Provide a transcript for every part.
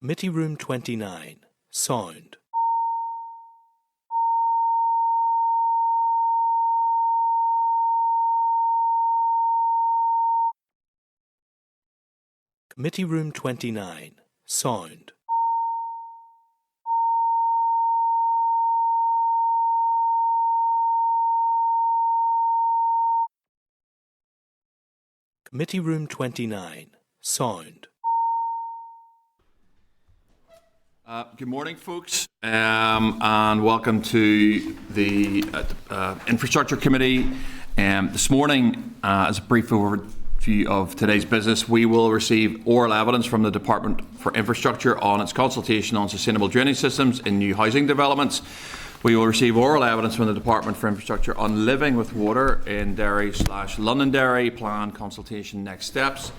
Committee Room 29, Sound. Committee Room 29, Sound. Committee Room 29, Sound. Good morning, folks, and welcome to the Infrastructure Committee. This morning, as a brief overview of today's business, we will receive oral evidence from the Department for Infrastructure on its consultation on sustainable drainage systems in new housing developments. We will receive oral evidence from the Department for Infrastructure on living with water in Derry / Londonderry plan consultation next steps.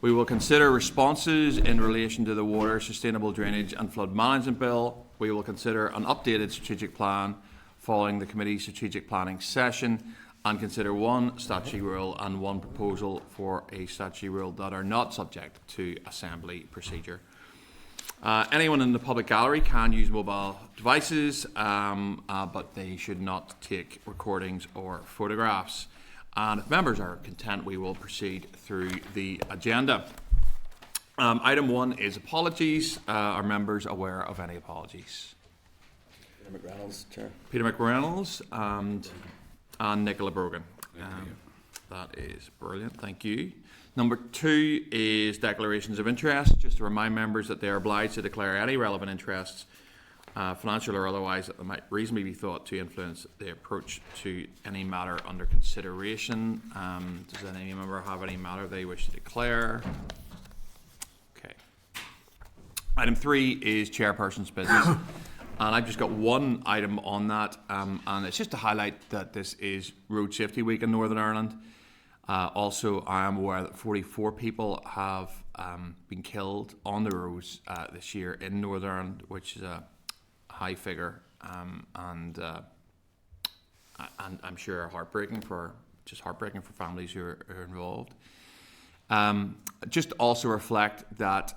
We will consider responses in relation to the Water, Sustainable Drainage and Flood Management Bill. We will consider an updated strategic plan following the committee's strategic planning session and consider one statutory rule and one proposal for a statutory rule that are not subject to assembly procedure. Anyone in the public gallery can use mobile devices, but they should not take recordings or photographs. And if members are content, we will proceed through the agenda. Item 1 is apologies. Are members aware of any apologies? Peter McReynolds, Chair. Peter McReynolds and Nicola Brogan. That is brilliant, thank you. Number 2 is declarations of interest. Just to remind members that they are obliged to declare any relevant interests, financial or otherwise, that might reasonably be thought to influence the approach to any matter under consideration. Does any member have any matter they wish to declare? Okay. Item 3 is chairperson's business. And I've just got one item on that, and it's just to highlight that this is Road Safety Week in Northern Ireland. Also, I am aware that 44 people have been killed on the roads this year in Northern Ireland, which is a high figure, and I'm sure heartbreaking for families who are involved. Just also reflect that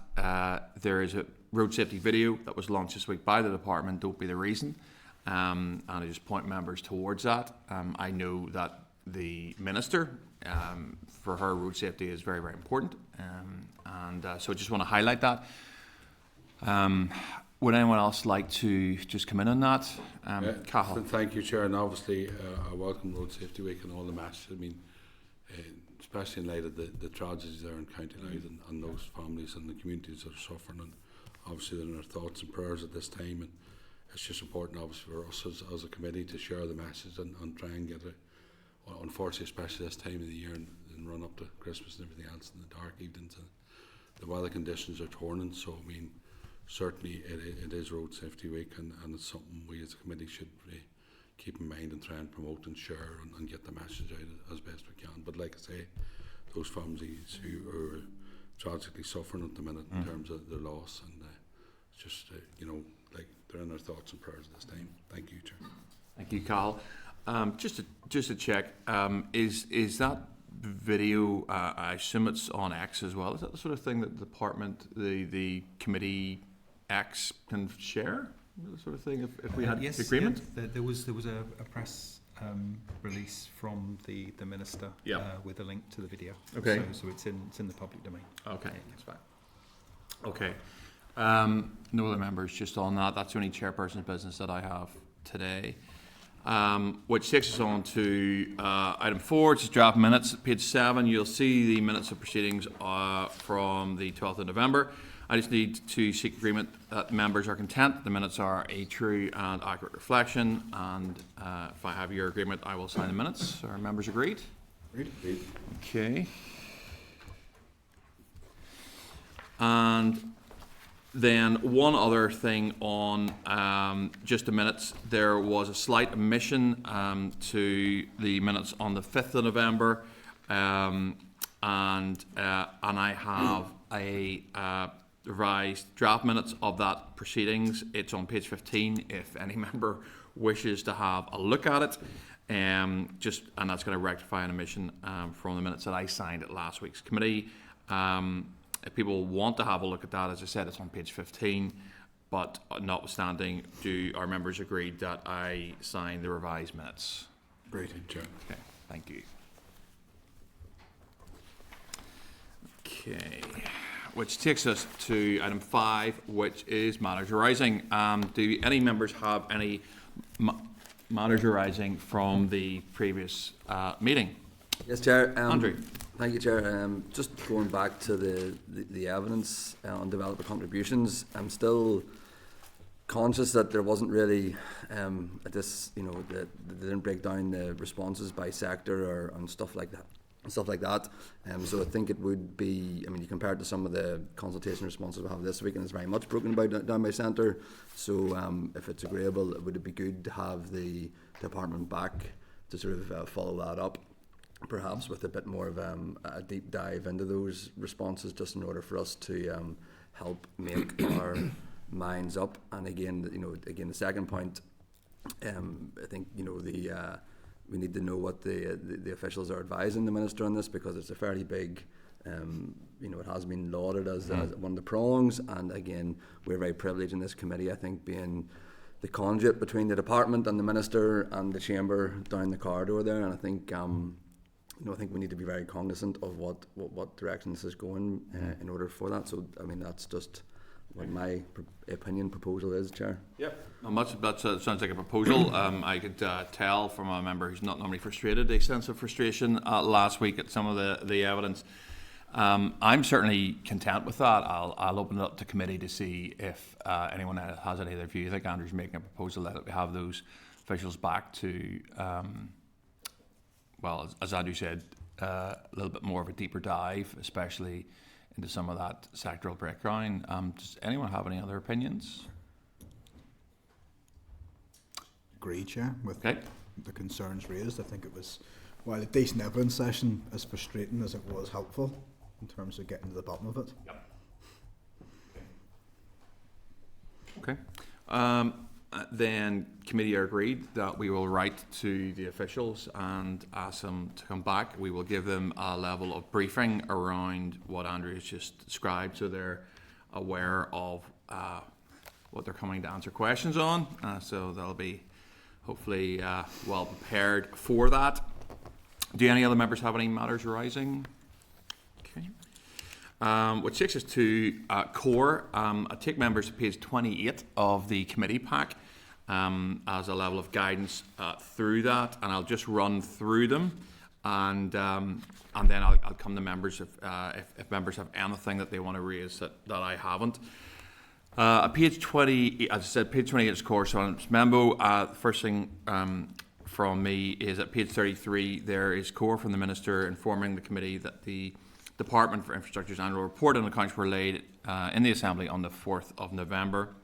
there is a road safety video that was launched this week by the department. Don't be the reason, and I just point members towards that. I know that the minister, for her, road safety is very, very important, so I just want to highlight that. Would anyone else like to just come in on that? Cathal. Thank you, Chair, and obviously I welcome Road Safety Week and all the matches. I mean, especially in light of the tragedies there in County Louth and those families and the communities that are suffering, and obviously they're in our thoughts and prayers at this time, and it's just important obviously for us as a committee to share the message and try and get it. Well, unfortunately, especially this time of the year and run up to Christmas and everything else, in the dark evenings, and the weather conditions are torrent. So I mean, certainly it is Road Safety Week, and it's something we as a committee should really keep in mind and try and promote and share and get the message out as best we can. But like I say, those families who are tragically suffering at the minute in terms of their loss, and it's just like they're in our thoughts and prayers at this time. Thank you, Chair. Thank you, Cathal. Just to check, is that video? I assume it's on X as well. Is that the sort of thing that the department, the committee X can share? The sort of thing if we had yes, agreement. Yeah, there was a press release from the minister with a link to the video. Okay. So it's in the public domain. Okay, that's fine. Okay. No other members just on that. That's the only chairperson's business that I have today. Which takes us on to item 4, which is draft minutes. Page 7, you'll see the minutes of proceedings from the 12th of November. I just need to seek agreement that members are content. The minutes are a true and accurate reflection, and if I have your agreement, I will sign the minutes. Are members agreed? Agreed. Okay. And then one other thing on just the minutes. There was a slight omission to the minutes on the 5th of November, and I have a revised draft minutes of that proceedings. It's on page 15 if any member wishes to have a look at it. And that's going to rectify an omission from the minutes that I signed at last week's committee. if people want to have a look at that, as I said, it's on page 15. But notwithstanding, do our members agree that I sign the revised minutes? Brilliant, Chair. Okay, thank you. Okay, which takes us to item 5, which is matters arising. Do any members have any matters arising from the previous meeting? Yes, Chair. Andrew. Thank you, Chair. Just going back to the evidence on developer contributions, I'm still conscious that there wasn't really at this, that they didn't break down the responses by sector and stuff like that. So I think it would be, you compare it to some of the consultation responses we have this week, and it's very much broken down by centre. So if it's agreeable, would it be good to have the department back to sort of follow that up, perhaps with a bit more of a deep dive into those responses, just in order for us to help make our minds up. And again, the second point, I think we need to know what the officials are advising the minister on this, because it's a fairly big, it has been lauded as one of the prongs. And again, we're very privileged in this committee, I think, being the conduit between the department and the minister and the chamber down the corridor there. And I think, I think we need to be very cognizant of what direction this is going in order for that. So, that's just what my proposal is, Chair. Yep. That sounds like a proposal. I could tell from a member who's not normally frustrated a sense of frustration last week at some of the evidence. I'm certainly content with that. I'll open it up to committee to see if anyone has any other views. I think Andrew's making a proposal that we have those officials back to, as Andrew said, a little bit more of a deeper dive, especially into some of that sectoral breakdown. Does anyone have any other opinions? Agree, Chair, with Okay. the concerns raised. I think it was, while a decent evidence session, as frustrating as it was helpful in terms of getting to the bottom of it. Yep. Okay. Then committee are agreed that we will write to the officials and ask them to come back. We will give them a level of briefing around what Andrew has just described, so they're aware of what they're coming to answer questions on. So they'll be hopefully well prepared for that. Do any other members have any matters arising? Okay. Which takes us to core. I take members to page 28 of the committee pack as a level of guidance through that, and I'll just run through them, and then I'll come to members if members have anything that they want to raise that I haven't. Page 20, as I said, page 28 is core. So on its memo, the first thing from me is at page 33. There is core from the minister informing the committee that the Department for Infrastructure's annual report and accounts were laid in the Assembly on the 4th of November.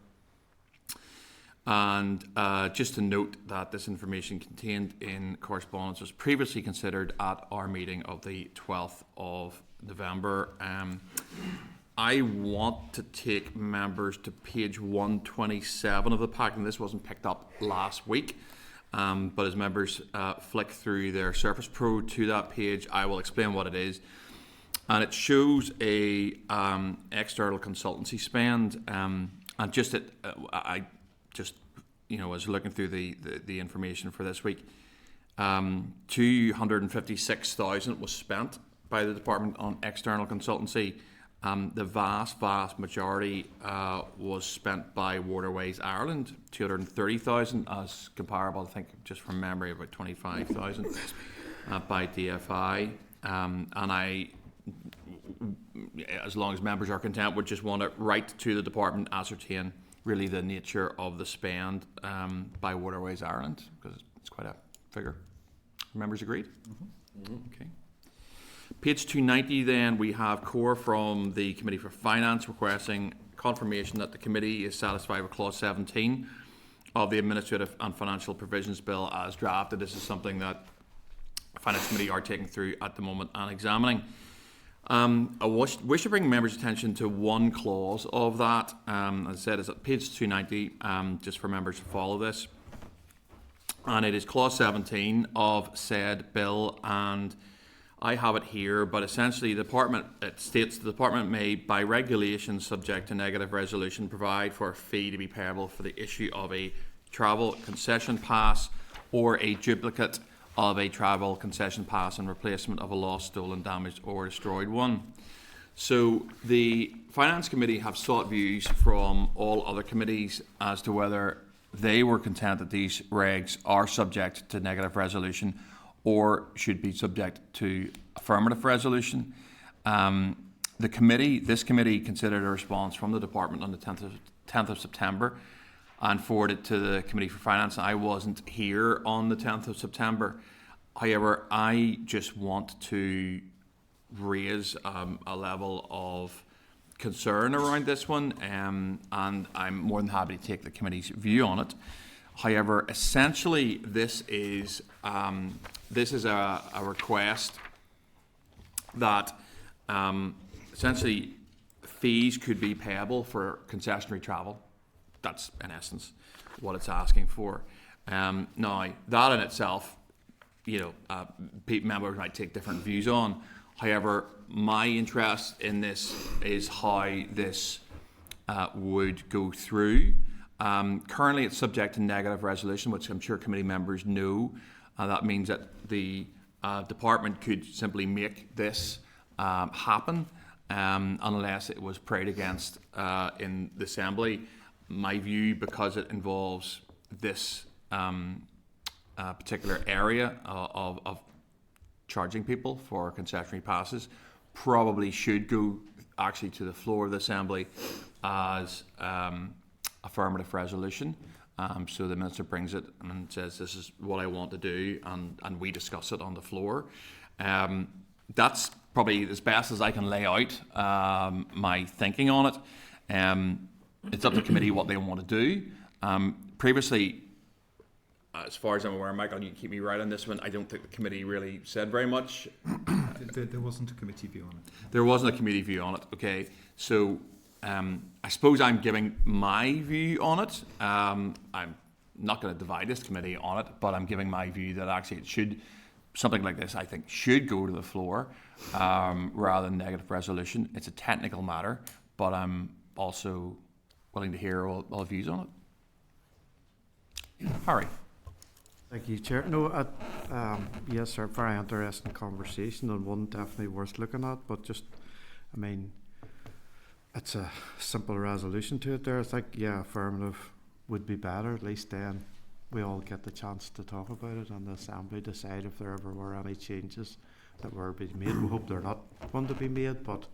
And just to note that this information contained in correspondence was previously considered at our meeting of the 12th of November. I want to take members to page 127 of the pack, and this wasn't picked up last week. But as members flick through their Surface Pro to that page, I will explain what it is. And it shows a external consultancy spend, and just I was looking through the information for this week. 256,000 was spent by the department on external consultancy. The vast majority was spent by Waterways Ireland, 230,000, as comparable, I think, just from memory, about 25,000 by DFI, and I, as long as members are content, would just want to write to the department, ascertain really the nature of the spend by Waterways Ireland, because it's quite a figure. Members agreed? Mm-hmm. Okay. Page 290 then, we have core from the Committee for Finance requesting confirmation that the committee is satisfied with clause 17 of the Administrative and Financial Provisions Bill as drafted. This is something that the Finance Committee are taking through at the moment and examining. I wish to bring members' attention to one clause of that. As I said, it's at page 290, just for members to follow this. And it is clause 17 of said bill, and I have it here, but essentially it states the department may, by regulation subject to negative resolution, provide for a fee to be payable for the issue of a travel concession pass or a duplicate of a travel concession pass in replacement of a lost, stolen, damaged or destroyed one. So the Finance Committee have sought views from all other committees as to whether they were content that these regs are subject to negative resolution or should be subject to affirmative resolution. This committee considered a response from the department on the 10th of September and forwarded it to the Committee for Finance. I wasn't here on the 10th of September. However, I just want to raise a level of concern around this one, and I'm more than happy to take the committee's view on it. However, essentially, this is a request that essentially fees could be payable for concessionary travel. That's in essence what it's asking for. Now, that in itself, members might take different views on. However, my interest in this is how this would go through. Currently, it's subject to negative resolution, which I'm sure committee members know. That means that the department could simply make this happen unless it was prayed against in the Assembly. My view, because it involves this particular area of charging people for concessionary passes, probably should go actually to the floor of the Assembly as affirmative resolution. So the Minister brings it and says, this is what I want to do, and we discuss it on the floor. That's probably as best as I can lay out my thinking on it. It's up to the committee what they want to do. Previously, as far as I'm aware, Michael, you can keep me right on this one, I don't think the committee really said very much. There wasn't a committee view on it. There wasn't a committee view on it, okay. So I suppose I'm giving my view on it. I'm not going to divide this committee on it, but I'm giving my view that actually it should, something like this, I think, should go to the floor rather than negative resolution. It's a technical matter, but I'm also willing to hear all views on it. Harry. Thank you, Chair. No, yes, sir, very interesting conversation and one definitely worth looking at, but just, I mean, it's a simple resolution to it there. I think, yeah, affirmative would be better. At least then we all get the chance to talk about it and the Assembly decide if there ever were any changes that were being made. We hope they're not going to be made, but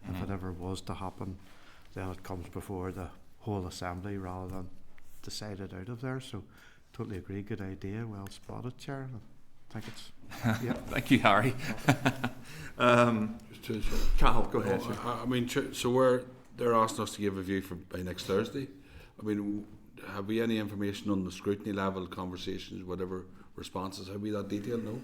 if it ever was to happen, then it comes before the whole Assembly rather than decided out of there. So totally agree, good idea, well spotted, Chair. I think it's yeah. Thank you, Harry. Cathal, go ahead. I mean, so they're asking us to give a view by next Thursday. I mean, have we any information on the scrutiny level, conversations, whatever responses? Have we that detail? No.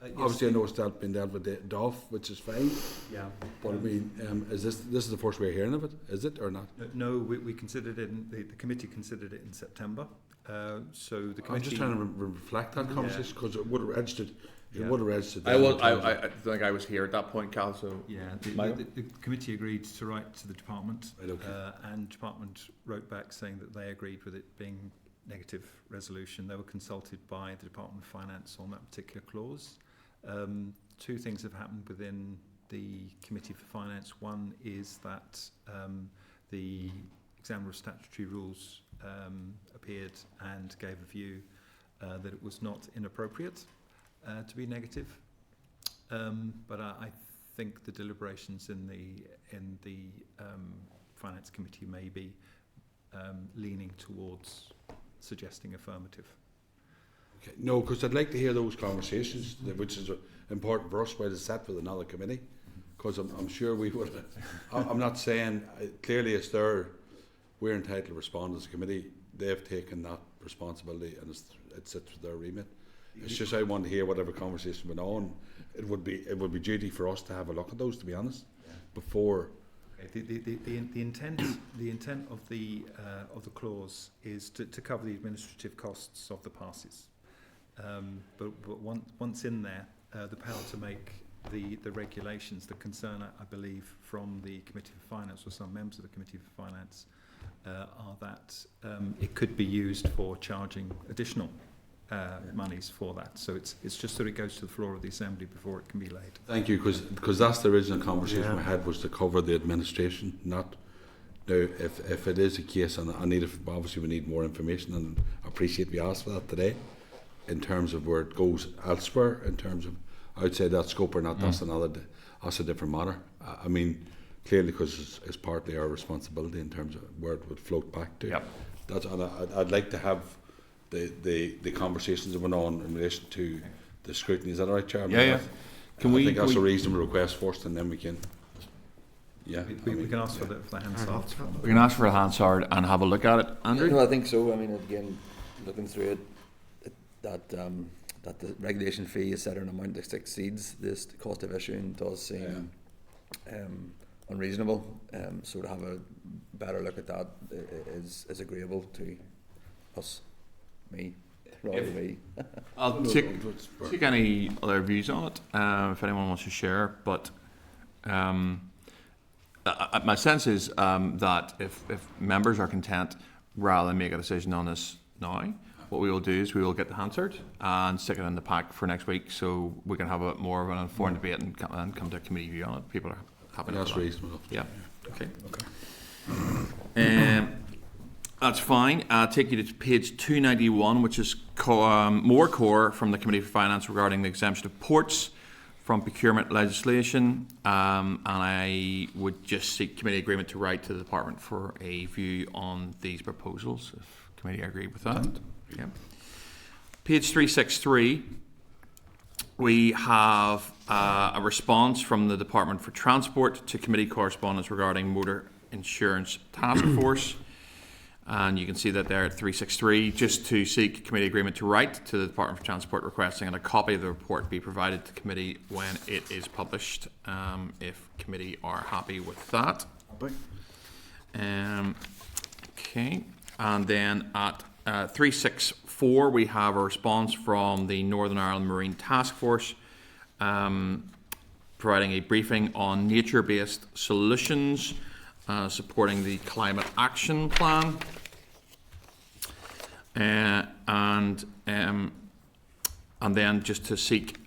Yes. Obviously, I know it's been dealt with DOF, which is fine. Yeah. But I mean, is this is the first we're hearing of it? Is it or not? No, we considered it. The committee considered it in September. So the committee. I'm just trying to reflect that conversation because it would have registered. It would have registered. I think I was here at that point, Cal. So yeah, the committee agreed to write to the department, right, okay. And the department wrote back saying that they agreed with it being negative resolution. They were consulted by the Department of Finance on that particular clause. Two things have happened within the Committee for Finance. One is that the Examiner of Statutory Rules appeared and gave a view that it was not inappropriate to be negative, but I think the deliberations in the Finance Committee may be leaning towards suggesting affirmative. Okay. No, because I'd like to hear those conversations, which is important for us, while it's set with another committee, because I'm sure we would. I'm not saying clearly we're entitled to respond as a committee. They've taken that responsibility and it sits with their remit. It's just I want to hear whatever conversation went on. It would be duty for us to have a look at those, to be honest, before. The intent of the clause is to cover the administrative costs of the passes, but once in there, the power to make the regulations. The concern, I believe, from the Committee for Finance, or some members of the Committee for Finance, are that it could be used for charging additional monies for that. So it's just that it goes to the floor of the Assembly before it can be laid. Thank you, because that's the original conversation we had, was to cover the administration, not now. If it is a case, and obviously we need more information, and I appreciate we asked for that today, in terms of where it goes elsewhere, in terms of outside that scope or not, that's a different matter. I mean, clearly, because it's partly our responsibility in terms of where it would float back to. Yep. I'd like to have the conversations that went on in relation to the scrutiny. Is that all right, Chairman? Yeah. I think that's a reasonable request first, and then we can. Yeah, we can ask for the Hansard. We can ask for a Hansard and have a look at it. Andrew? No, I think so. I mean, again, looking through it, that the regulation fee is set at an amount that exceeds this cost of issuing does seem unreasonable. So to have a better look at that is agreeable to us, me, rather than me. I'll take any other views on it if anyone wants to share. But my sense is that if members are content, rather than make a decision on this now, what we will do is we will get the Hansard and stick it in the pack for next week, so we can have a more of an informed debate and come to a committee view on it. People are happy. That's reasonable. Yeah. Okay. That's fine. I'll take you to page 291, which is more core from the Committee for Finance regarding the exemption of ports from procurement legislation, and I would just seek committee agreement to write to the department for a view on these proposals, if committee agree with that. Yeah. Page 363, we have a response from the Department for Transport to committee correspondence regarding motor insurance task force. And you can see that there at 363, just to seek committee agreement to write to the Department for Transport requesting that a copy of the report be provided to committee when it is published, if committee are happy with that. Okay, and then at 364, we have a response from the Northern Ireland Marine Task Force, providing a briefing on nature-based solutions supporting the Climate Action Plan, and then just to seek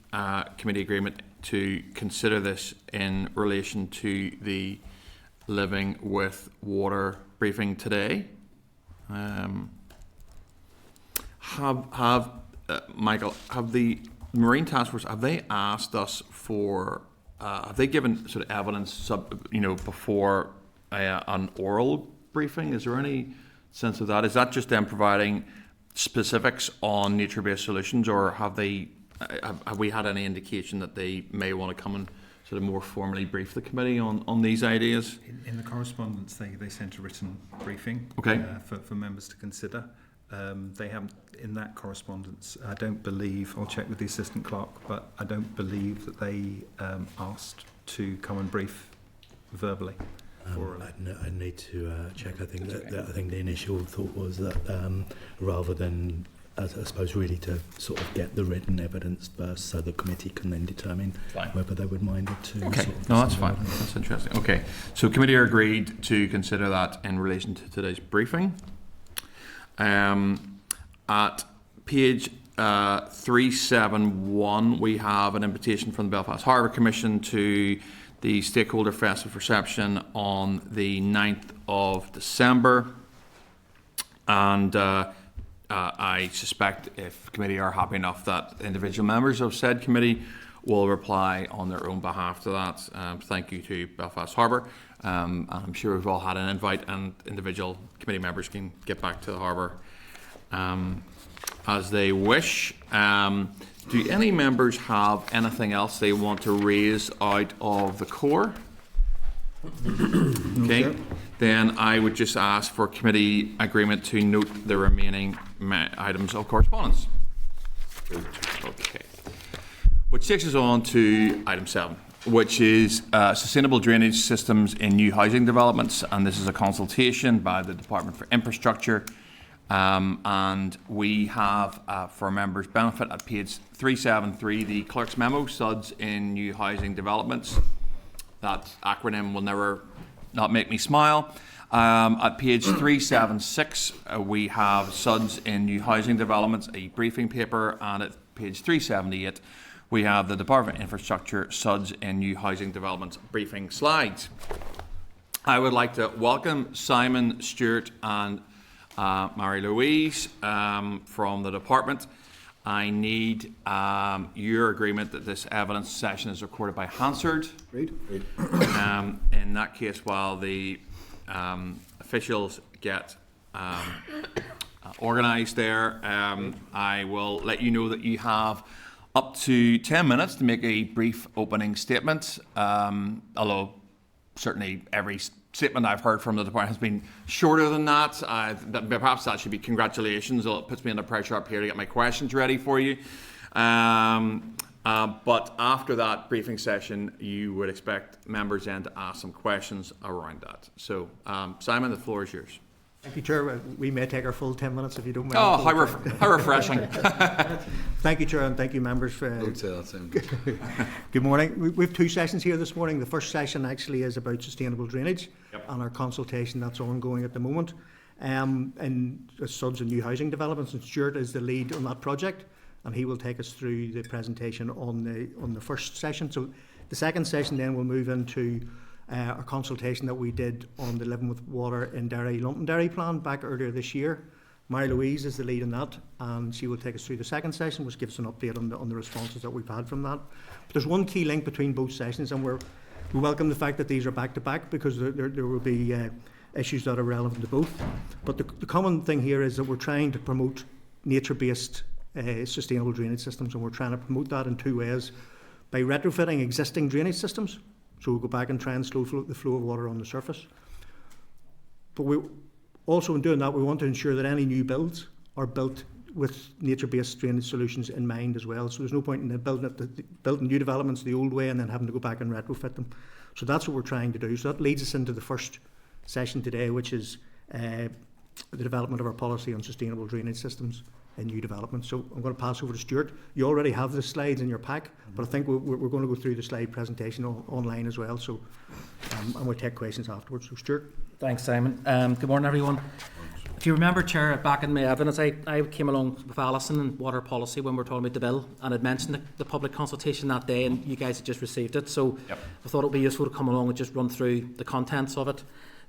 committee agreement to consider this in relation to the Living with Water briefing today. Michael, have the Marine Task Force, have they asked us for, have they given sort of evidence, before an oral briefing? Is there any sense of that? Is that just them providing specifics on nature-based solutions, or have we had any indication that they may want to come and sort of more formally brief the committee on these ideas? In the correspondence, they sent a written briefing for members to consider. They haven't, in that correspondence, I don't believe, I'll check with the assistant clerk, but I don't believe that they asked to come and brief verbally. I need to check. I think I think the initial thought was that rather than, I suppose, really to sort of get the written evidence first, so the committee can then determine whether they would mind it to. Okay, sort of no, that's fine. That's interesting. Okay, so committee are agreed to consider that in relation to today's briefing. At page 371, we have an invitation from the Belfast Harbour Commission to the Stakeholder Festive reception on the 9th of December. And I suspect if committee are happy enough that individual members of said committee will reply on their own behalf to that. Thank you to Belfast Harbour. And I'm sure we've all had an invite, and individual committee members can get back to the harbour as they wish. Do any members have anything else they want to raise out of the core? Okay, then I would just ask for committee agreement to note the remaining items of correspondence. Okay, which takes us on to item 7, which is sustainable drainage systems in new housing developments, and this is a consultation by the Department for Infrastructure And we have, for members' benefit, at page 373, the clerk's memo, SUDS in new housing developments. That acronym will never not make me smile. At page 376, we have SUDS in new housing developments, a briefing paper, and at page 378, we have the Department of Infrastructure SUDS in new housing developments briefing slides. I would like to welcome Simon, Stuart, and Mary Louise from the department. I need your agreement that this evidence session is recorded by Hansard. Read. In that case, while the officials get organised there, I will let you know that you have up to 10 minutes to make a brief opening statement, although certainly every statement I've heard from the department has been shorter than that. Perhaps that should be congratulations. It puts me under pressure up here to get my questions ready for you. But after that briefing session, you would expect members then to ask some questions around that. So, Simon, the floor is yours. Thank you, Chair. We may take our full 10 minutes if you don't mind. Oh, how refreshing. Thank you, Chair, and thank you, members. Don't say that, Simon. Good morning. We have two sessions here this morning. The first session actually is about sustainable drainage and our consultation that's ongoing at the moment. And SUDS and new housing developments, and Stuart is the lead on that project, and he will take us through the presentation on the first session. So the second session then will move into our consultation that we did on the Living with Water in Derry, Londonderry plan back earlier this year. Mary Louise is the lead in that, and she will take us through the second session, which gives an update on the responses that we've had from that. But there's one key link between both sessions, and we welcome the fact that these are back to back, because there will be issues that are relevant to both. But the common thing here is that we're trying to promote nature-based sustainable drainage systems, and we're trying to promote that in two ways: by retrofitting existing drainage systems. So we'll go back and try and slow the flow of water on the surface. But we also, in doing that, we want to ensure that any new builds are built with nature-based drainage solutions in mind as well. So there's no point in building new developments the old way and then having to go back and retrofit them. So that's what we're trying to do. So that leads us into the first session today, which is the development of our policy on sustainable drainage systems in new developments. So I'm going to pass over to Stuart. You already have the slides in your pack, but I think we're going to go through the slide presentation online as well. So and we'll take questions afterwards. So Stuart. Thanks, Simon. Good morning, everyone. If you remember, Chair, back in my evidence, I came along with Alison and water policy when we were talking about the bill, and I'd mentioned the public consultation that day, and you guys had just received it. So I thought it would be useful to come along and just run through the contents of it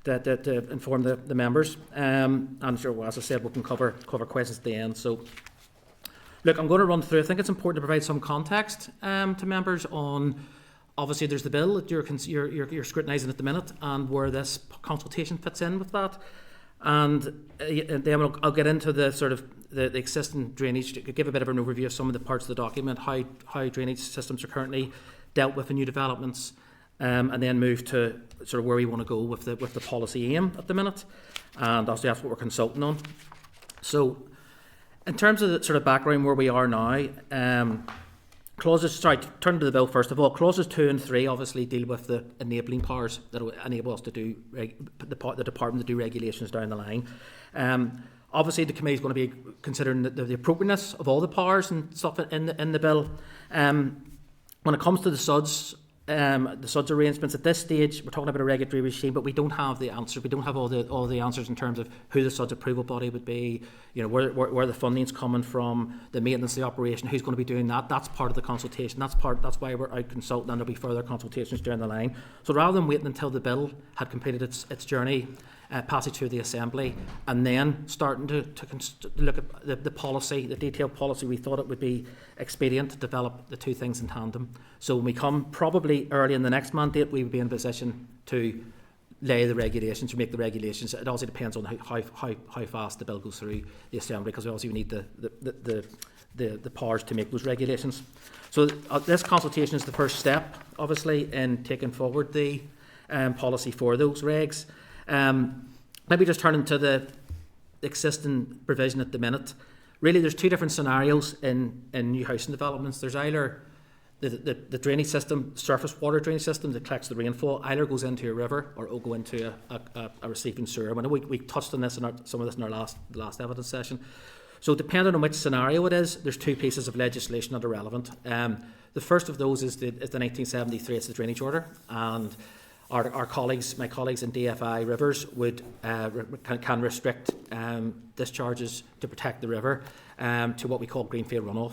to inform the members. And sure, well, as I said, we can cover questions at the end. So, look, I'm going to run through. I think it's important to provide some context to members on. Obviously, there's the bill that you're scrutinising at the minute, and where this consultation fits in with that. And then I'll get into the sort of the existing drainage, to give a bit of an overview of some of the parts of the document, how drainage systems are currently dealt with in new developments, and then move to sort of where we want to go with the policy aim at the minute. And obviously that's what we're consulting on. So in terms of the sort of background where we are now, turn to the bill first of all. Clauses 2 and 3 obviously deal with the enabling powers that will enable us to do the department to do regulations down the line. Obviously, the committee is going to be considering the appropriateness of all the powers and stuff in the bill. When it comes to the SUDS arrangements at this stage, we're talking about a regulatory regime, but we don't have the answers. We don't have all the answers in terms of who the SUDS approval body would be, where the funding's coming from, the maintenance, the operation, who's going to be doing that. That's part of the consultation. That's why we're out consulting, and there'll be further consultations down the line. So rather than waiting until the bill had completed its journey, passing through the Assembly, and then starting to look at the policy, the detailed policy, we thought it would be expedient to develop the two things in tandem. So when we come probably early in the next mandate, we would be in a position to lay the regulations or make the regulations. It also depends on how fast the bill goes through the Assembly, because we obviously need the powers to make those regulations. So this consultation is the first step, obviously, in taking forward the policy for those regs. Maybe just turning to the existing provision at the minute. Really, there's two different scenarios in new housing developments. There's either the drainage system, surface water drainage system that collects the rainfall, either goes into a river or it will go into a receiving sewer. I know we touched on this some of this in our last evidence session. So depending on which scenario it is, there's two pieces of legislation that are relevant. The first of those is the 1973, it's the drainage order, and my colleagues in DFI rivers can restrict discharges to protect the river to what we call greenfield runoff.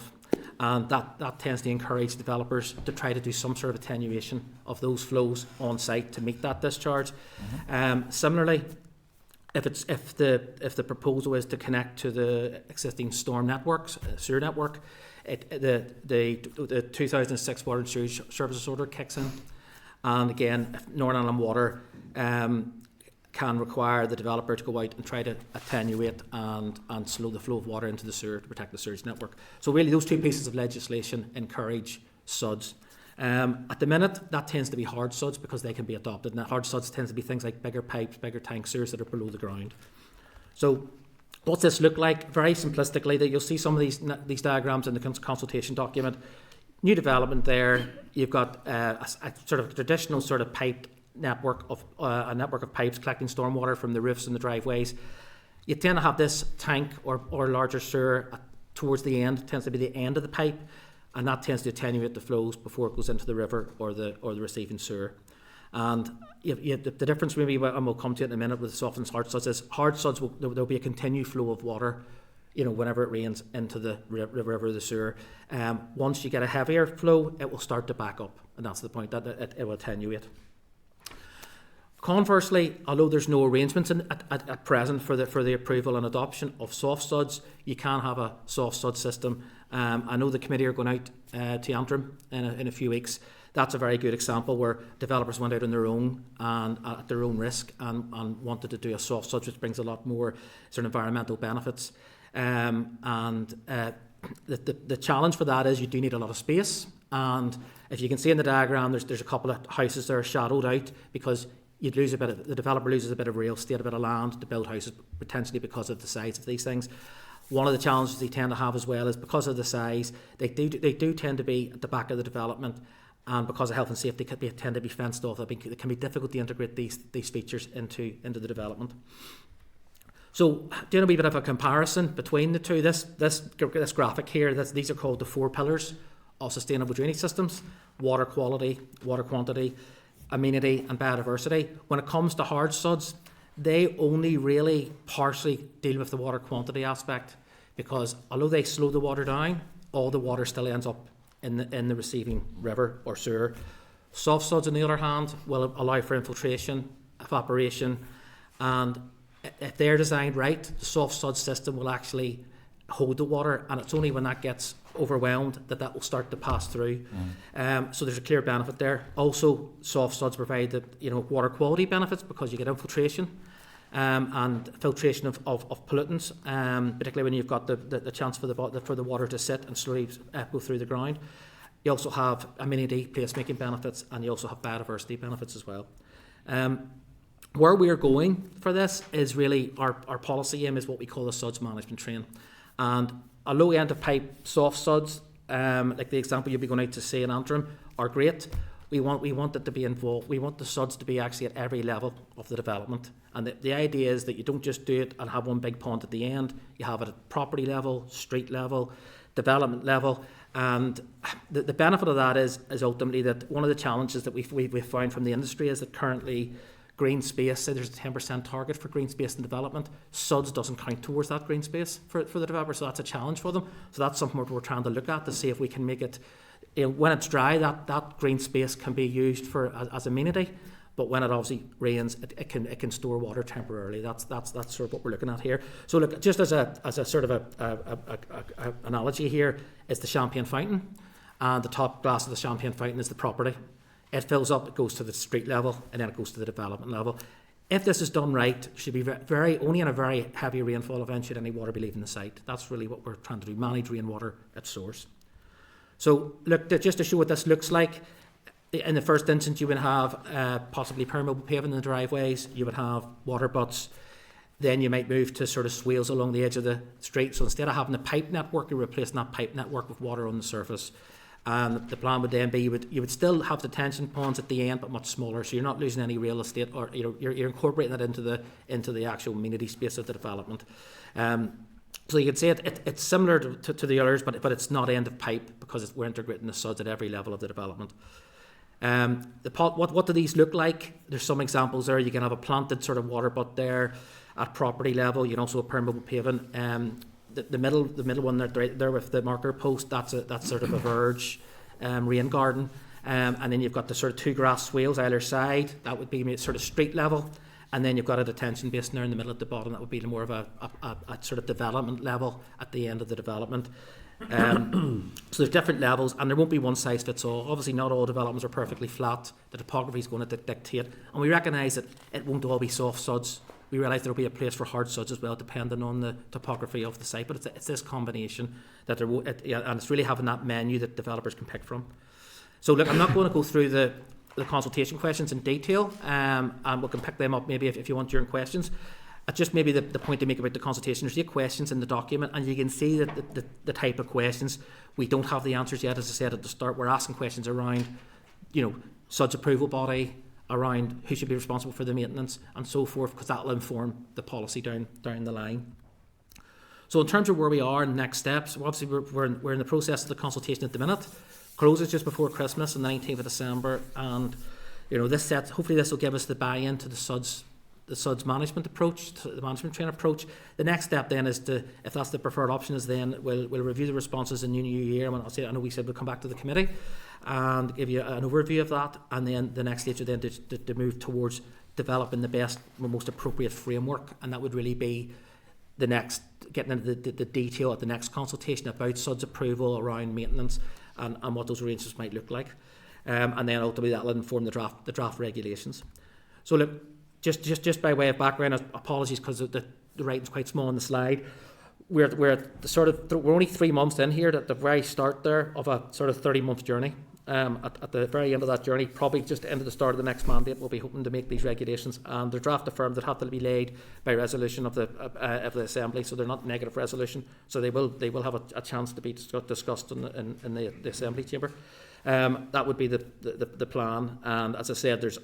And that tends to encourage developers to try to do some sort of attenuation of those flows on site to meet that discharge. Similarly, if the proposal is to connect to the existing storm networks, sewer network, the 2006 Water and Sewage Services Order kicks in, and again, if Northern Ireland Water can require the developer to go out and try to attenuate and slow the flow of water into the sewer to protect the sewage network. So really those two pieces of legislation encourage SUDs. At the minute, that tends to be hard SUDs because they can be adopted. And hard SUDs tends to be things like bigger pipes, bigger tank sewers that are below the ground. So what's this look like? Very simplistically, that you'll see some of these diagrams in the consultation document. New development there, you've got a sort of traditional sort of piped network of pipes collecting stormwater from the roofs and the driveways. You tend to have this tank or larger sewer towards the end, tends to be the end of the pipe, and that tends to attenuate the flows before it goes into the river or the receiving sewer. And the difference maybe, and we'll come to it in a minute with soft and hard suds, is hard suds there'll be a continued flow of water, whenever it rains into the river or the sewer. Once you get a heavier flow, it will start to back up, and that's the point, that it will attenuate. Conversely, although there's no arrangements at present for the approval and adoption of soft suds, you can have a soft sud system. I know the committee are going out to Antrim in a few weeks. That's a very good example where developers went out on their own and at their own risk and wanted to do a soft sud, which brings a lot more sort of environmental benefits. The challenge for that is you do need a lot of space. And if you can see in the diagram, there's a couple of houses that are shadowed out because the developer loses a bit of real estate, a bit of land to build houses, potentially because of the size of these things. One of the challenges they tend to have as well is because of the size, they do tend to be at the back of the development, and because of health and safety, they tend to be fenced off. It can be difficult to integrate these features into the development. So, doing a wee bit of a comparison between the two, this graphic here, these are called the 4 pillars of sustainable drainage systems: water quality, water quantity, amenity and biodiversity. When it comes to hard suds, they only really partially deal with the water quantity aspect, because although they slow the water down, all the water still ends up in the receiving river or sewer. Soft suds, on the other hand, will allow for infiltration, evaporation, and if they're designed right, the soft sud system will actually hold the water, and it's only when that gets overwhelmed that will start to pass through. So there's a clear benefit there. Also, soft suds provide the water quality benefits because you get infiltration and filtration of pollutants, particularly when you've got the chance for the water to sit and slowly go through the ground. You also have amenity, placemaking benefits, and you also have biodiversity benefits as well. Where we're going for this is really our policy aim is what we call the suds management train. And a low end of pipe soft suds, like the example you'll be going out to see in Antrim, are great. We want it to be involved. We want the suds to be actually at every level of the development. And the idea is that you don't just do it and have one big pond at the end. You have it at property level, street level, development level. And the benefit of that is ultimately that one of the challenges that we've found from the industry is that currently green space, say there's a 10% target for green space in development, SUDS doesn't count towards that green space for the developer, so that's a challenge for them. So that's something we're trying to look at to see if we can make it, when it's dry, that green space can be used as amenity, but when it obviously rains, it can store water temporarily. That's sort of what we're looking at here. So look, just as a sort of a analogy here, is the champagne fountain, and the top glass of the champagne fountain is the property. It fills up, it goes to the street level, and then it goes to the development level. If this is done right, it should be only in a very heavy rainfall event should any water be leaving the site. That's really what we're trying to do, manage rainwater at source. So look, just to show what this looks like, in the first instance you would have possibly permeable paving in the driveways, you would have water butts, then you might move to sort of swales along the edge of the street. So instead of having a pipe network, you're replacing that pipe network with water on the surface. And the plan would then be you would still have detention ponds at the end, but much smaller. So you're not losing any real estate, or you're incorporating that into the actual amenity space of the development. So you could say it's similar to the others, but it's not end of pipe, because we're integrating the SUDs at every level of the development. What do these look like? There's some examples there. You can have a planted sort of water butt there at property level. You can also have permeable paving. The middle one there with the marker post, that's sort of a verge rain garden. And then you've got the sort of 2 grass swales either side. That would be sort of street level. And then you've got a detention basin there in the middle at the bottom. That would be more of a sort of development level at the end of the development. So there's different levels, and there won't be one size fits all. Obviously, not all developments are perfectly flat. The topography is going to dictate, and we recognise that it won't all be soft suds. We realise there will be a place for hard suds as well, depending on the topography of the site. But it's this combination that and it's really having that menu that developers can pick from. So look, I'm not going to go through the consultation questions in detail, and we can pick them up maybe if you want during questions. Just maybe the point to make about the consultation, there's 8 questions in the document, and you can see that the type of questions, we don't have the answers yet. As I said at the start, we're asking questions around, SUDS approval body, around who should be responsible for the maintenance, and so forth, because that will inform the policy down the line. So in terms of where we are and next steps, obviously we're in the process of the consultation at the minute. Closes just before Christmas on the 19th of December, and hopefully this will give us the buy-in to the SUDS management approach, to the management train approach. The next step then is if that's the preferred option, is then we'll review the responses in the new year. I know we said we'll come back to the committee and give you an overview of that, and then the next stage is then to move towards developing the most appropriate framework, and that would really be the next, getting into the detail at the next consultation about SUDS approval around maintenance and what those arrangements might look like, and then ultimately that will inform the draft regulations. So look, just by way of background, apologies because the writing's quite small on the slide. We're only 3 months in here at the very start there of a sort of 30-month journey. At the very end of that journey, probably just into the start of the next mandate, we'll be hoping to make these regulations, and they're draft affirmed that have to be laid by resolution of the Assembly, so they're not negative resolution, so they will have a chance to be discussed in the Assembly chamber. That would be the plan, and as I said, there's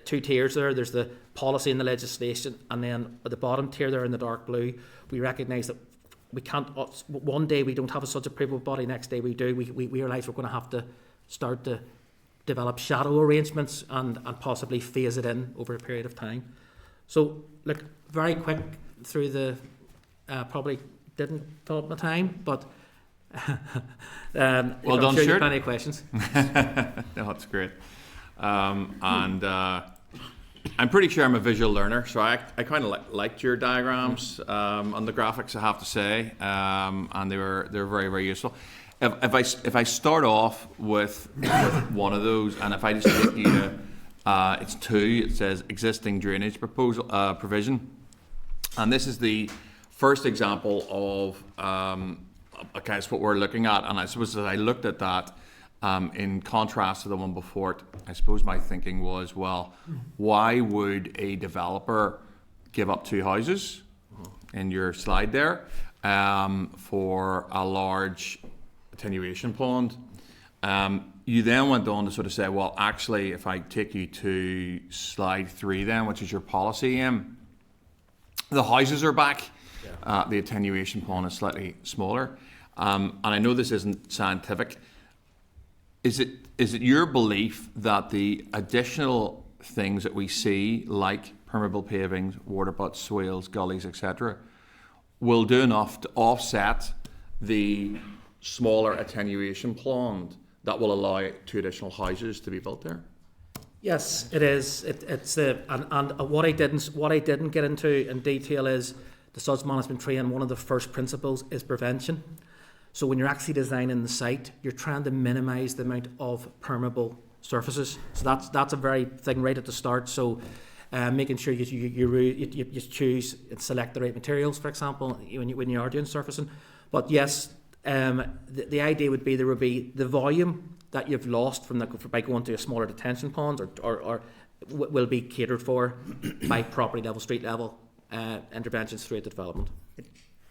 two tiers there. There's the policy and the legislation, and then at the bottom tier there in the dark blue, we recognise that we can't, one day we don't have a SUDS approval body, next day we do. We realise we're going to have to start to develop shadow arrangements and possibly phase it in over a period of time. So look, very quick through the, probably didn't fill up my time, but well done, I'm sure you have Stuart. plenty of questions. No, that's great. I'm pretty sure I'm a visual learner, so I kind of liked your diagrams on the graphics, I have to say, and they're very, very useful. If I start off with one of those, and if I just take you to it's 2, it says existing drainage provision, and this is the first example of okay, it's what we're looking at, and I suppose as I looked at that. In contrast to the one before it, I suppose my thinking was, well, why would a developer give up 2 houses in your slide there for a large attenuation pond? You then went on to sort of say, well, actually, if I take you to slide 3 then, which is your policy aim, the houses are back. The attenuation pond is slightly smaller. And I know this isn't scientific. Is it your belief that the additional things that we see, like permeable pavings, water butts, swales, gullies, etc., will do enough to offset the smaller attenuation pond that will allow 2 additional houses to be built there? Yes, it is. And what I didn't get into in detail is the SUDS management tree, and one of the first principles is prevention. So when you're actually designing the site, you're trying to minimise the amount of permeable surfaces. So that's a very thing right at the start. So making sure you choose and select the right materials, for example, when you are doing surfacing. But yes, the idea would be there would be the volume that you've lost by going to a smaller detention pond or will be catered for by property level, street level interventions throughout the development.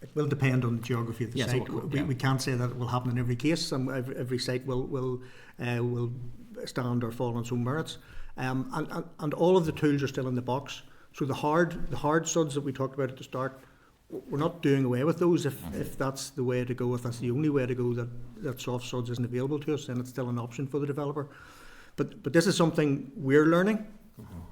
it will depend on the geography of the Yes, site. yeah. We can't say that it will happen in every case, and every site will stand or fall on its own merits. And all of the tools are still in the box. So the hard suds that we talked about at the start, we're not doing away with those if that's the way to go, if that's the only way to go, that soft suds isn't available to us, then it's still an option for the developer. But this is something we're learning,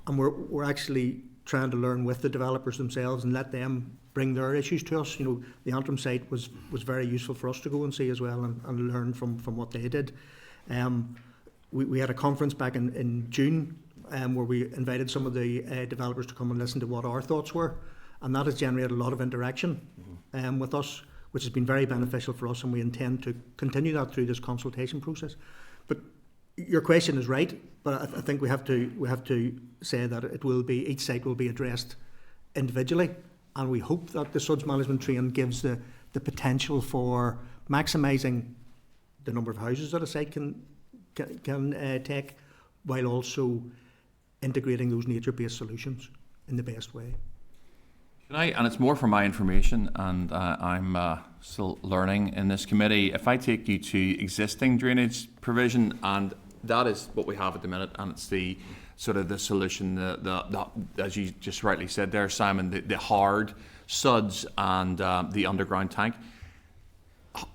and we're actually trying to learn with the developers themselves and let them bring their issues to us. You know, the Antrim site was very useful for us to go and see as well and learn from what they did. We had a conference back in June where we invited some of the developers to come and listen to what our thoughts were, and that has generated a lot of interaction with us, which has been very beneficial for us, and we intend to continue that through this consultation process. But your question is right, but I think we have to say that each site will be addressed individually, and we hope that the suds management training gives the potential for maximising the number of houses that a site can take, while also integrating those nature-based solutions in the best way. And it's more for my information, and I'm still learning in this committee. If I take you to existing drainage provision, and that is what we have at the minute, and it's the sort of the solution, the as you just rightly said there, Simon, the hard suds and the underground tank.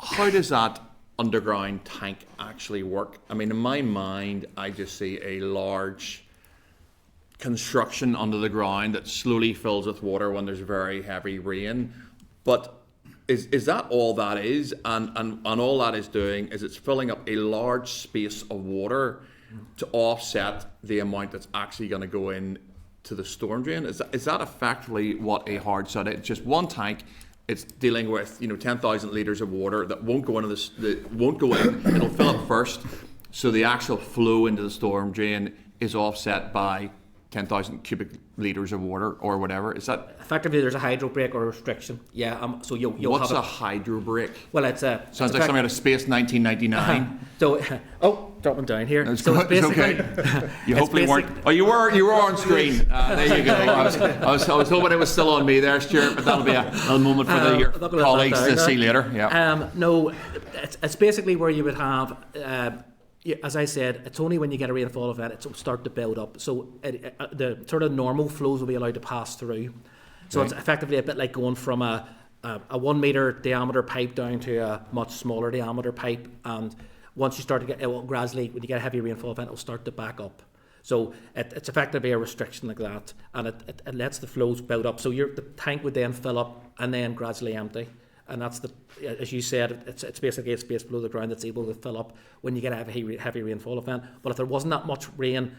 How does that underground tank actually work? I mean, in my mind, I just see a large construction under the ground that slowly fills with water when there's very heavy rain. But is that all that is? And all that is doing is it's filling up a large space of water to offset the amount that's actually going to go in to the storm drain. Is that effectively what a hard sud is? It's just one tank. It's dealing with 10,000 litres of water that won't go into won't go in. It'll fill up first, so the actual flow into the storm drain is offset by 10,000 cubic litres of water or whatever. Is that effectively there's a hydro break or restriction? Yeah. So you'll what's have a hydro break? Well, it's a sounds like something out of Space 1999. So dropping down here. It's so it's basically okay. You hopefully weren't. Oh, you were on screen. There you go. I was hoping it was still on me there, Stuart, but that'll be a little moment for your colleagues to see later. Yeah. No, it's basically where you would have. As I said, it's only when you get a rainfall event it will start to build up. So the sort of normal flows will be allowed to pass through. So it's effectively a bit like going from a 1 metre diameter pipe down to a much smaller diameter pipe. And once you start to get, it will gradually, when you get a heavy rainfall event, it will start to back up. So it's effectively a restriction like that. And it lets the flows build up. So the tank would then fill up and then gradually empty. And that's as you said, it's basically a space below the ground that's able to fill up when you get a heavy rainfall event. But if there wasn't that much rain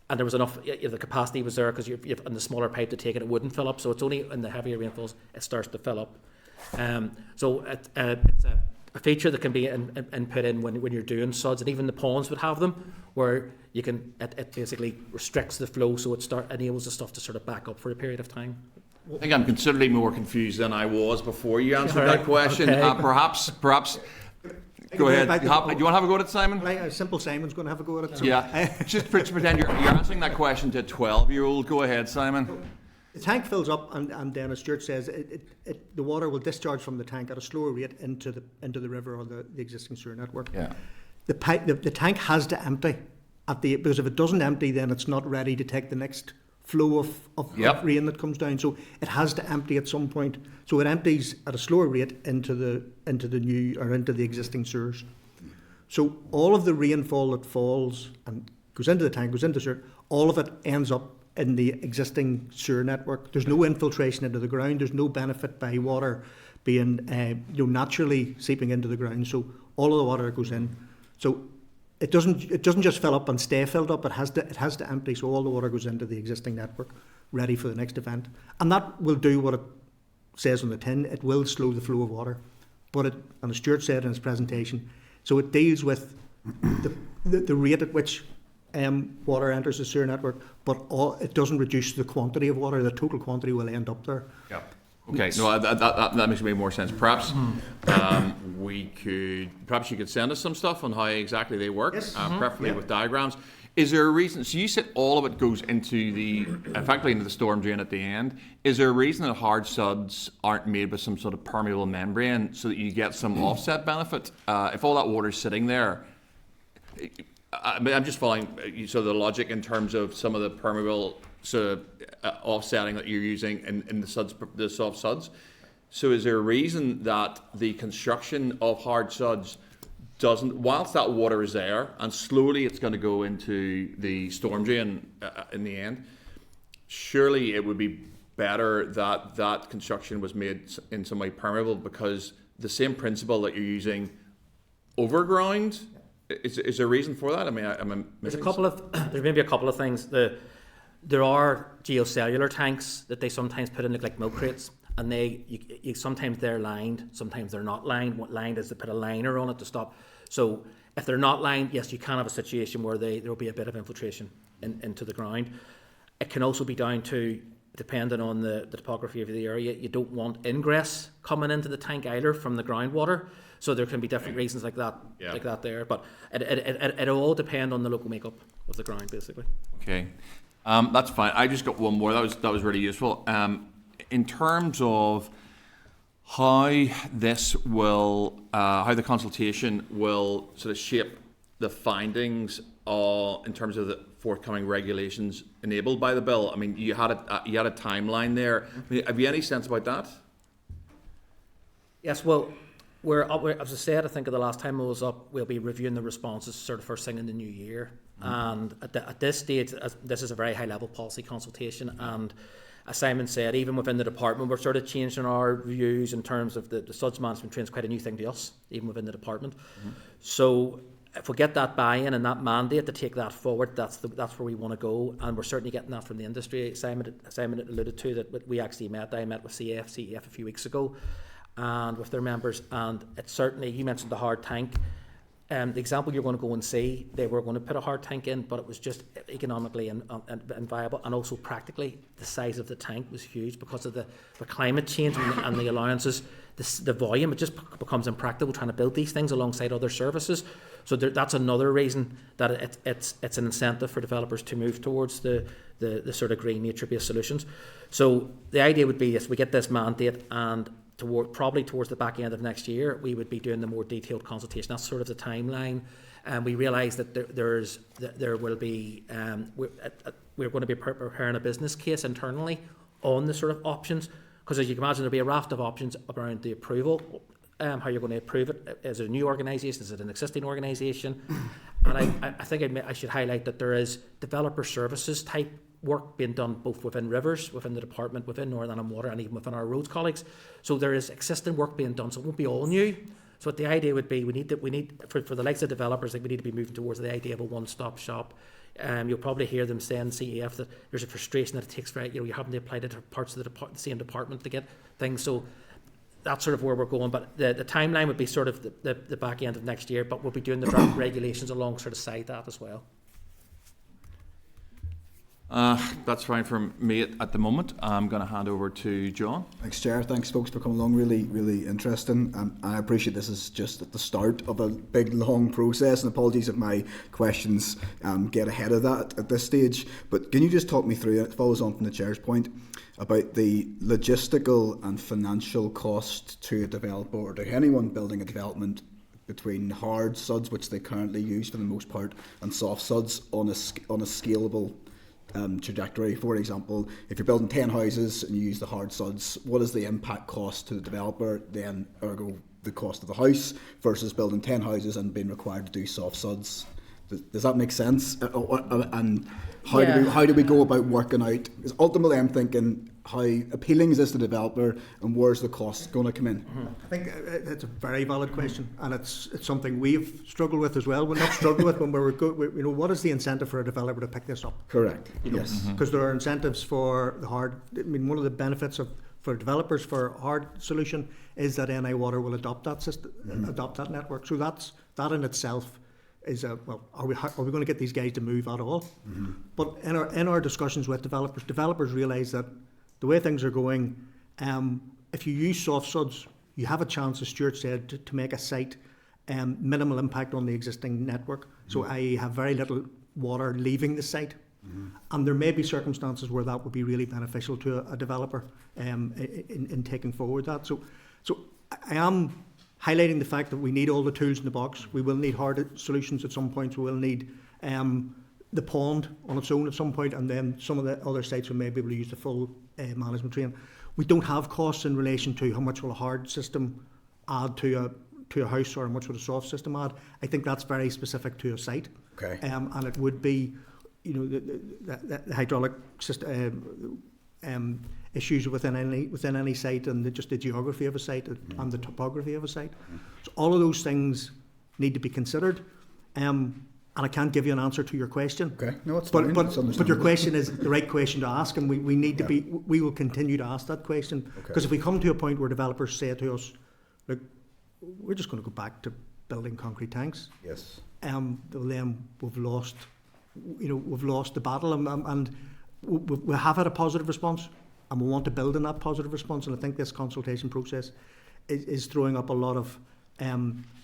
and there was enough, the capacity was there because you've in the smaller pipe to take it, it wouldn't fill up. So it's only in the heavier rainfalls it starts to fill up. So it's a feature that can be put in when you're doing suds, and even the ponds would have them, where you can it basically restricts the flow, so it enables the stuff to sort of back up for a period of time. I think I'm considerably more confused than I was before you answered that question. Okay. Perhaps. Go ahead. Do you want to have a go at it, Simon? Like, simple Simon's going to have a go at it. So. Yeah. Just pretend you're answering that question to a 12-year-old. Go ahead, Simon. The tank fills up, and then, as Stuart says, the water will discharge from the tank at a slower rate into the river or the existing sewer network. Yeah. The tank has to empty because if it doesn't empty, then it's not ready to take the next flow of rain that comes down. So it has to empty at some point. So it empties at a slower rate into the existing sewers. So all of the rainfall that falls and goes into the tank, goes into the sewer, all of it ends up in the existing sewer network. There's no infiltration into the ground. There's no benefit by water being naturally seeping into the ground. So all of the water that goes in. So it doesn't just fill up and stay filled up. It has to empty. So all the water goes into the existing network, ready for the next event. And that will do what it says on the tin. It will slow the flow of water. But and as Stuart said in his presentation, so it deals with the rate at which water enters the sewer network, but it doesn't reduce the quantity of water. The total quantity will end up there. Yeah. Okay. No, that makes way more sense. Perhaps you could send us some stuff on how exactly they work, yes. preferably with diagrams. Is there a reason? So you said all of it goes into effectively into the storm drain at the end. Is there a reason that hard suds aren't made with some sort of permeable membrane so that you get some offset benefit? If all that water's sitting there, I'm just following the logic in terms of some of the permeable sort of offsetting that you're using in the soft suds. So is there a reason that the construction of hard suds doesn't, whilst that water is there and slowly it's going to go into the storm drain in the end, surely it would be better that that construction was made in some way permeable, because the same principle that you're using overground, is there a reason for that? I mean, there's maybe a couple of things. There are geocellular tanks that they sometimes put in like milk crates, and sometimes they're lined, sometimes they're not lined. What lined is to put a liner on it to stop. So if they're not lined, yes, you can have a situation where there will be a bit of infiltration into the ground. It can also be down to, depending on the topography of the area, you don't want ingress coming into the tank either from the groundwater. So there can be different reasons like that, there. But it all depend on the local makeup of the ground, basically. Okay, that's fine. I just got one more. That was really useful. In terms of how this will, how the consultation will sort of shape the findings in terms of the forthcoming regulations enabled by the bill. I mean, you had a timeline there. I mean, have you any sense about that? Yes. Well, as I said, I think the last time I was up, we'll be reviewing the responses sort of first thing in the new year. And at this stage, this is a very high-level policy consultation, and as Simon said, even within the department, we're sort of changing our views in terms of the suds management train is quite a new thing to us, even within the department. So if we get that buy-in and that mandate to take that forward, that's where we want to go, and we're certainly getting that from the industry. Simon alluded to that we actually I met with CEF a few weeks ago, and with their members, and it's certainly, you mentioned the hard tank. The example you're going to go and see, they were going to put a hard tank in, but it was just economically and viable, and also practically the size of the tank was huge because of the climate change and the allowances. The volume, it just becomes impractical trying to build these things alongside other services. So that's another reason that it's an incentive for developers to move towards the sort of green nature-based solutions. So the idea would be, yes, we get this mandate, and probably towards the back end of next year, we would be doing the more detailed consultation. That's sort of the timeline. And we realise that there will be, we're going to be preparing a business case internally on the sort of options, because as you can imagine, there'll be a raft of options around the approval, how you're going to approve it. Is it a new organisation? Is it an existing organisation? And I think I should highlight that there is developer services type work being done both within Rivers, within the department, within Northern Ireland Water, and even within our roads colleagues. So there is existing work being done, so it won't be all new. So what the idea would be, we need for the likes of developers, we need to be moving towards the idea of a one-stop shop. You'll probably hear them saying, CEF, that there's a frustration that it takes you're having to apply to parts of the same department to get things. So that's sort of where we're going. But the timeline would be sort of the back end of next year, but we'll be doing the regulations along sort of side that as well. That's fine from me at the moment. I'm going to hand over to John. Thanks, Chair. Thanks, folks, for coming along. Really, really interesting. And I appreciate this is just at the start of a big, long process. And apologies if my questions get ahead of that at this stage. But can you just talk me through, it follows on from the Chair's point, about the logistical and financial cost to a developer or to anyone building a development between hard suds, which they currently use for the most part, and soft suds on a scalable trajectory. For example, if you're building 10 houses and you use the hard suds, what is the impact cost to the developer, then ergo the cost of the house, versus building 10 houses and being required to do soft suds? Does that make sense? And how do we go about working out? Because ultimately I'm thinking, how appealing is this to the developer, and where's the cost going to come in? I think it's a very valid question, and it's something we've struggled with as well. We're not struggled with when what is the incentive for a developer to pick this up? Correct. Yes. Because there are incentives for the hard. I mean, one of the benefits for developers for a hard solution is that NI Water will adopt that system, adopt that network. So that in itself is are we going to get these guys to move at all? But in our discussions with developers realise that the way things are going, if you use soft suds, you have a chance, as Stuart said, to make a site minimal impact on the existing network. So I have very little water leaving the site. And there may be circumstances where that would be really beneficial to a developer in taking forward that. So I am highlighting the fact that we need all the tools in the box. We will need hard solutions at some point. We will need the pond on its own at some point, and then some of the other sites we may be able to use the full management train. We don't have costs in relation to how much will a hard system add to a house or how much would a soft system add. I think that's very specific to a site. Okay. And it would be, the hydraulic system, issues within any site, and just the geography of a site and the topography of a site. So all of those things need to be considered. And I can't give you an answer to your question. Okay, no, it's but, fine. but, It's but your understandable. question is the right question to ask, and we need to be. We will continue to ask that question, because if we come to a point where developers say to us, "Look, we're just going to go back to building concrete tanks," Yes. then we've lost the battle, and we have had a positive response, and we want to build on that positive response. And I think this consultation process is throwing up a lot of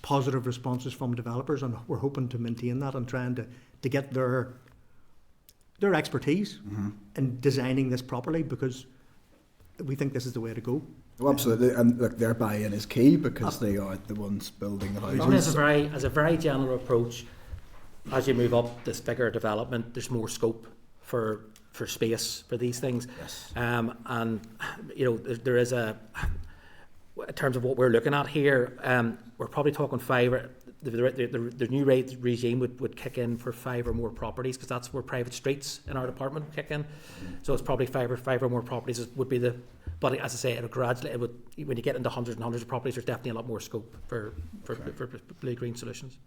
positive responses from developers, and we're hoping to maintain that and trying to get their expertise in designing this properly, because we think this is the way to go. Oh, absolutely, and look, their buy-in is key because they are the ones building the houses. Only as a very general approach, as you move up this bigger development, there's more scope for space for these things. Yes. And there is in terms of what we're looking at here, we're probably talking 5. The new regime would kick in for 5 or more properties, because that's where private streets in our department would kick in. So it's probably 5 or more properties would be the. But as I say, it would when you get into hundreds and hundreds of properties, there's definitely a lot more scope for blue-green solutions.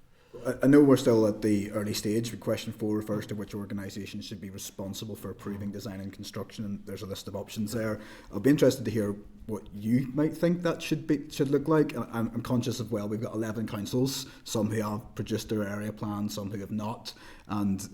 I know we're still at the early stage. Question 4 refers to which organisations should be responsible for approving design and construction, and there's a list of options there. I'll be interested to hear what you might think that should look like. I'm conscious of, we've got 11 councils, some who have produced their area plans, some who have not, and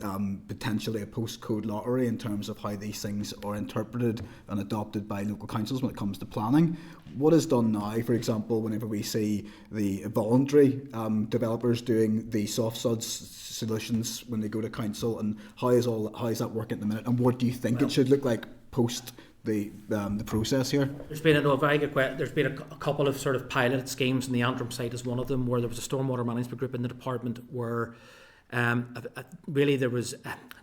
potentially a postcode lottery in terms of how these things are interpreted and adopted by local councils when it comes to planning. What is done now, for example, whenever we see the voluntary developers doing the soft suds solutions when they go to council, and how is that working at the minute, and what do you think it should look like post the process here? There's been a very good question. There's been a couple of sort of pilot schemes, and the Antrim site is one of them, where there was a stormwater management group in the department where really there was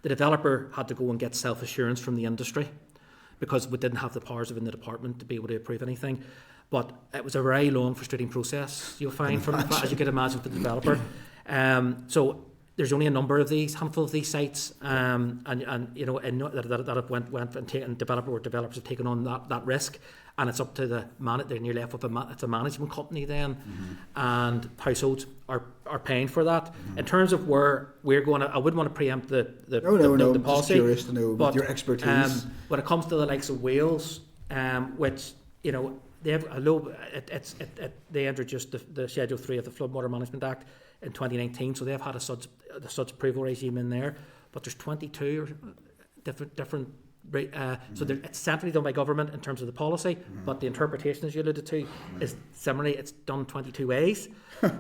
the developer had to go and get self-assurance from the industry, because we didn't have the powers within the department to be able to approve anything. But it was a very long, frustrating process, you'll find, as you could imagine, for the developer. So there's only a handful of these sites, that have went and taken, developers have taken on that risk, and it's up to they're near left with it's a management company then, and households are paying for that. In terms of where we're going, I wouldn't want to preempt the policy. Just curious to know with your expertise. When it comes to the likes of Wales, which they have a low, they introduced the Schedule 3 of the Floodwater Management Act in 2019, so they've had a such approval regime in there, but there's 22 different so it's centrally done by government in terms of the policy, but the interpretation, as you alluded to, is similarly, it's done 22 ways.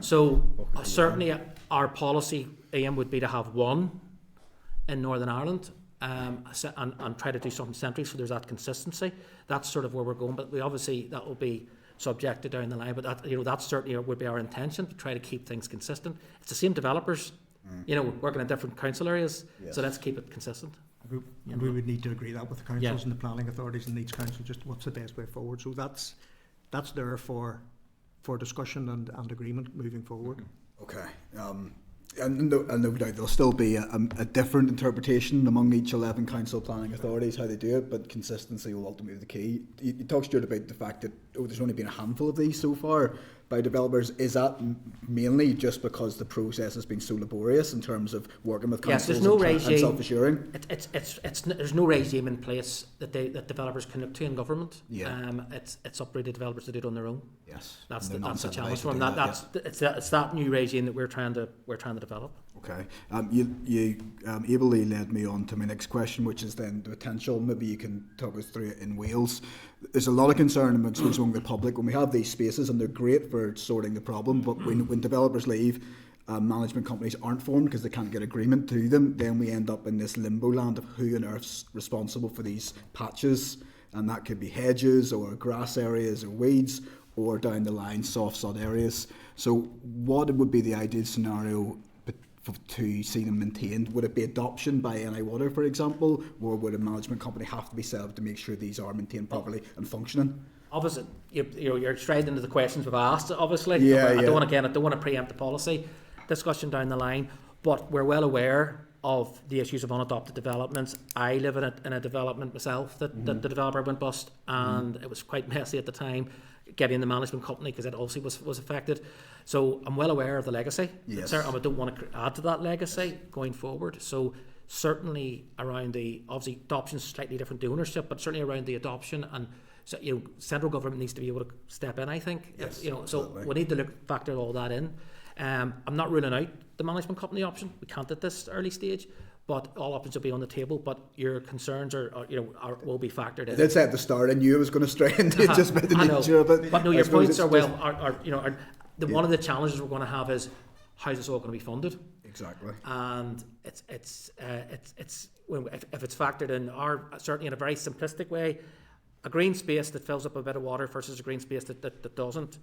So certainly our policy aim would be to have one in Northern Ireland, and try to do something centrally so there's that consistency. That's sort of where we're going, but that will be subject to down the line, but that certainly would be our intention, to try to keep things consistent. It's the same developers, working in different council areas, so let's keep it consistent. We would need to agree that with the councils and the planning authorities in each council, just what's the best way forward. So that's there for discussion and agreement moving forward. Okay. And no doubt there'll still be a different interpretation among each 11 council planning authorities how they do it, but consistency will ultimately be the key. You talked, Stuart, about the fact that there's only been a handful of these so far by developers. Is that mainly just because the process has been so laborious in terms of working with councils and self-assuring? There's no regime in place that developers can look to in government. It's up to the developers to do it on their own. Yes, that's the challenge for them. It's that new regime that we're trying to develop. Okay. You ably led me on to my next question, which is then the potential. Maybe you can talk us through it in Wales. There's a lot of concern among the public when we have these spaces, and they're great for sorting the problem, but when developers leave management companies aren't formed because they can't get agreement to them, then we end up in this limbo land of who on earth's responsible for these patches, and that could be hedges or grass areas or weeds, or down the line soft sod areas. So what would be the ideal scenario to see them maintained? Would it be adoption by NI Water, for example, or would a management company have to be set up to make sure these are maintained properly and functioning? Obviously, you're straight into the questions we've asked, obviously. I don't want to preempt the policy discussion down the line, but we're well aware of the issues of unadopted developments. I live in a development myself that the developer went bust, and it was quite messy at the time, getting the management company, because it obviously was affected. So I'm well aware of the legacy. Yes. I don't want to add to that legacy going forward. So certainly around the, obviously adoption is slightly different to ownership, but certainly around the adoption, and so, central government needs to be able to step in, I think. Yes, so we need to factor all that in. I'm not ruling out the management company option. We can't at this early stage, but all options will be on the table. But your concerns will be factored in. I did say at the start, I knew I was going to stray into it just by the nature of it. But no, your points are one of the challenges we're going to have is how's this all going to be funded? Exactly. And it's if it's factored in, certainly in a very simplistic way, a green space that fills up a bit of water versus a green space that doesn't.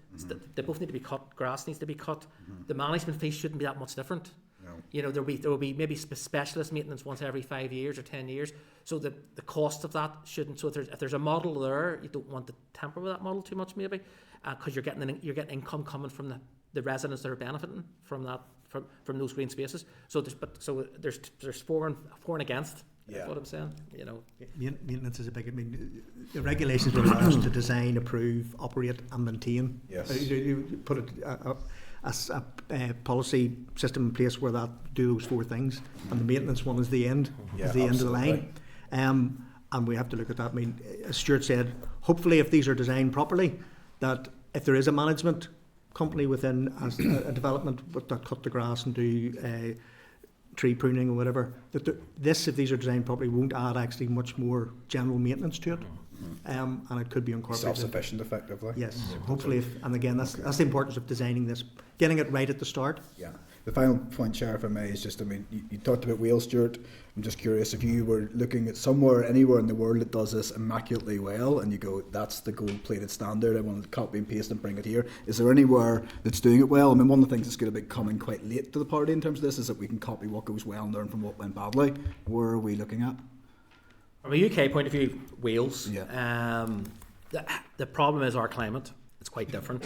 They both need to be cut. Grass needs to be cut. The management fees shouldn't be that much different. No. There will be maybe specialist maintenance once every 5 years or 10 years. So the cost of that shouldn't. So if there's a model there, you don't want to tamper with that model too much, maybe, because you're getting income coming from the residents that are benefiting from that from those green spaces. So there's for and against. Yeah. That's what I'm saying. Maintenance is a big. I mean, the regulations will allow us to design, approve, operate, and maintain. Yes. You put a policy system in place where that do those four things, and the maintenance one is the end. Yeah, is the absolutely. end of the line. And we have to look at that. I mean, as Stuart said, hopefully, if these are designed properly, that if there is a management company within a development that cut the grass and do tree pruning or whatever, that if these are designed properly, won't add actually much more general maintenance to it, and it could be incorporated. Self-sufficient, effectively. Yes, hopefully. And again, that's the importance of designing this, getting it right at the start. Yeah. The final point, Chair, if I may, is just, I mean, you talked about Wales, Stuart. I'm just curious if you were looking at anywhere in the world that does this immaculately well, and you go, that's the gold-plated standard, I want to copy and paste and bring it here. Is there anywhere that's doing it well? I mean, one of the things that's going to be coming quite late to the party in terms of this is that we can copy what goes well and learn from what went badly. Where are we looking at? From a UK point of view, Wales. Yeah. The problem is our climate. It's quite different.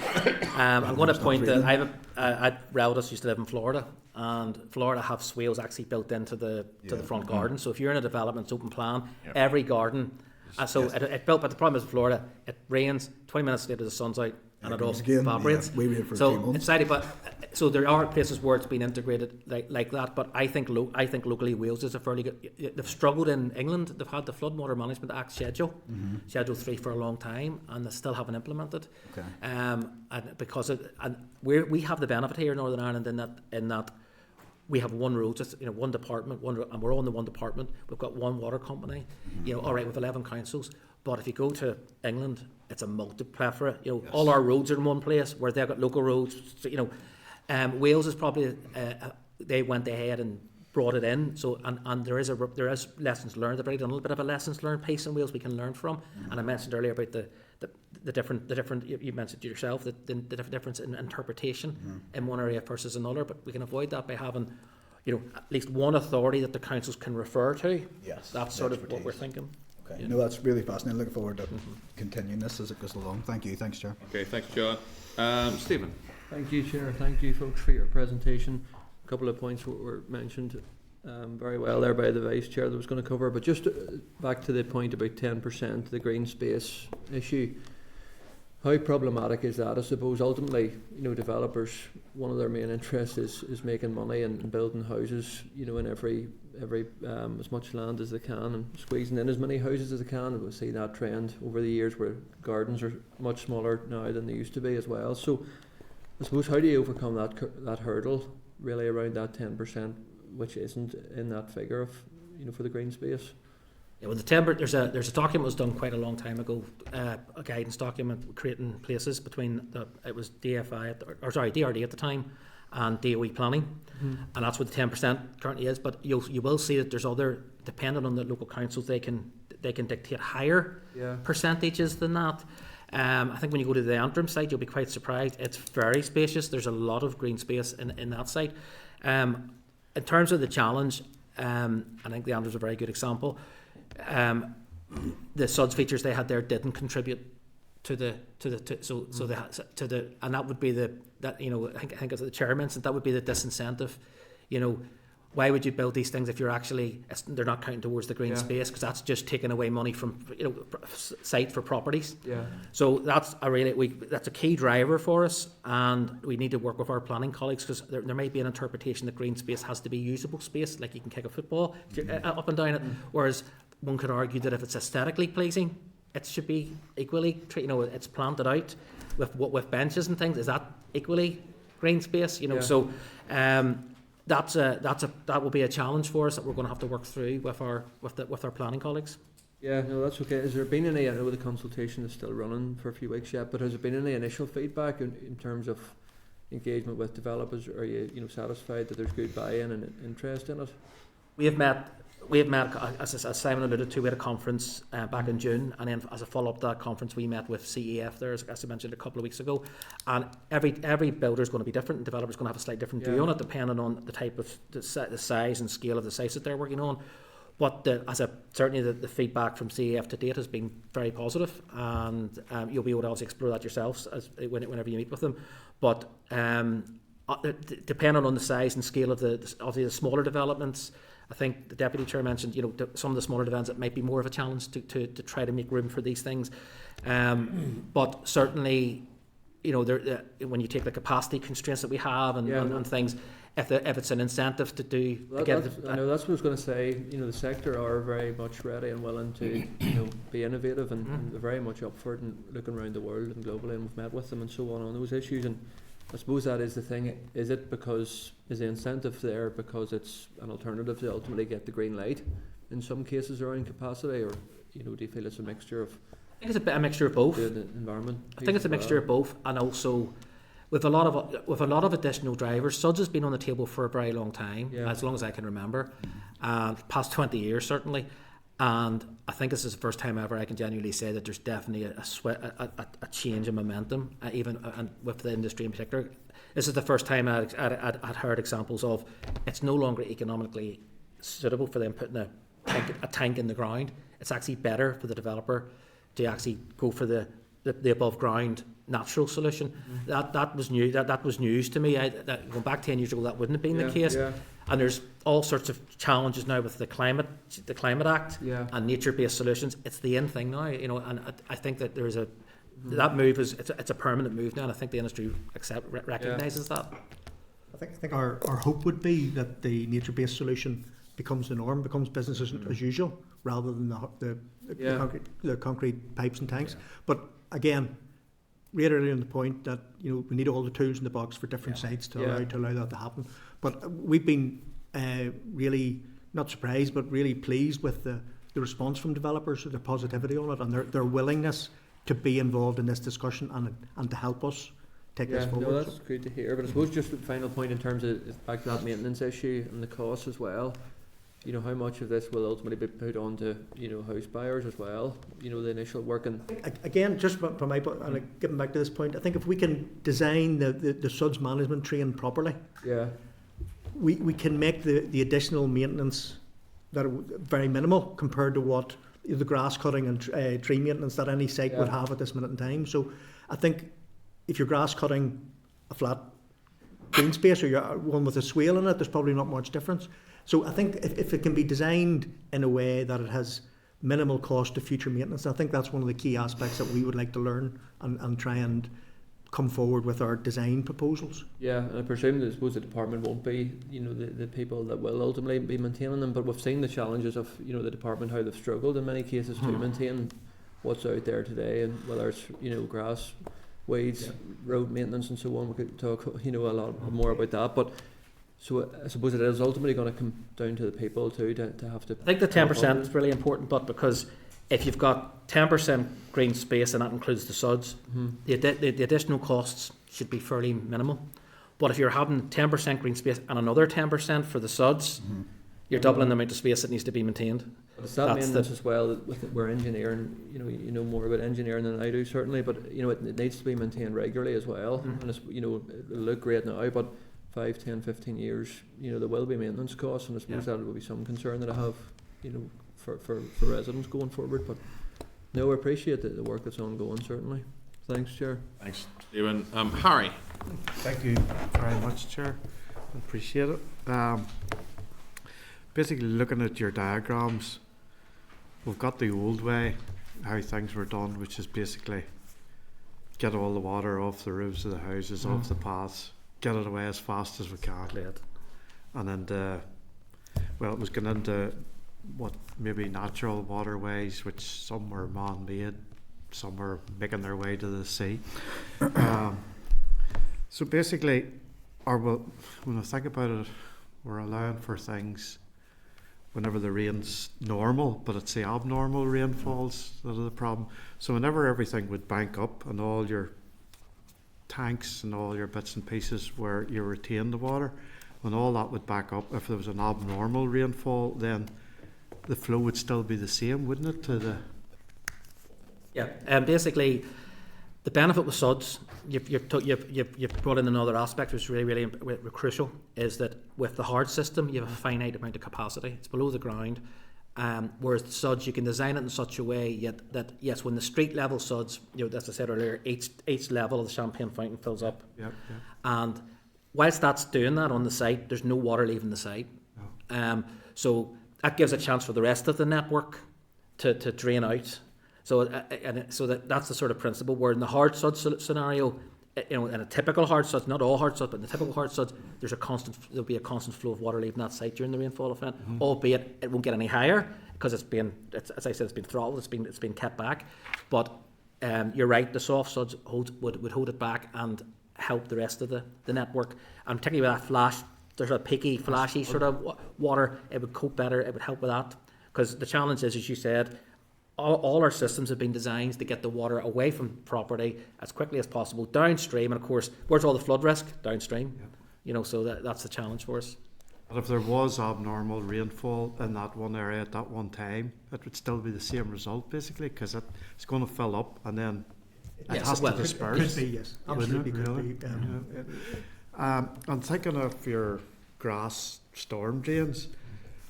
I'm going to point that I have relatives used to live in Florida, and Florida have swales actually built into the front garden. So if you're in a development, it's open plan. Every garden. It built, but the problem is Florida. It rains. 20 minutes later, the sun's out, and it all evaporates. So it's exciting, but so there are places where it's been integrated like that. But I think locally Wales is a fairly good. They've struggled in England. They've had the Floodwater Management Act Schedule 3 for a long time, and they still haven't implemented. Okay. And because we have the benefit here in Northern Ireland in that we have one road, just one department, and we're all in the one department. We've got one water company. All right, with 11 councils. But if you go to England, it's a multi-plethora. All our roads are in one place, where they've got local roads. So, Wales is probably they went ahead and brought it in. So and there is lessons learned. They've already done a little bit of a lessons learned piece in Wales we can learn from. And I mentioned earlier about the different. You mentioned yourself the difference in interpretation in one area versus another. But we can avoid that by having at least one authority that the councils can refer to. Yes, that's sort of what we're thinking. Okay. No, that's really fascinating. Looking forward to continuing this as it goes along. Thank you. Thanks, Chair. Okay, thanks, John. Stephen. Thank you, Chair. Thank you, folks, for your presentation. A couple of points were mentioned very well there by the Vice Chair that was going to cover, but just back to the point about 10%, the green space issue. How problematic is that? I suppose ultimately, developers, one of their main interests is making money and building houses, in every as much land as they can and squeezing in as many houses as they can. And we'll see that trend over the years where gardens are much smaller now than they used to be as well. So I suppose, how do you overcome that hurdle really around that 10%, which isn't in that figure of for the green space? Yeah, well, the timber, there's a document was done quite a long time ago, a guidance document creating places between it was DRD at the time, and DOE planning, and that's what the 10% currently is. But you will see that there's other, depending on the local councils, they can dictate higher percentages than that. I think when you go to the Antrim site, you'll be quite surprised. It's very spacious. There's a lot of green space in that site. In terms of the challenge, I think the Antrim's a very good example. The SUDS features they had there didn't contribute to the and that would be I think as the chair mentioned, that would be the disincentive. Why would you build these things if they're not counting towards the green space, because that's just taking away money from site for properties. So that's a key driver for us, and we need to work with our planning colleagues, because there may be an interpretation that green space has to be usable space, like you can kick a football up and down it, whereas one could argue that if it's aesthetically pleasing, it should be equally it's planted out with benches and things. Is that equally green space? So. That will be a challenge for us that we're going to have to work through with our planning colleagues. Yeah, no, that's okay. Has there been any? I know the consultation is still running for a few weeks yet, but has there been any initial feedback in terms of engagement with developers? Are you satisfied that there's good buy-in and interest in it? We have met, as Simon alluded to, we had a conference back in June, and then as a follow-up to that conference, we met with CEF there, as I mentioned a couple of weeks ago. And every builder is going to be different, and developer is going to have a slightly different view on it, depending on the type of the size and scale of the sites that they're working on. But certainly the feedback from CEF to date has been very positive, and you'll be able to also explore that yourselves whenever you meet with them. But depending on the size and scale of the smaller developments, I think the Deputy Chair mentioned, some of the smaller events, it might be more of a challenge to try to make room for these things. But certainly, when you take the capacity constraints that we have and things, if it's an incentive to do... I know that's what I was going to say. The sector are very much ready and willing to be innovative, and they're very much up for it and looking around the world and globally, and we've met with them and so on those issues. And I suppose that is the thing. Is the incentive there because it's an alternative to ultimately get the green light in some cases around capacity, or do you feel it's a mixture of... I think it's a mixture of both. The environment. I think it's a mixture of both, and also with a lot of additional drivers. SUDS has been on the table for a very long time, as long as I can remember, past 20 years certainly. And I think this is the first time ever I can genuinely say that there's definitely a change in momentum, even with the industry in particular. This is the first time I'd heard examples of it's no longer economically suitable for them putting a tank in the ground. It's actually better for the developer to actually go for the above ground natural solution. That was new. That was news to me. Going back 10 years ago, that wouldn't have been the case. And there's all sorts of challenges now with the Climate Act and nature-based solutions. It's the in thing now, and I think that there is that move it's a permanent move now, and I think the industry recognises that. I think our hope would be that the nature-based solution becomes the norm, becomes business as usual, rather than the concrete pipes and tanks. But again, reiterating the point that we need all the tools in the box for different sites to allow that to happen. But we've been really not surprised, but really pleased with the response from developers, the positivity on it, and their willingness to be involved in this discussion and to help us take this forward. No, that's great to hear. But I suppose just the final point in terms of back to that maintenance issue and the cost as well. How much of this will ultimately be put onto house buyers as well? The initial work and again, just from my point, and getting back to this point, I think if we can design the SUDS management train properly, we can make the additional maintenance that are very minimal compared to what the grass cutting and tree maintenance that any site would have at this minute in time. So I think if you're grass cutting a flat green space or you're one with a swale in it, there's probably not much difference. So I think if it can be designed in a way that it has minimal cost to future maintenance, I think that's one of the key aspects that we would like to learn and try and come forward with our design proposals. Yeah, and I presume that the department won't be, the people that will ultimately be maintaining them, but we've seen the challenges of, the department, how they've struggled in many cases to maintain what's out there today, and whether it's, grass, weeds, road maintenance and so on. We could talk, a lot more about that, but so I suppose it is ultimately going to come down to the people too to have to... I think the 10% is really important, but because if you've got 10% green space and that includes the SUDS, the additional costs should be fairly minimal. But if you're having 10% green space and another 10% for the suds, you're doubling the amount of space that needs to be maintained. But it's that maintenance as well, that we're engineering, you know more about engineering than I do certainly, but it needs to be maintained regularly as well. And it's, it'll look great now, but 5, 10, 15 years, there will be maintenance costs, and I suppose that will be some concern that I have, for residents going forward. But no, I appreciate the work that's ongoing, certainly. Thanks, Chair. Thanks, Stephen. Harry. Thank you very much, Chair. I appreciate it. Basically, looking at your diagrams, we've got the old way, how things were done, which is basically get all the water off the roofs of the houses, off the paths, get it away as fast as we can. And then, it was going into what maybe natural waterways, which some were man-made, some were making their way to the sea. So basically, when I think about it, we're allowing for things whenever the rain's normal, but it's the abnormal rainfalls that are the problem. So whenever everything would bank up and all your tanks and all your bits and pieces where you retain the water, when all that would back up, if there was an abnormal rainfall, then the flow would still be the same, wouldn't it? Basically, the benefit with suds, you've brought in another aspect which is really crucial, is that with the hard system you have a finite amount of capacity. It's below the ground, whereas the suds you can design it in such a way that yes, when the street level suds, as I said earlier, each level of the champagne fountain fills up, and whilst that's doing that on the site, there's no water leaving the site. So that gives a chance for the rest of the network to drain out. So that's the sort of principle. Where in the hard sud scenario, in a typical hard sud, not all hard suds, but in the typical hard suds, there'll be a constant flow of water leaving that site during the rainfall event. Albeit it won't get any higher because as I said, it's been throttled, it's been kept back. But you're right, the soft suds would hold it back and help the rest of the network. And particularly with that flash, there's a peaky, flashy sort of water. It would cope better. It would help with that, because the challenge is, as you said, all our systems have been designed to get the water away from property as quickly as possible downstream, and of course, where's all the flood risk? Downstream. So that's the challenge for us. But if there was abnormal rainfall in that one area at that one time, it would still be the same result, basically, because it's going to fill up and then it has to disperse. Could be, yes. Absolutely could be. I'm thinking of your grass storm drains.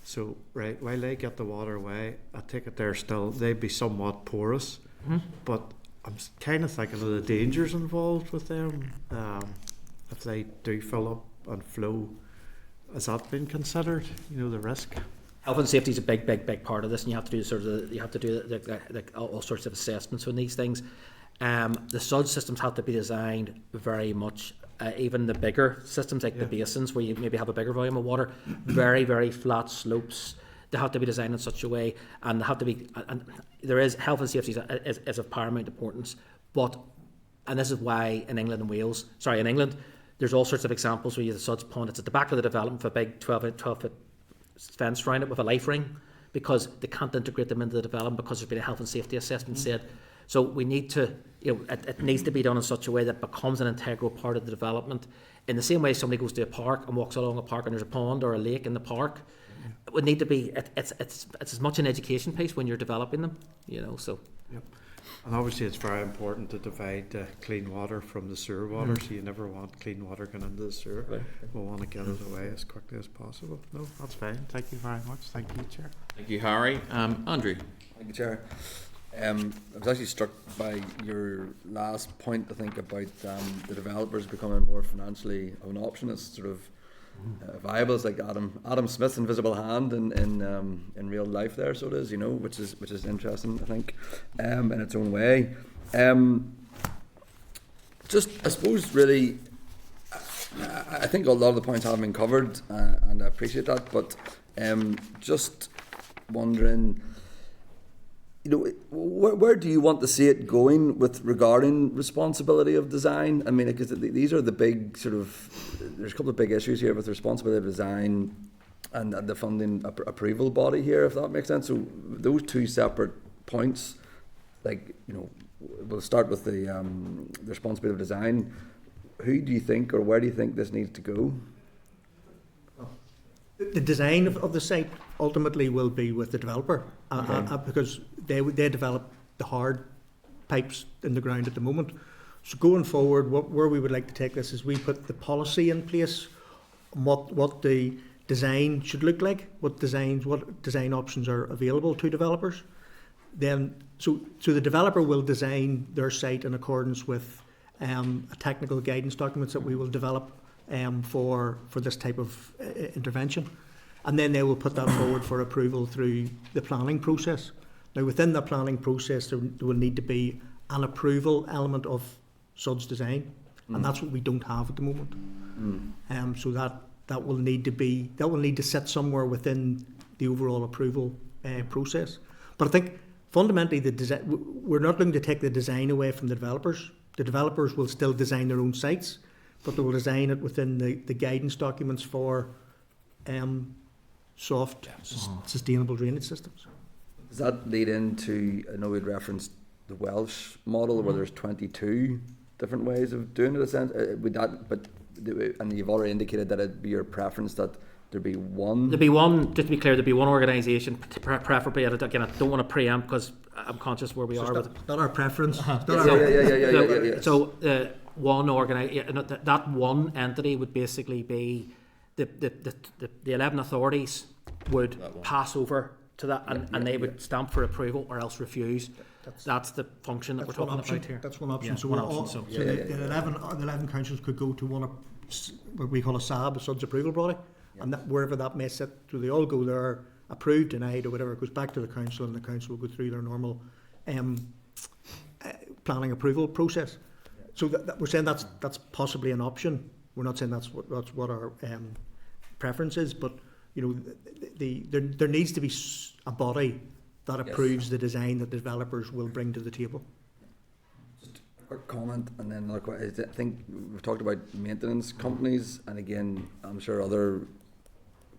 So, right, while they get the water away, I take it they'd be somewhat porous, but I'm kind of thinking of the dangers involved with them. If they do fill up and flow, has that been considered? The risk. Health and safety is a big part of this, and you have to do all sorts of assessments on these things. The sud systems have to be designed very much. Even the bigger systems like the basins, where you maybe have a bigger volume of water, very, very flat slopes, they have to be designed in such a way, and they have to be. And there is health and safety is of paramount importance. And this is why in England, there's all sorts of examples where you have the suds pond. It's at the back of the development with a big 12-foot fence around it with a life ring, because they can't integrate them into the development because there's been a health and safety assessment said. So we need to, it needs to be done in such a way that it becomes an integral part of the development. In the same way somebody goes to a park and walks along a park and there's a pond or a lake in the park, it would need to be, it's as much an education piece when you're developing them, so. Yep. And obviously it's very important to divide clean water from the sewer water, so you never want clean water going into the sewer. Right. We want to get it away as quickly as possible. No, that's fine. Thank you very much. Thank you, Chair. Thank you, Harry. Andrew. Thank you, Chair. I was actually struck by your last point, I think, about the developers becoming more financially of an option. It's sort of viable. It's like Adam Smith's invisible hand in real life there, so it is, which is interesting, I think, in its own way. Just, I suppose, really, I think a lot of the points have been covered, and I appreciate that, but just wondering, where do you want to see it going with regarding responsibility of design? I mean, because these are the big there's a couple of big issues here with responsibility of design and the funding approval body here, if that makes sense. So those two separate points, we'll start with the responsibility of design. who do you think, or where do you think this needs to go? The design of the site ultimately will be with the developer, because they develop the hard pipes in the ground at the moment. So going forward, where we would like to take this is we put the policy in place on what the design should look like, what design options are available to developers. Then, so the developer will design their site in accordance with a technical guidance documents that we will develop for this type of intervention, and then they will put that forward for approval through the planning process. Now, within the planning process, there will need to be an approval element of SUD's design, and that's what we don't have at the moment. So that will need to sit somewhere within the overall approval process. But I think fundamentally, we're not looking to take the design away from the developers. The developers will still design their own sites, but they will design it within the guidance documents for soft, sustainable drainage systems. Does that lead into, I know we'd referenced the Welsh model where there's 22 different ways of doing it, and you've already indicated that it'd be your preference that there'd be one? There'd be one, just to be clear, there'd be one organisation, preferably, again, I don't want to preempt because I'm conscious where we are. Not our preference. So one that one entity would basically be the 11 authorities would pass over to that, and they would stamp for approval or else refuse. That's the function that we're talking about here. That's one option. Yeah, The 11 councils could go to one of what we call a SAB, a SUD's approval body, and wherever that may sit, so they all go there, approved, denied, or whatever. It goes back to the council, and the council will go through their normal planning approval process. So we're saying that's possibly an option. We're not saying that's what our preference is, but there needs to be a body that approves the design that the developers will bring to the table. Just a quick comment, and then another question. I think we've talked about maintenance companies, and again, I'm sure other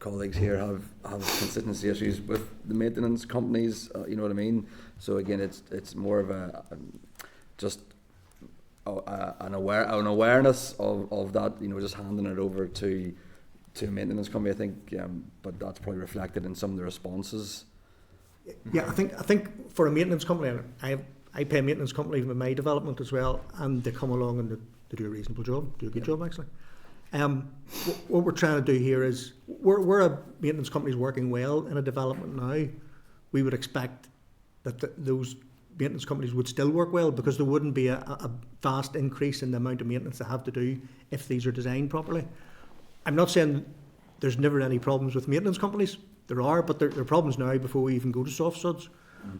colleagues here have consistency issues with the maintenance companies. You know what I mean? So again, it's more of an awareness of that. Just handing it over to a maintenance company. I think, but that's probably reflected in some of the responses. Yeah, I think for a maintenance company, I pay a maintenance company with my development as well, and they come along and they do a reasonable job, do a good job actually. What we're trying to do here is, where a maintenance company is working well in a development now, we would expect that those maintenance companies would still work well, because there wouldn't be a vast increase in the amount of maintenance they have to do if these are designed properly. I'm not saying there's never any problems with maintenance companies. There are, but there are problems now before we even go to soft SUDs.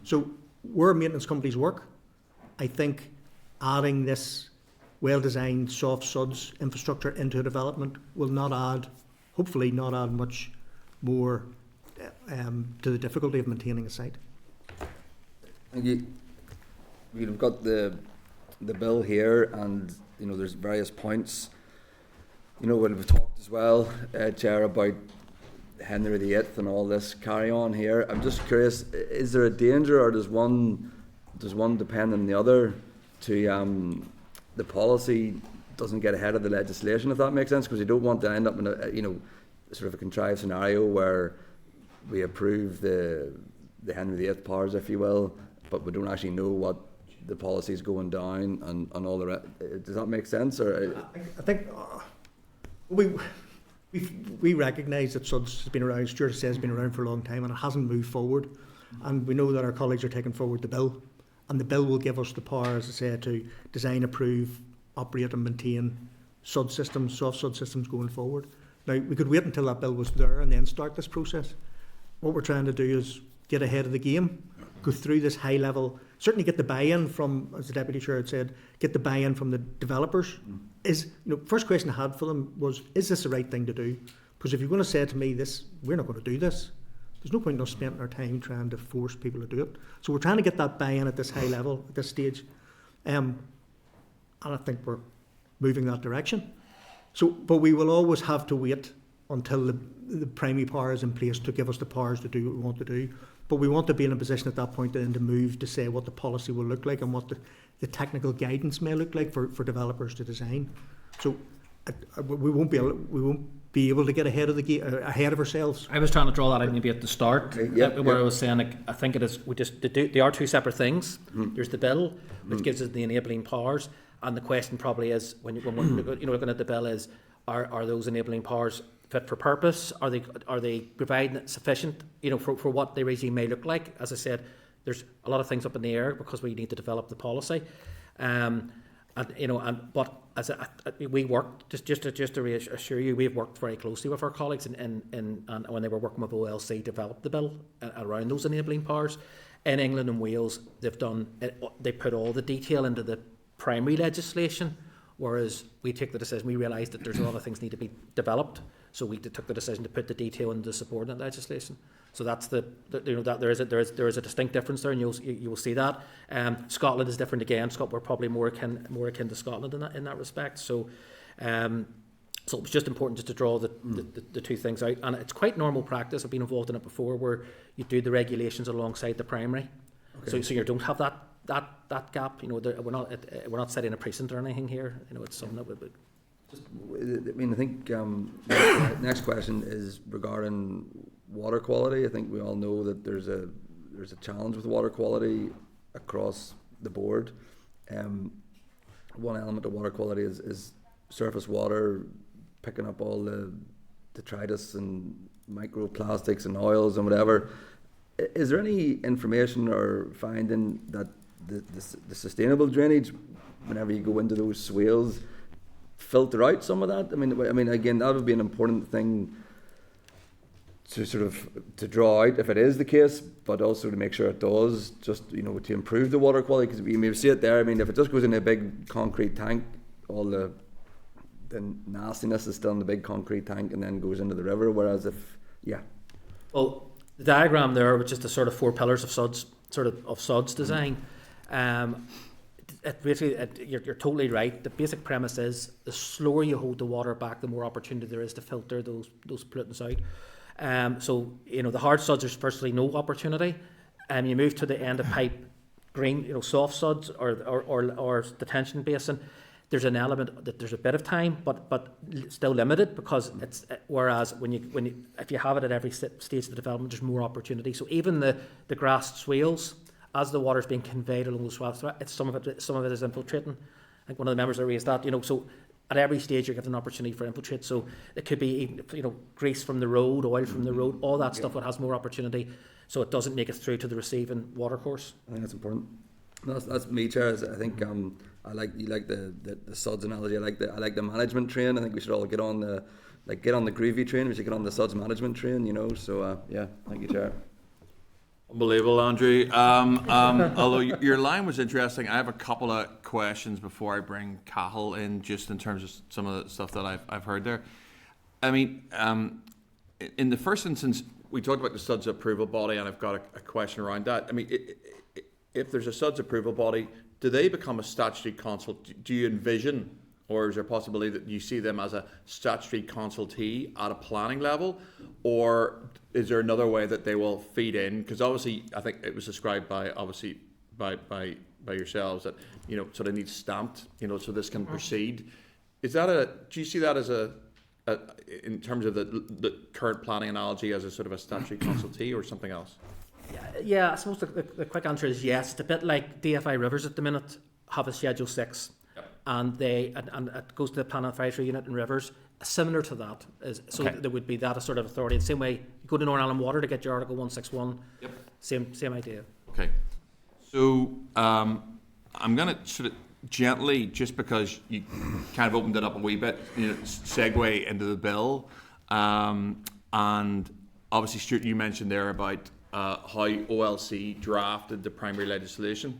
So where maintenance companies work, I think adding this well-designed soft SUDs infrastructure into a development will hopefully not add much more to the difficulty of maintaining a site. We've got the bill here, and there's various points. When we've talked as well, Chair, about Henry VIII and all this carry on here. I'm just curious: is there a danger, or does one depend on the other? To the policy doesn't get ahead of the legislation, if that makes sense, because you don't want to end up in a sort of a contrived scenario where we approve the Henry VIII powers, if you will, but we don't actually know what the policy is going down and all the rest. Does that make sense? Or I think we recognise that SUDS has been around, Stuart says, has been around for a long time, and it hasn't moved forward. And we know that our colleagues are taking forward the bill, and the bill will give us the power, as I say, to design, approve, operate and maintain SUD systems, soft SUD systems going forward. Now, we could wait until that bill was there and then start this process. What we're trying to do is get ahead of the game, go through this high level, certainly get the buy-in from, as the Deputy Chair had said, get the buy-in from the developers. First question I had for them was, is this the right thing to do? Because if you're going to say to me, we're not going to do this, there's no point in us spending our time trying to force people to do it. So we're trying to get that buy-in at this high level, at this stage. And I think we're moving that direction. But we will always have to wait until the primary power is in place to give us the powers to do what we want to do. But we want to be in a position at that point then to move to say what the policy will look like and what the technical guidance may look like for developers to design. So we won't be able to get ahead of ahead of ourselves. I was trying to draw that out maybe at the start, where I was saying, like, I think it is. They are two separate things. There's the bill, which gives us the enabling powers, and the question probably is when we're looking at the bill is, are those enabling powers fit for purpose? Are they providing sufficient, for what the regime may look like? As I said, there's a lot of things up in the air because we need to develop the policy. But as we work, just to reassure you, we've worked very closely with our colleagues and when they were working with OLC, developed the bill around those enabling powers. In England and Wales, they put all the detail into the primary legislation, whereas we take the decision. We realised that there's a lot of things need to be developed, so we took the decision to put the detail into the subordinate legislation. So that's that there is a distinct difference there, and you will see that. Scotland is different again. We're probably more akin to Scotland in that respect. So it was just important just to draw the two things out, and it's quite normal practice. I've been involved in it before, where you do the regulations alongside the primary. Okay. So you don't have that gap. We're not setting a precedent or anything here. It's something that would. I think the next question is regarding water quality. I think we all know that there's a challenge with water quality across the board. One element of water quality is surface water picking up all the detritus and microplastics and oils and whatever. Is there any information or finding that the sustainable drainage, whenever you go into those swales, filter out some of that? I mean, again, that would be an important thing to draw out if it is the case, but also to make sure it does, just to improve the water quality, because you may see it there. I mean, if it just goes in a big concrete tank, all the nastiness is still in the big concrete tank and then goes into the river. Whereas well, the diagram there, which is the sort of four pillars of SUDS design. You're totally right. The basic premise is the slower you hold the water back, the more opportunity there is to filter those pollutants out. So the hard suds, there's firstly no opportunity. You move to the end of pipe green, soft suds or detention basin. There's an element that there's a bit of time, but still limited, because it's whereas if you have it at every stage of the development, there's more opportunity. So even the grassed swales, as the water's being conveyed along those swales, some of it is infiltrating. I think one of the members raised that. So at every stage you're given an opportunity for infiltrate. So it could be grease from the road, oil from the road, all that stuff that has more opportunity, so it doesn't make it through to the receiving watercourse. I think that's important. That's me, Chair. I think you like the SUDS analogy. I like the management train. I think we should all get on the groovy train. We should get on the SUDS management train. So thank you, Chair. Unbelievable, Andrew. Although your line was interesting, I have a couple of questions before I bring Cahill in, just in terms of some of the stuff that I've heard there. I mean, in the first instance, we talked about the SUDS approval body, and I've got a question around that. I mean, if there's a SUDS approval body, do they become a statutory consult? Do you envision, or is there a possibility that you see them as a statutory consultee at a planning level, or is there another way that they will feed in? Because obviously, I think it was described by yourselves that sort of needs stamped, so this can proceed. Do you see that as in terms of the current planning analogy, as a sort of a statutory consultee, or something else? Yeah, I suppose the quick answer is yes. It's a bit like DFI Rivers at the minute have a Schedule 6, and it goes to the Planning Advisory Unit in Rivers. Similar to that, there would be that sort of authority. The same way you go to Northern Ireland Water to get your Article 161. Yep. Same idea. Okay. So I'm going to sort of gently, just because you kind of opened it up a wee bit, segue into the bill, and obviously, Stuart, you mentioned there about how OLC drafted the primary legislation.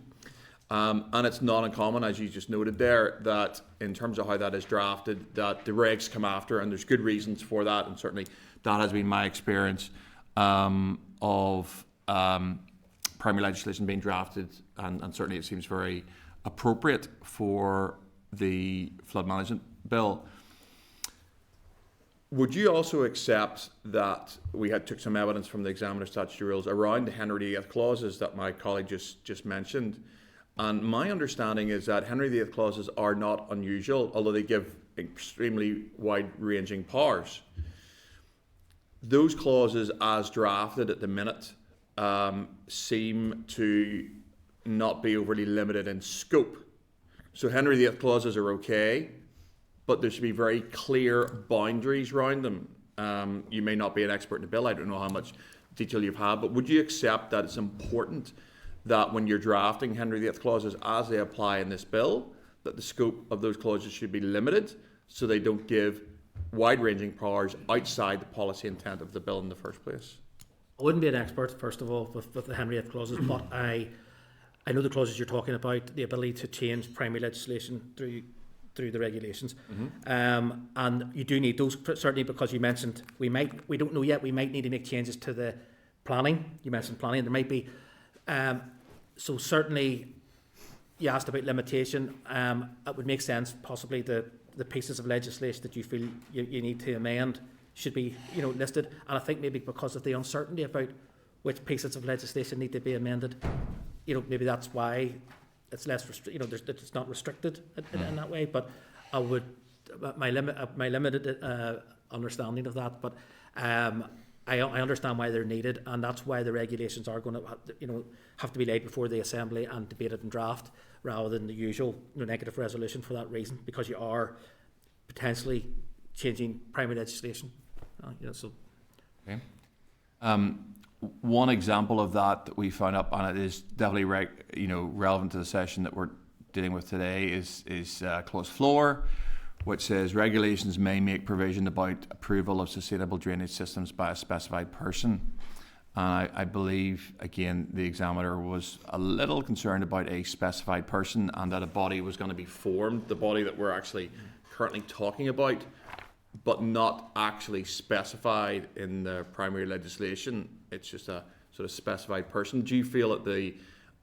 And it's not uncommon, as you just noted there, that in terms of how that is drafted, that the regs come after, and there's good reasons for that, and certainly that has been my experience of primary legislation being drafted, and certainly it seems very appropriate for the flood management bill. Would you also accept that we took some evidence from the examiner statutory rules around the Henry VIII clauses that my colleague just mentioned? And my understanding is that Henry VIII clauses are not unusual, although they give extremely wide-ranging powers. Those clauses, as drafted at the minute, seem to not be overly limited in scope. So Henry VIII clauses are okay, but there should be very clear boundaries around them. You may not be an expert in the bill, I don't know how much detail you've had, but would you accept that it's important that when you're drafting Henry VIII clauses as they apply in this bill, that the scope of those clauses should be limited so they don't give wide-ranging powers outside the policy intent of the bill in the first place? I wouldn't be an expert, first of all, with the Henry VIII clauses, but I know the clauses you're talking about, the ability to change primary legislation through the regulations. And you do need those, certainly because you mentioned we don't know yet, we might need to make changes to the planning. You mentioned planning, there might be. So certainly, you asked about limitation. It would make sense, possibly the pieces of legislation that you feel you need to amend should be, listed. And I think maybe because of the uncertainty about which pieces of legislation need to be amended, maybe that's why it's less it's not restricted in that way. But I would my limited understanding of that, but I understand why they're needed, and that's why the regulations are going to have to be laid before the Assembly and debated and draft, rather than the usual negative resolution for that reason, because you are potentially changing primary legislation. Okay. One example of that we found up, and it is definitely relevant to the session that we're dealing with today, is clause 4, which says regulations may make provision about approval of sustainable drainage systems by a specified person. I believe, again, the examiner was a little concerned about a specified person and that a body was going to be formed, the body that we're actually currently talking about, but not actually specified in the primary legislation. It's just a sort of specified person. Do you feel that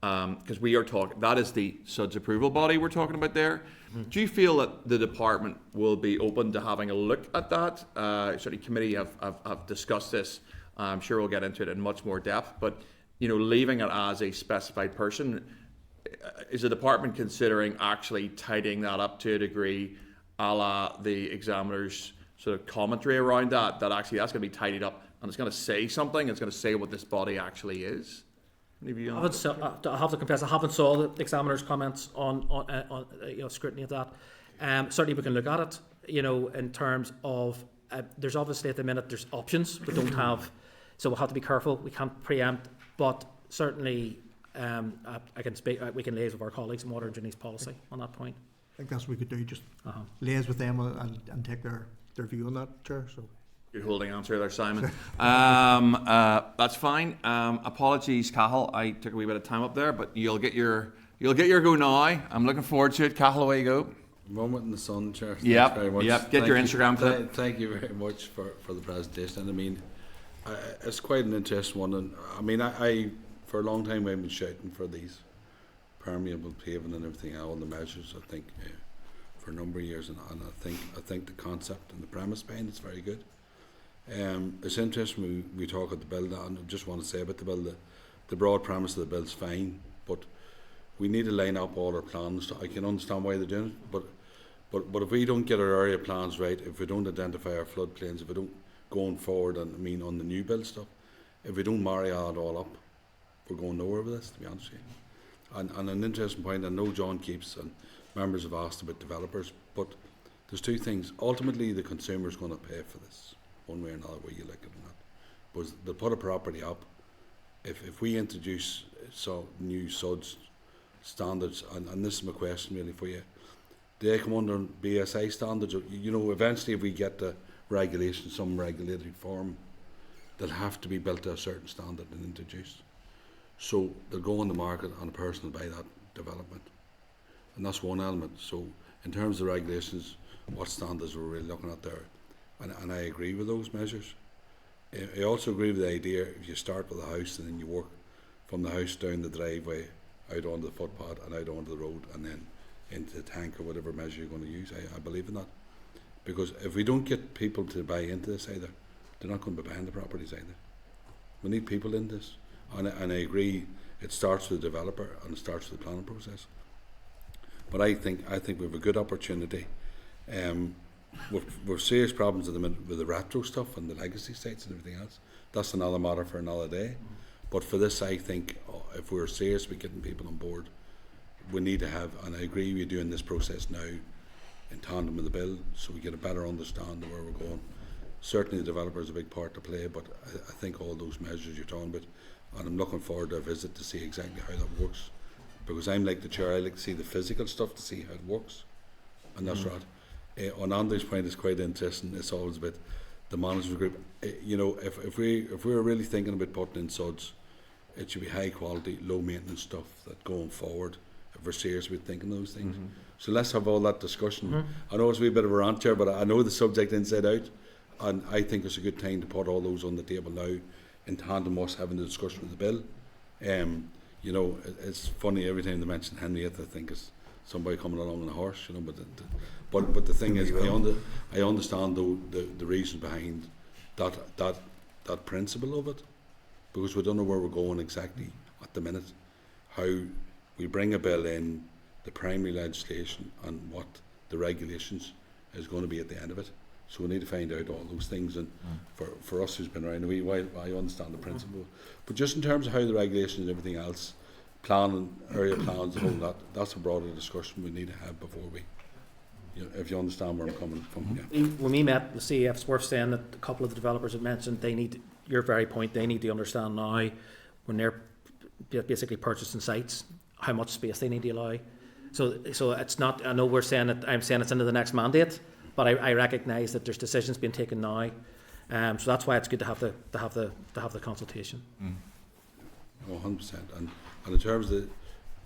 because we are talking, that is the SUDS approval body we're talking about there. Do you feel that the department will be open to having a look at that? Certainly committee have discussed this. I'm sure we'll get into it in much more depth, but leaving it as a specified person, is the department considering actually tidying that up to a degree, a la the examiner's sort of commentary around that actually that's going to be tidied up and it's going to say something, it's going to say what this body actually is? I have to confess, I haven't saw the examiner's comments on scrutiny of that. Certainly we can look at it, in terms of, there's obviously at the minute there's options we don't have, so we'll have to be careful, we can't preempt, but certainly I can speak, we can liaise with our colleagues in water and drainage policy on that point. I think that's what we could do, just liaise with them and take their view on that, Chair. So. Good holding answer there, Simon. That's fine. Apologies, Cathal. I took a wee bit of time up there, but you'll get your go now. I'm looking forward to it. Cathal, away you go. Moment in the sun, Chair. Yep. Very much. Yep. Get your Instagram clip. Thank you very much for the presentation. And I mean, it's quite an interesting one. And I mean, I for a long time I've been shouting for these permeable paving and everything, all the measures. I think for a number of years, and I think the concept and the premise behind it's very good. It's interesting we talk about the bill, and I just want to say about the bill that the broad premise of the bill is fine, but we need to line up all our plans. I can understand why they're doing it, but if we don't get our area plans right, if we don't identify our floodplains, if we don't going forward, and I mean on the new build stuff, if we don't marry all that all up, we're going nowhere with this, to be honest with you. And an interesting point, I know John Keeps and members have asked about developers, but there's two things. Ultimately, the consumer is going to pay for this, one way or another, whether you like it or not. But they'll put a property up. If we introduce new SUDS standards, and this is my question really for you, do they come under BSI standards? Or, eventually if we get the regulation, some regulatory form, they'll have to be built to a certain standard and introduced. So they'll go on the market and a person will buy that development. And that's one element. So in terms of regulations, what standards we're really looking at there? And I agree with those measures. I also agree with the idea, if you start with a house and then you work from the house down the driveway, out onto the footpath and out onto the road and then into the tank or whatever measure you're going to use. I believe in that. Because if we don't get people to buy into this either, they're not going to be buying the properties either. We need people in this. And I agree, it starts with the developer and it starts with the planning process. But I think we have a good opportunity We've serious problems at the minute with the retro stuff and the legacy sites and everything else. That's another matter for another day. But for this, I think if we're serious about getting people on board, we need to have, and I agree with you, doing this process now in tandem with the bill, so we get a better understanding of where we're going. Certainly the developer is a big part to play, but I think all those measures you're talking about, and I'm looking forward to a visit to see exactly how that works, because I'm like the chair, I like to see the physical stuff to see how it works, and that's right. On Andrew's point, it's quite interesting. It's always about the management group. You know, if we're really thinking about putting in SUDs, it should be high quality, low maintenance stuff that going forward, if we're serious about thinking those things. So let's have all that discussion. I know it's a wee bit of a rant here, but I know the subject inside out, and I think it's a good time to put all those on the table now in tandem with us having the discussion with the bill. You know, it's funny, every time they mention Henrietta, I think it's somebody coming along on a horse, you know, but the thing is, I understand though the reason behind that principle of it, because we don't know where we're going exactly at the minute, how we bring a bill in, the primary legislation and what the regulations is going to be at the end of it. So we need to find out all those things, and for us who's been around a wee while, I understand the principle. But just in terms of how the regulations and everything else, planning, area plans and all that, that's a broader discussion we need to have before we, you know, if you understand where I'm coming from. Yeah. When we met with CEF, it's worth saying that a couple of the developers have mentioned they need, your very point, they need to understand now when they're basically purchasing sites, how much space they need to allow. So it's not, I know we're saying that, I'm saying it's into the next mandate, but I recognise that there's decisions being taken now. So that's why it's good to have the consultation. 100%. And in terms of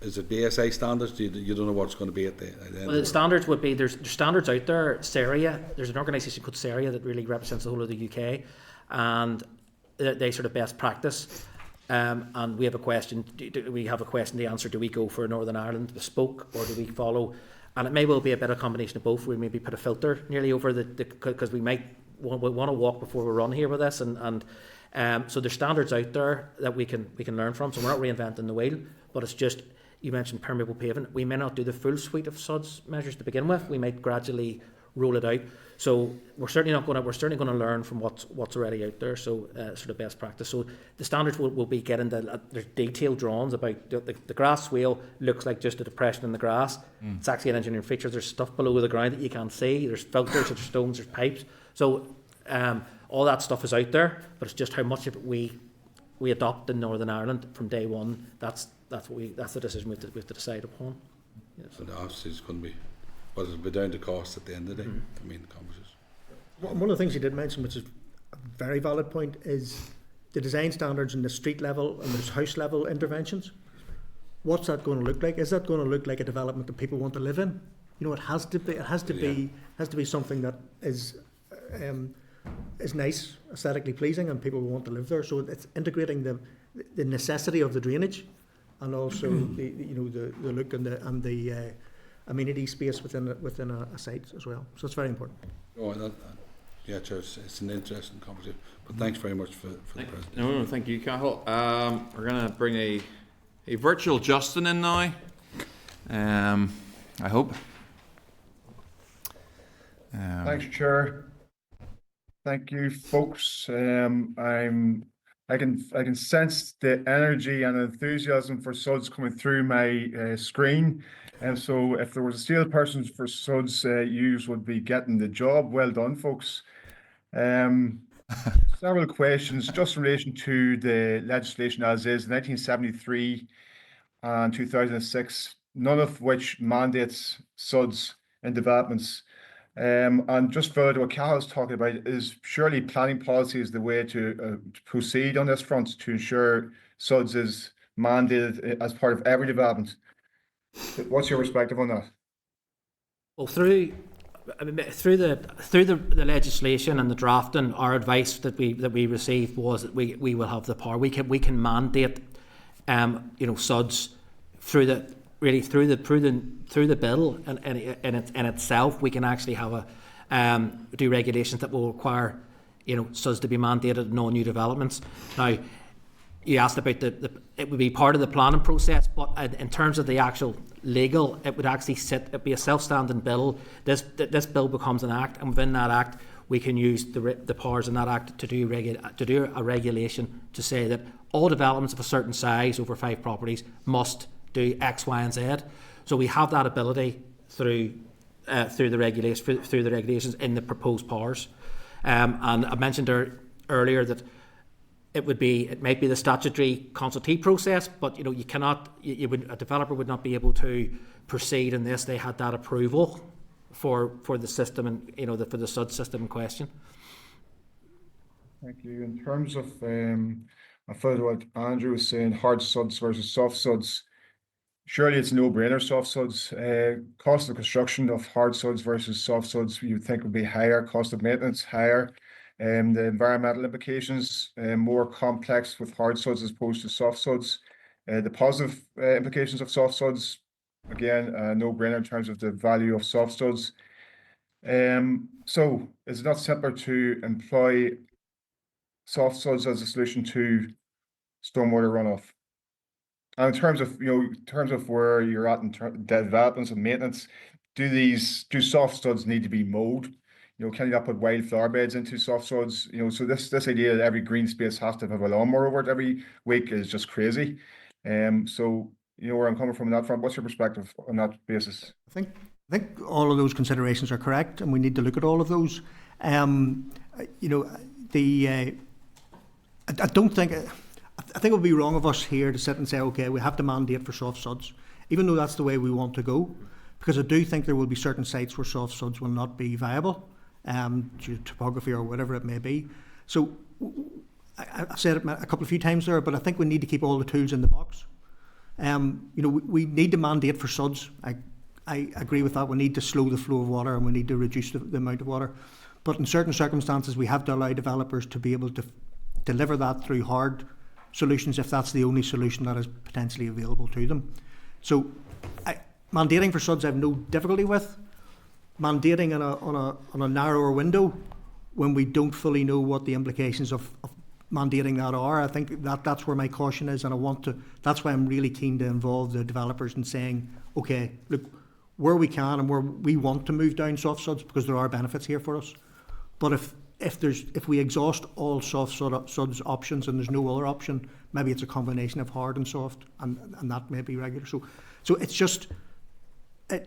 is it BSI standards? You don't know what's going to be at the end? Well, the standards would be, there's standards out there. SERIA, there's an organisation called SERIA that really represents the whole of the UK, and they sort of best practice. And we have a question. We have a question to answer. Do we go for Northern Ireland bespoke, or do we follow? And it may well be a bit of combination of both. We maybe put a filter nearly over because we might want to walk before we run here with this, and so there's standards out there that we can learn from. So we're not reinventing the wheel, but it's just, you mentioned permeable paving. We may not do the full suite of SUDS measures to begin with. We might gradually roll it out. So we're certainly going to learn from what's already out there. So sort of best practice. So the standards will be getting there's detailed drawings about the grass swale looks like just a depression in the grass. It's actually an engineering feature. There's stuff below the ground that you can't see. There's filters, there's stones, there's pipes. So all that stuff is out there, but it's just how much of it we adopt in Northern Ireland from day one. That's the decision we have to decide upon. Yes. And obviously it's going to be, but it'll be down to cost at the end of the day. I mean, the conversation. One of the things you did mention, which is a very valid point, is the design standards in the street level and there's house level interventions. What's that going to look like? Is that going to look like a development that people want to live in? You know, it has to be something that is nice, aesthetically pleasing, and people want to live there. So it's integrating the necessity of the drainage, and also the look and the amenity space within a site as well. So it's very important. Yeah, Chair, it's an interesting conversation. But thanks very much for the presentation. No, thank you, Cathal. We're going to bring a virtual Justin in now. I hope. Thanks, Chair. Thank you, folks. I can sense the energy and enthusiasm for SUDS coming through my screen. And so if there was a steel person for SUDS, you would be getting the job. Well done, folks. Several questions just in relation to the legislation as is, 1973 and 2006, none of which mandates SUDS in developments. And just further to what Cathal was talking about, is surely planning policy is the way to proceed on this front to ensure SUDS is mandated as part of every development. What's your perspective on that? Well, through the legislation and the drafting, our advice that we received was that we will have the power. We can mandate, SUDS through the bill, and in itself we can actually have do regulations that will require SUDS to be mandated in all new developments. Now, you asked about it would be part of the planning process, but in terms of the actual legal, it would actually it'd be a self-standing bill. This bill becomes an act, and within that act, we can use the powers in that act to do a regulation to say that all developments of a certain size over 5 properties must do X, Y, and Z. So we have that ability through the regulations in the proposed powers. And I mentioned earlier that it might be the statutory consultee process, but a developer would not be able to proceed in this. They had that approval for the system and for the SUD system in question. Thank you. In terms of further what Andrew was saying, hard SUDs versus soft SUDs, surely it's a no-brainer. Soft SUDs, cost of construction of hard SUDs versus soft SUDs, you would think would be higher. Cost of maintenance higher. The environmental implications more complex with hard SUDs as opposed to soft SUDs. The positive implications of soft SUDs, again, no-brainer in terms of the value of soft SUDs. So is it not simpler to employ soft SUDs as a solution to stormwater runoff? And in terms of where you're at in developments and maintenance, do soft SUDs need to be mowed? Can you not put wildflower beds into soft SUDs? So this idea that every green space has to have a lawnmower over it every week is just crazy. So where I'm coming from on that front. What's your perspective on that basis? I think all of those considerations are correct, and we need to look at all of those. I don't think. I think it would be wrong of us here to sit and say, okay, we have to mandate for soft SUDs, even though that's the way we want to go, because I do think there will be certain sites where soft SUDs will not be viable due to topography or whatever it may be. So I've said it a few times there, but I think we need to keep all the tools in the box. We need to mandate for SUDs. I agree with that. We need to slow the flow of water and we need to reduce the amount of water. But in certain circumstances, we have to allow developers to be able to deliver that through hard solutions if that's the only solution that is potentially available to them. So mandating for SUDs I have no difficulty with. Mandating on a narrower window when we don't fully know what the implications of mandating that are, I think that's where my caution is, and that's why I'm really keen to involve the developers in saying, okay, look, where we can and where we want to move down soft SUDs, because there are benefits here for us. But if we exhaust all soft SUDs options and there's no other option, maybe it's a combination of hard and soft, and that may be regular. So it's just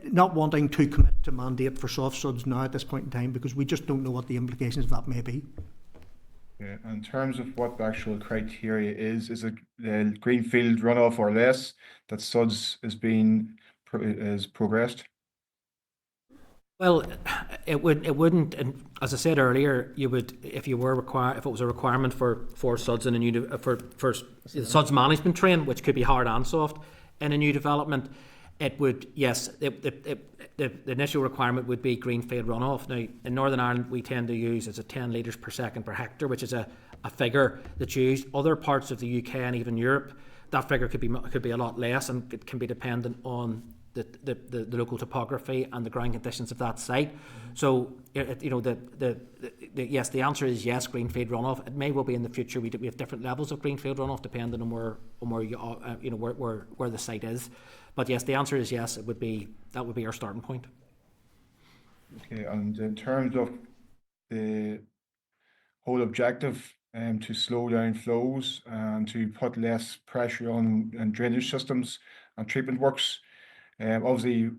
not wanting to commit to mandate for soft SUDs now at this point in time, because we just don't know what the implications of that may be. Yeah, in terms of what the actual criteria is it greenfield runoff or less that SUDs is progressed? Well, it wouldn't, and as I said earlier, you would, if it was a requirement for SUDs in a new for the SUDs management train, which could be hard and soft in a new development, it would, yes, the initial requirement would be greenfield runoff. Now, in Northern Ireland, we tend to use as a 10 litres per second per hectare, which is a figure that's used. Other parts of the UK and even Europe, that figure could be a lot less, and it can be dependent on the local topography and the ground conditions of that site. So, yes, the answer is yes, greenfield runoff. It may well be in the future we have different levels of greenfield runoff depending on where the site is. But yes, the answer is yes. That would be our starting point. Okay, and in terms of the whole objective to slow down flows and to put less pressure on drainage systems and treatment works, obviously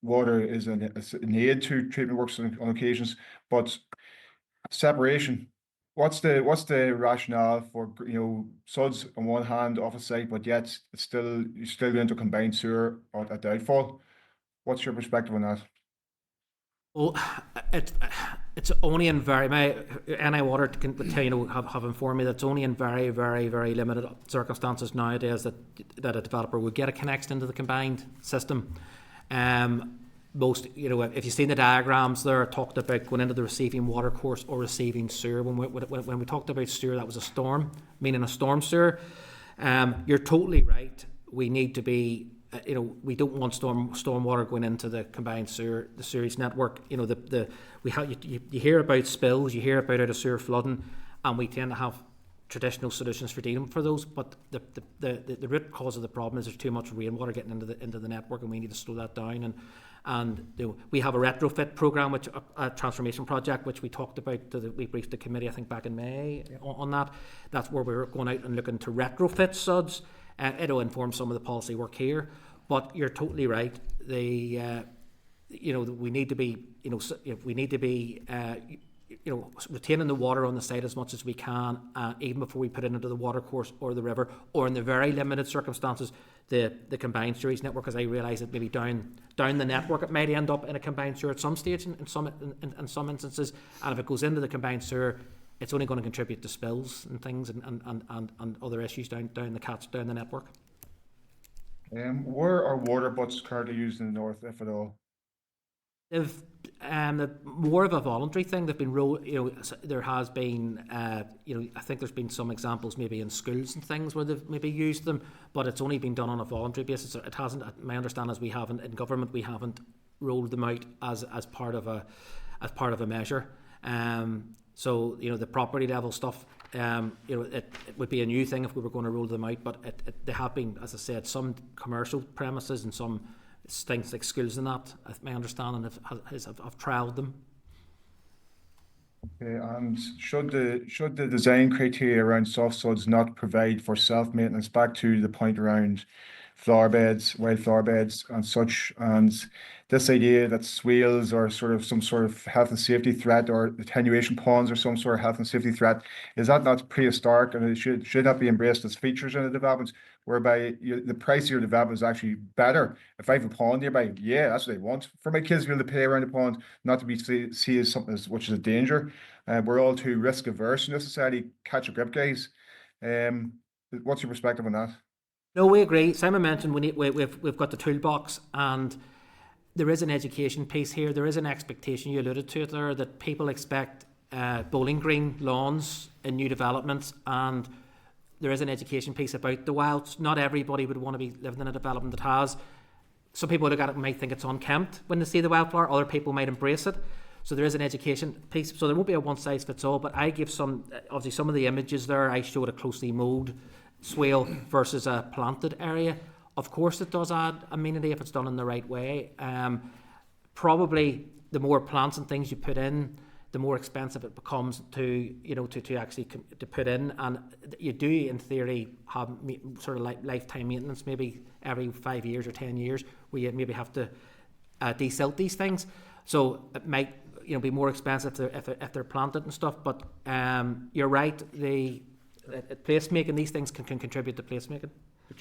water is an aid to treatment works on occasions, but separation. What's the rationale for SUDs on one hand off a site, but yet you're still going to combine sewer at outfall? What's your perspective on that? Well, it's only in NI Water can tell have informed me that it's only in very, very, very limited circumstances nowadays that a developer would get a connection into the combined system. Most, if you've seen the diagrams there, talked about going into the receiving water course or receiving sewer. When we talked about sewer, that was a storm, meaning a storm sewer. You're totally right. We need to be, we don't want storm water going into the combined sewer, the sewage network. You hear about spills, you hear about out of sewer flooding, and we tend to have traditional solutions for dealing for those, but the root cause of the problem is there's too much rainwater getting into the network, and we need to slow that down. And we have a retrofit program, which a transformation project, which we talked about. We briefed the committee, I think, back in May on that. That's where we're going out and looking to retrofit SUDs. It'll inform some of the policy work here. But you're totally right. We need to be, retaining the water on the site as much as we can, even before we put it into the water course or the river, or in the very limited circumstances, the combined sewage network, because I realise that maybe down the network it might end up in a combined sewer at some stage in some instances, and if it goes into the combined sewer, it's only going to contribute to spills and things and other issues down the network. Where are water butts currently used in the north, if at all? They've more of a voluntary thing. They've been there has been I think there's been some examples maybe in schools and things where they've maybe used them, but it's only been done on a voluntary basis. It hasn't. My understanding is we haven't rolled them out as part of a measure. So the property level stuff, it would be a new thing if we were going to roll them out, but they have been, as I said, some commercial premises and some things like schools and that, my understanding, have trialled them. Okay, and should the design criteria around soft suds not provide for self-maintenance, back to the point around flower beds, wild flower beds and such, and this idea that swales are some sort of health and safety threat, or attenuation ponds are some sort of health and safety threat, is that not prehistoric, and it should not be embraced as features in the developments, whereby the price of your development is actually better? If I have a pond nearby, yeah, that's what I want for my kids to be able to play around the pond, not to be seen as something which is a danger. We're all too risk averse in this society. Catch a grip, guys. What's your perspective on that? No, we agree. Simon mentioned we've got the toolbox, and there is an education piece here. There is an expectation, you alluded to it there, that people expect bowling green lawns in new developments, and there is an education piece about the wilds. Not everybody would want to be living in a development that has. Some people look at it and might think it's unkempt when they see the wildflower. Other people might embrace it. So there is an education piece. So there won't be a one size fits all, but I give some of the images there. I showed a closely mowed swale versus a planted area. Of course it does add amenity if it's done in the right way. Probably the more plants and things you put in, the more expensive it becomes to actually put in, and you do in theory have sort of lifetime maintenance, maybe every 5 years or 10 years, where you maybe have to desilt these things. So it might be more expensive if they're planted and stuff. But you're right, placemaking, these things can contribute to placemaking.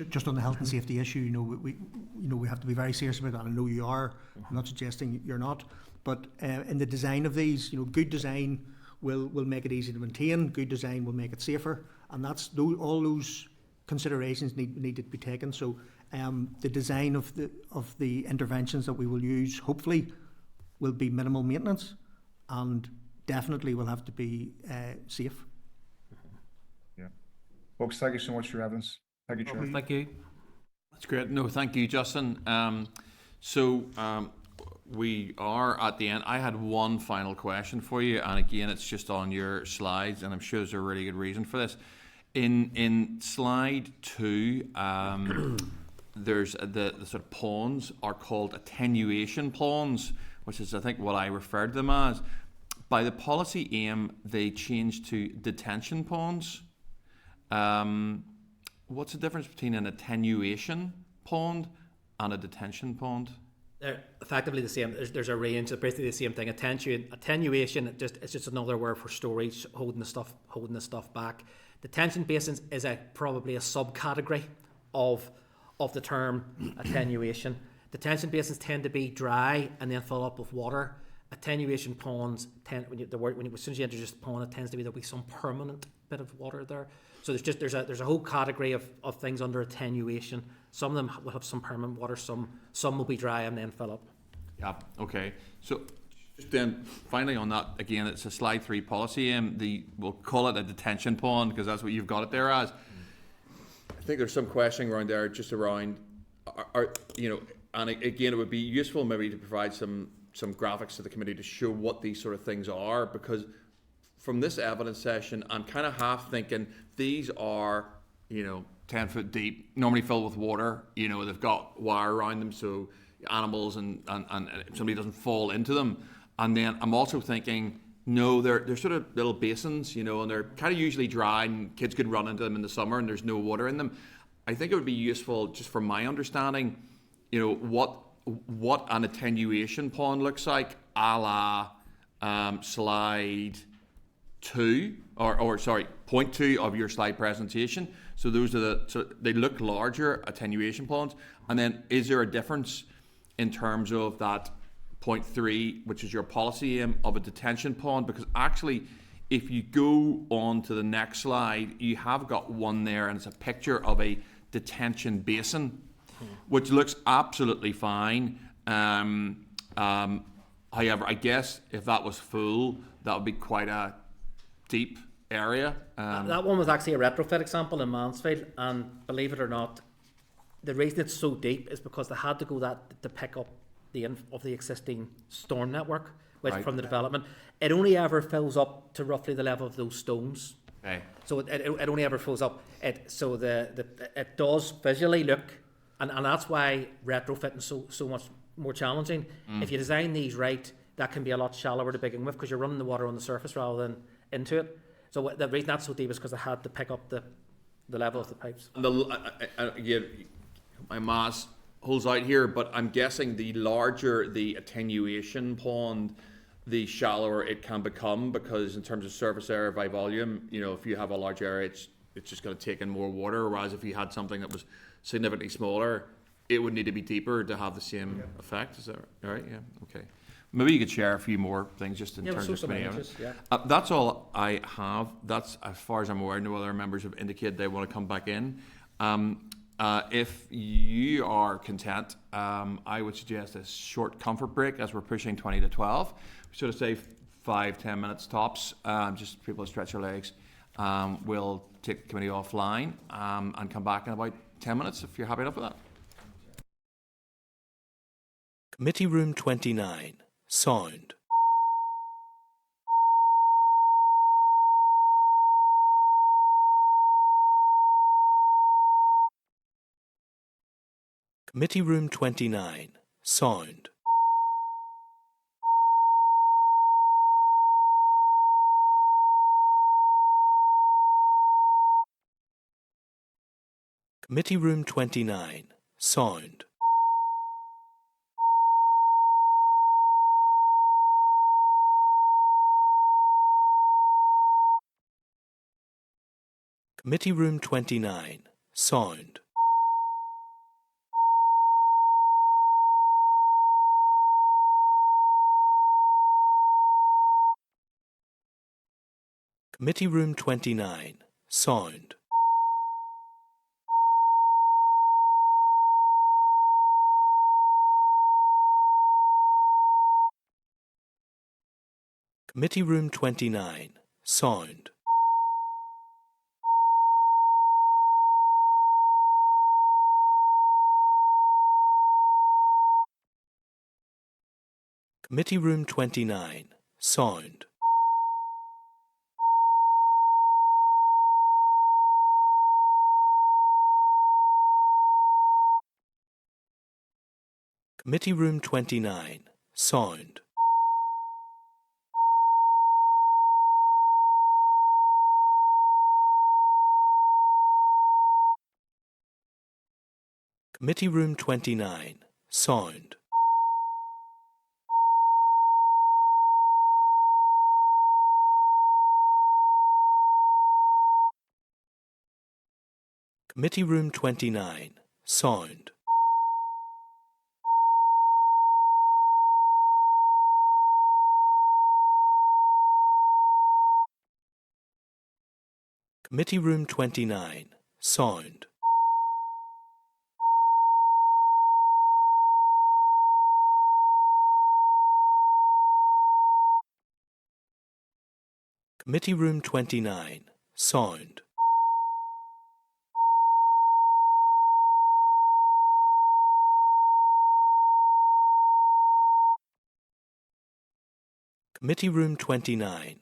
Just on the health and safety issue, we have to be very serious about that. I know you are. I'm not suggesting you're not, but in the design of these, good design will make it easy to maintain. Good design will make it safer, and all those considerations need to be taken. So the design of the interventions that we will use, hopefully, will be minimal maintenance, and definitely will have to be safe. Yeah, folks, thank you so much for your evidence. Thank you, Chair. Thank you. That's great. No, thank you, Justin. We are at the end. I had one final question for you, and again, it's just on your slides, and I'm sure there's a really good reason for this. In slide 2, there's the sort of ponds are called attenuation ponds, which is, I think, what I referred to them as. By the policy aim, they changed to detention ponds. What's the difference between an attenuation pond and a detention pond? They're effectively the same. There's a range. They're basically the same thing. Attenuation. It's just another word for storage, holding the stuff back. Detention basins is probably a subcategory of the term attenuation. Detention basins tend to be dry and then fill up with water. Attenuation ponds as soon as you introduce the pond, it tends to be there'll be some permanent bit of water there. So there's a whole category of things under attenuation. Some of them will have some permanent water, some will be dry and then fill up. Yeah, okay. So just then finally on that, again, it's a slide 3 policy aim. We'll call it a detention pond because that's what you've got it there as. I think there's some questioning around there just around and again, it would be useful maybe to provide some graphics to the committee to show what these sort of things are, because from this evidence session, I'm kind of half thinking these are, 10 foot deep, normally filled with water. They've got wire around them so animals and somebody doesn't fall into them. And then I'm also thinking, no, they're sort of little basins, and they're kind of usually dry and kids could run into them in the summer and there's no water in them. I think it would be useful, just from my understanding, what an attenuation pond looks like, a la slide 2, point 2 of your slide presentation. So those are they look larger attenuation ponds. And then is there a difference in terms of that point 3, which is your policy aim of a detention pond? Because actually, if you go on to the next slide, you have got one there, and it's a picture of a detention basin, which looks absolutely fine. However, I guess if that was full, that would be quite a deep area. That one was actually a retrofit example in Mansfield, and believe it or not, the reason it's so deep is because they had to go that to pick up the existing storm network from the development. It only ever fills up to roughly the level of those stones. Okay. So it only ever fills up. It does visually look, and that's why retrofitting so much more challenging. If you design these right, that can be a lot shallower to begin with because you're running the water on the surface rather than into it. So the reason that's so deep is because they had to pick up the level of the pipes. And my mass holds out here, but I'm guessing the larger the attenuation pond, the shallower it can become, because in terms of surface area by volume, if you have a large area, it's just going to take in more water, whereas if you had something that was significantly smaller, it would need to be deeper to have the same effect. Is that right? Yeah. Okay. Maybe you could share a few more things just in terms of committee evidence. That's all I have. That's as far as I'm aware. No other members have indicated they want to come back in. If you are content, I would suggest a short comfort break as we're pushing 20 to 12. We sort of say 5-10 minutes tops, just people to stretch their legs. We'll take the committee offline and come back in about 10 minutes if you're happy enough with that. Committee Room 29. Sound. Committee Room 29. Sound. Committee Room 29. Sound. Committee Room 29. Sound. Committee Room 29. Sound. Committee Room 29. Sound. Committee Room 29. Sound. Committee Room 29. Sound. Committee Room 29. Sound. Committee Room 29. Sound. Committee Room 29. Sound. Committee Room 29. Sound. Committee Room 29.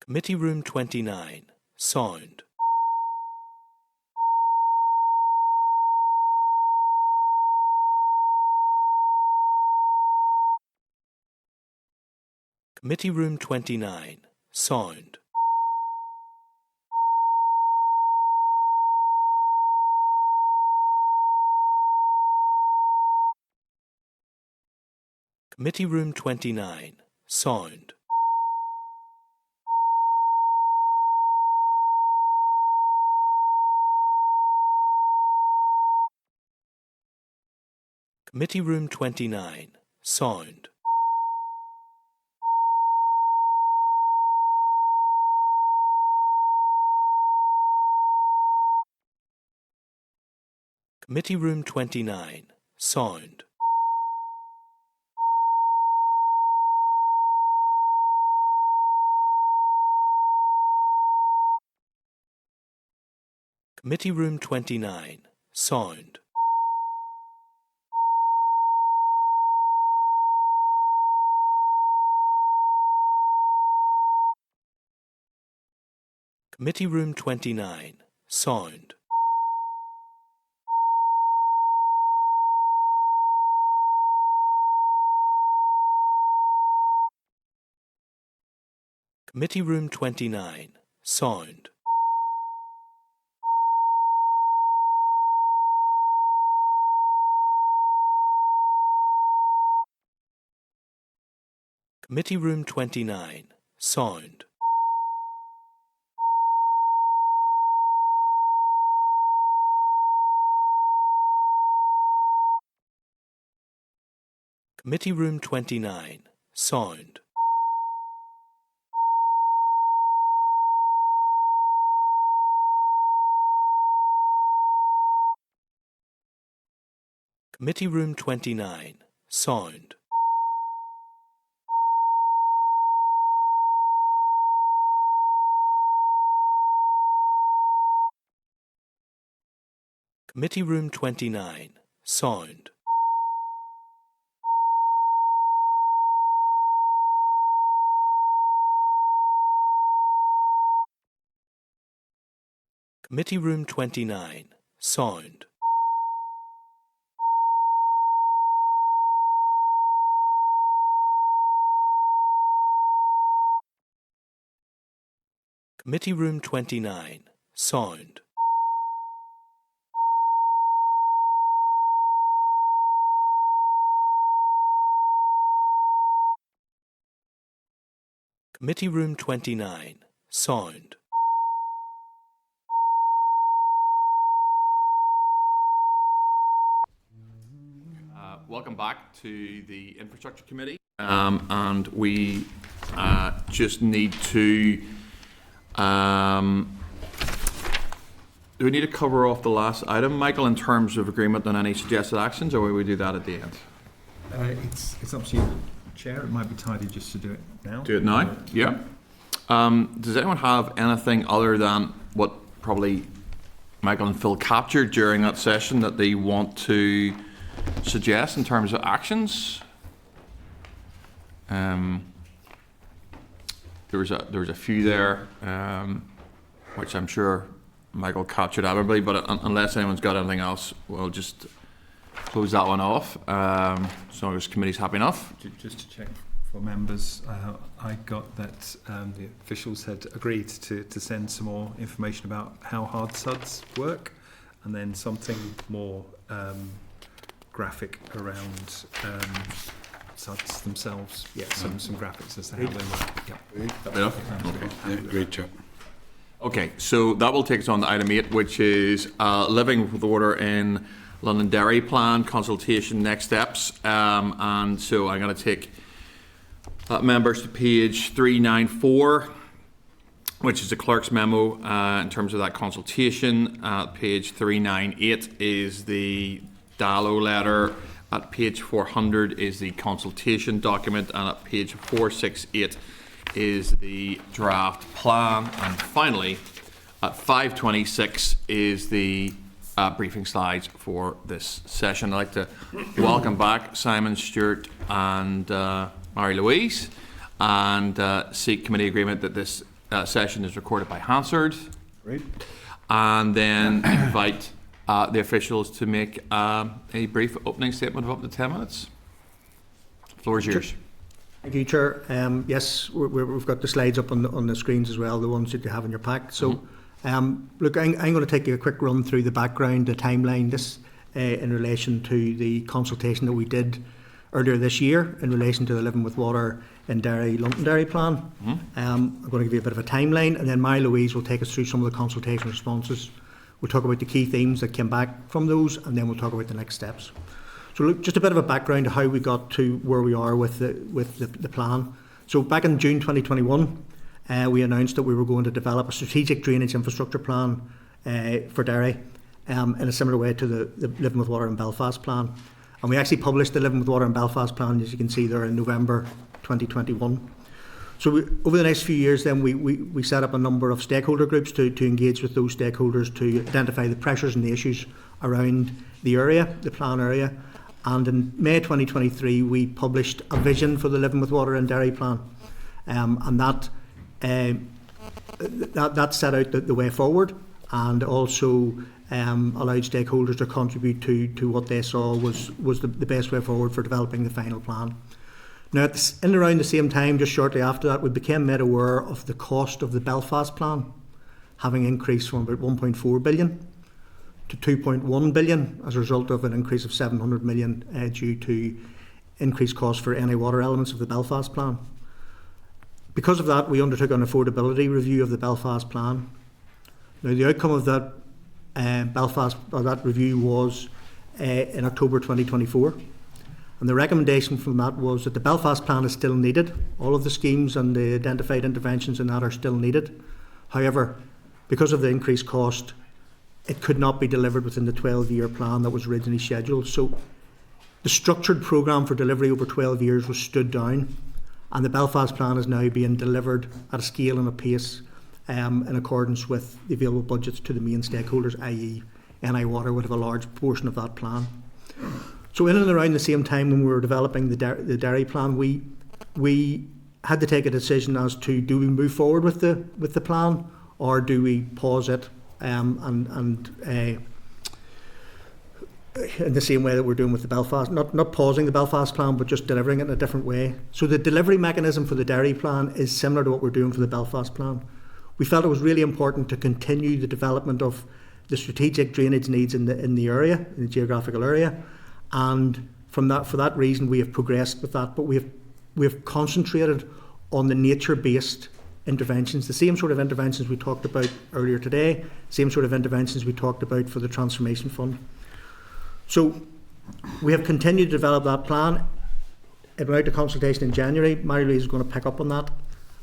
Committee Room 29, Sound. Committee Room 29, Sound. Committee Room 29, Sound. Committee Room 29, Sound. Committee Room 29, Sound. Committee Room 29, Sound. Committee Room 29, Sound. Committee Room 29, Sound. Committee Room 29, Sound. Committee Room 29, Sound. Committee Room 29, Sound. Committee Room 29, Sound. Committee Room 29, Sound. Committee Room 29, Sound. Committee Room 29, Sound. Welcome back to the Infrastructure Committee, and we just need to do we need to cover off the last item, Michael, in terms of agreement on any suggested actions, or will we do that at the end? It's up to you, Chair. It might be tidy just to do it now. Do it now? Yeah. Does anyone have anything other than what probably Michael and Phil captured during that session that they want to suggest in terms of actions? There was a few there, which I'm sure Michael captured admirably, but unless anyone's got anything else, we'll just close that one off, as long as the committee's happy enough. Just to check for members, I got that the officials had agreed to send some more information about how hard SUDs work, and then something more graphic around SUDs themselves. Yeah, some graphics as to how they work. Yeah. Happy enough? Okay. Yeah, great job. Okay, so that will take us on to item 8, which is living with order in Londonderry plan, consultation, next steps. And so I'm going to take members to page 394, which is the clerk's memo in terms of that consultation. Page 398 is the Dallo letter. At page 400 is the consultation document, and at page 468 is the draft plan, and finally at 526 is the briefing slides for this session. I'd like to welcome back Simon, Stuart and Louise, and seek committee agreement that this session is recorded by Hansard. Right. And then invite the officials to make a brief opening statement of up to 10 minutes. The floor is yours. Thank you, Chair. Yes, we've got the slides up on the screens as well, the ones that you have in your pack. So, look, I'm going to take you a quick run through the background, the timeline, this in relation to the consultation that we did earlier this year in relation to the Living with Water in Derry, Londonderry plan. I'm going to give you a bit of a timeline, and then Louise will take us through some of the consultation responses. We'll talk about the key themes that came back from those, and then we'll talk about the next steps. So look, just a bit of a background to how we got to where we are with the plan. So back in June 2021, we announced that we were going to develop a strategic drainage infrastructure plan for Derry in a similar way to the Living with Water in Belfast plan. And we actually published the Living with Water in Belfast plan, as you can see there, in November 2021. So over the next few years then we set up a number of stakeholder groups to engage with those stakeholders to identify the pressures and the issues around the area, the plan area. And in May 2023 we published a vision for the Living with Water in Derry plan. And that set out the way forward, and also allowed stakeholders to contribute to what they saw was the best way forward for developing the final plan. Now, in around the same time, just shortly after that, we became made aware of the cost of the Belfast plan having increased from about 1.4 billion to 2.1 billion as a result of an increase of 700 million due to increased costs for any water elements of the Belfast plan. Because of that, we undertook an affordability review of the Belfast plan. Now, the outcome of that that review was in October 2024. And the recommendation from that was that the Belfast plan is still needed. All of the schemes and the identified interventions in that are still needed. However, because of the increased cost, it could not be delivered within the 12-year plan that was originally scheduled. So the structured programme for delivery over 12 years was stood down, and the Belfast plan is now being delivered at a scale and a pace in accordance with the available budgets to the main stakeholders, i.e. NI Water would have a large portion of that plan. So in and around the same time when we were developing the Derry plan, we had to take a decision as to, do we move forward with the plan, or do we pause it in the same way that we're doing with the Belfast, not pausing the Belfast plan, but just delivering it in a different way. So the delivery mechanism for the Derry plan is similar to what we're doing for the Belfast plan. We felt it was really important to continue the development of the strategic drainage needs in the area, in the geographical area. And for that reason, we have progressed with that, but we have concentrated on the nature-based interventions, the same sort of interventions we talked about earlier today, same sort of interventions we talked about for the Transformation Fund. So we have continued to develop that plan. It went out to consultation in January. Louise is going to pick up on that,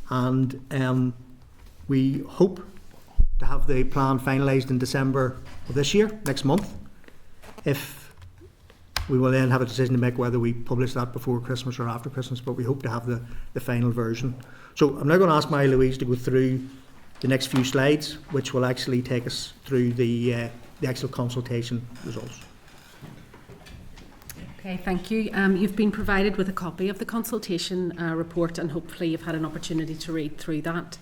and we hope to have the plan finalised in December of this year, next month. If we will then have a decision to make whether we publish that before Christmas or after Christmas, but we hope to have the final version. So I'm now going to ask Louise to go through the next few slides, which will actually take us through the actual consultation results. Okay, thank you. You've been provided with a copy of the consultation report, and hopefully you've had an opportunity to read through that.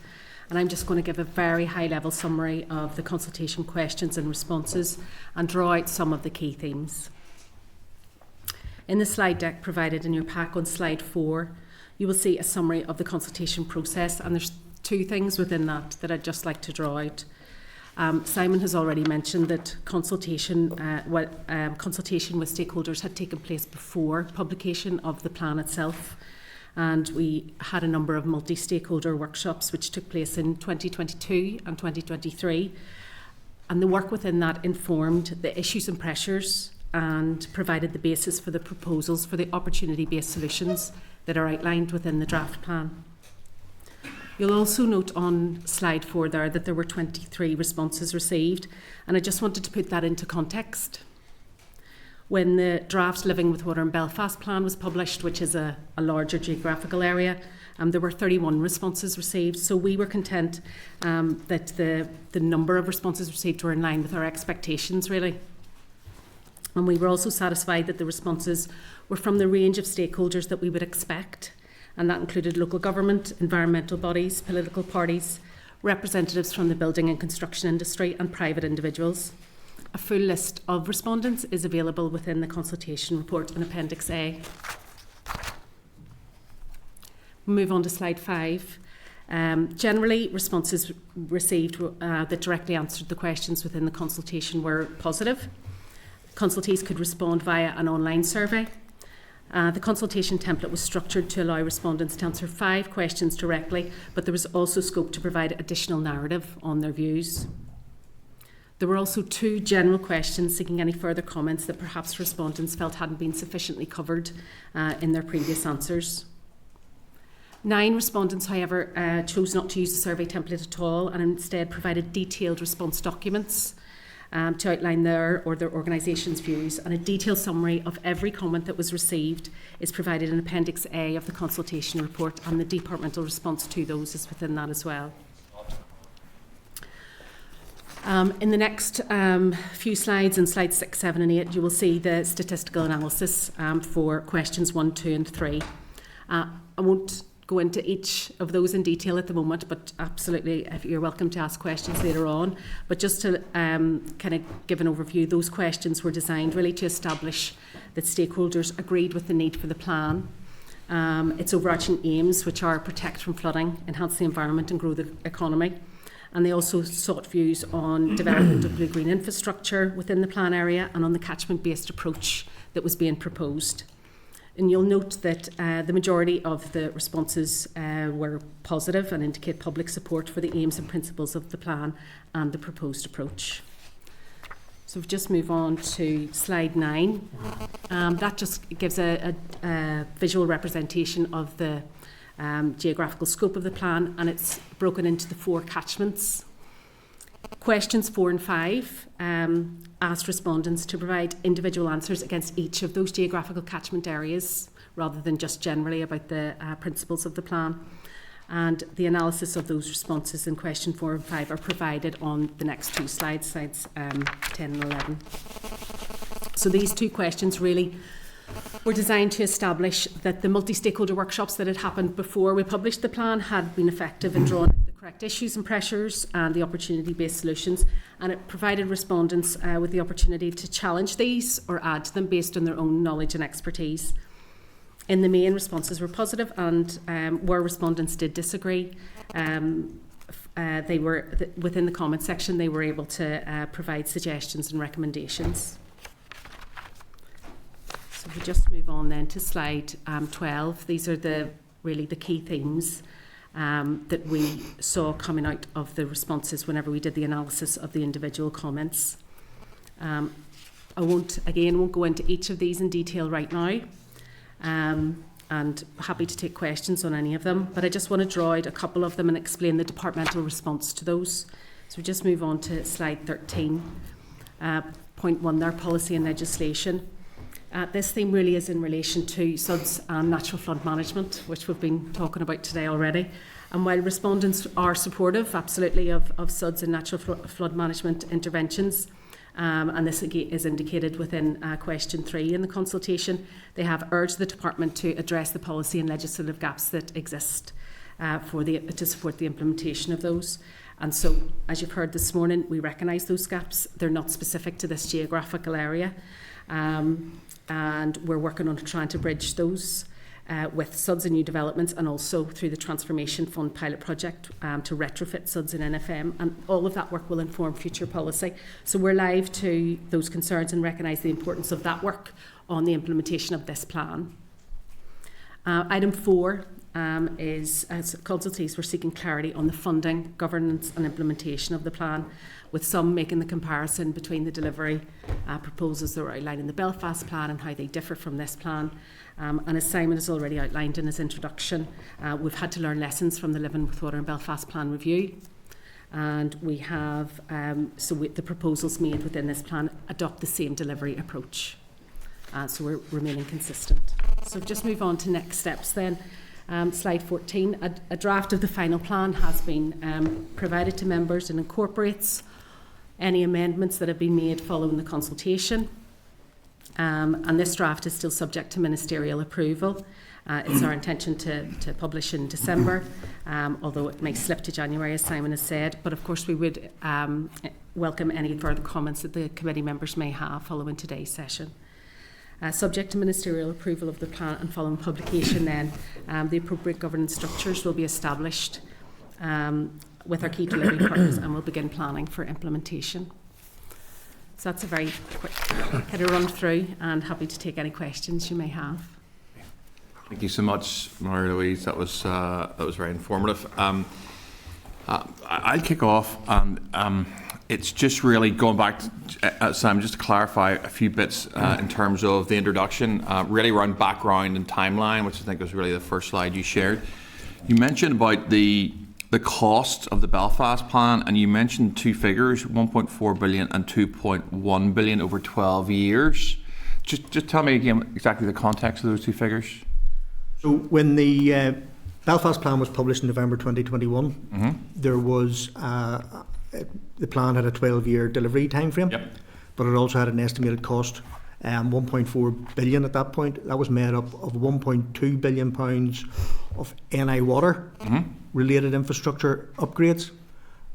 And I'm just going to give a very high-level summary of the consultation questions and responses and draw out some of the key themes. In the slide deck provided in your pack on slide 4, you will see a summary of the consultation process, and there's 2 things within that I'd just like to draw out. Simon has already mentioned that consultation with stakeholders had taken place before publication of the plan itself, and we had a number of multi-stakeholder workshops which took place in 2022 and 2023, and the work within that informed the issues and pressures and provided the basis for the proposals for the opportunity-based solutions that are outlined within the draft plan. You'll also note on slide 4 there that there were 23 responses received, and I just wanted to put that into context. When the draft Living with Water in Belfast plan was published, which is a larger geographical area, there were 31 responses received, so we were content that the number of responses received were in line with our expectations, really. And we were also satisfied that the responses were from the range of stakeholders that we would expect, and that included local government, environmental bodies, political parties, representatives from the building and construction industry and private individuals. A full list of respondents is available within the consultation report in Appendix A. Move on to slide 5. Generally, responses received that directly answered the questions within the consultation were positive. Consultees could respond via an online survey. The consultation template was structured to allow respondents to answer 5 questions directly, but there was also scope to provide additional narrative on their views. There were also 2 general questions seeking any further comments that perhaps respondents felt hadn't been sufficiently covered in their previous answers. 9 respondents, however, chose not to use the survey template at all and instead provided detailed response documents to outline their or their organisation's views, and a detailed summary of every comment that was received is provided in Appendix A of the consultation report, and the departmental response to those is within that as well. In the next few slides, in slides 6, 7 and 8, you will see the statistical analysis for questions 1, 2 and 3. I won't go into each of those in detail at the moment, but absolutely you're welcome to ask questions later on. But just to kind of give an overview, those questions were designed really to establish that stakeholders agreed with the need for the plan, its overarching aims, which are protect from flooding, enhance the environment and grow the economy. And they also sought views on development of blue-green infrastructure within the plan area and on the catchment-based approach that was being proposed. And you'll note that the majority of the responses were positive and indicate public support for the aims and principles of the plan and the proposed approach. So we'll just move on to slide 9. That just gives a visual representation of the geographical scope of the plan, and it's broken into the 4 catchments. Questions 4 and 5 asked respondents to provide individual answers against each of those geographical catchment areas rather than just generally about the principles of the plan. And the analysis of those responses in question 4 and 5 are provided on the next 2 slides, slides 10 and 11. So these 2 questions really were designed to establish that the multi-stakeholder workshops that had happened before we published the plan had been effective in drawing out the correct issues and pressures and the opportunity-based solutions, and it provided respondents with the opportunity to challenge these or add to them based on their own knowledge and expertise. In the main, responses were positive, and where respondents did disagree, they were within the comment section. They were able to provide suggestions and recommendations. So we just move on then to slide 12. These are really the key themes that we saw coming out of the responses whenever we did the analysis of the individual comments. I won't go into each of these in detail right now, and happy to take questions on any of them, but I just want to draw out a couple of them and explain the departmental response to those. So we just move on to slide 13. Point 1 there, policy and legislation. This theme really is in relation to SUDS and natural flood management, which we've been talking about today already. And while respondents are supportive, absolutely, of SUDS and natural flood management interventions, and this is indicated within question 3 in the consultation, they have urged the department to address the policy and legislative gaps that exist to support the implementation of those. And so, as you've heard this morning, we recognise those gaps. They're not specific to this geographical area. And we're working on trying to bridge those with SUDS and new developments, and also through the Transformation Fund pilot project to retrofit SUDS and NFM, and all of that work will inform future policy. So we're live to those concerns and recognise the importance of that work on the implementation of this plan. Item 4 is, as consultees, we're seeking clarity on the funding, governance and implementation of the plan, with some making the comparison between the delivery proposals that were outlined in the Belfast plan and how they differ from this plan. And as Simon has already outlined in his introduction, we've had to learn lessons from the Living with Water in Belfast plan review. And we have, the proposals made within this plan adopt the same delivery approach. So we're remaining consistent. So just move on to next steps then. Slide 14, a draft of the final plan has been provided to members and incorporates any amendments that have been made following the consultation. And this draft is still subject to ministerial approval. It's our intention to publish in December, although it may slip to January, as Simon has said. But of course, we would welcome any further comments that the committee members may have following today's session. Subject to ministerial approval of the plan and following publication, then the appropriate governance structures will be established with our key delivery partners, and we'll begin planning for implementation. So that's a very quick kind of run through, and happy to take any questions you may have. Thank you so much, Louise. That was very informative. I'll kick off, and it's just really going back to Sam, just to clarify a few bits in terms of the introduction, really around background and timeline, which I think was really the first slide you shared. You mentioned about the cost of the Belfast plan, and you mentioned two figures, 1.4 billion and 2.1 billion over 12 years. Just tell me again exactly the context of those two figures. So when the Belfast plan was published in November 2021, there was the plan had a 12-year delivery timeframe, but it also had an estimated cost, 1.4 billion at that point. That was made up of 1.2 billion pounds of NI water related infrastructure upgrades,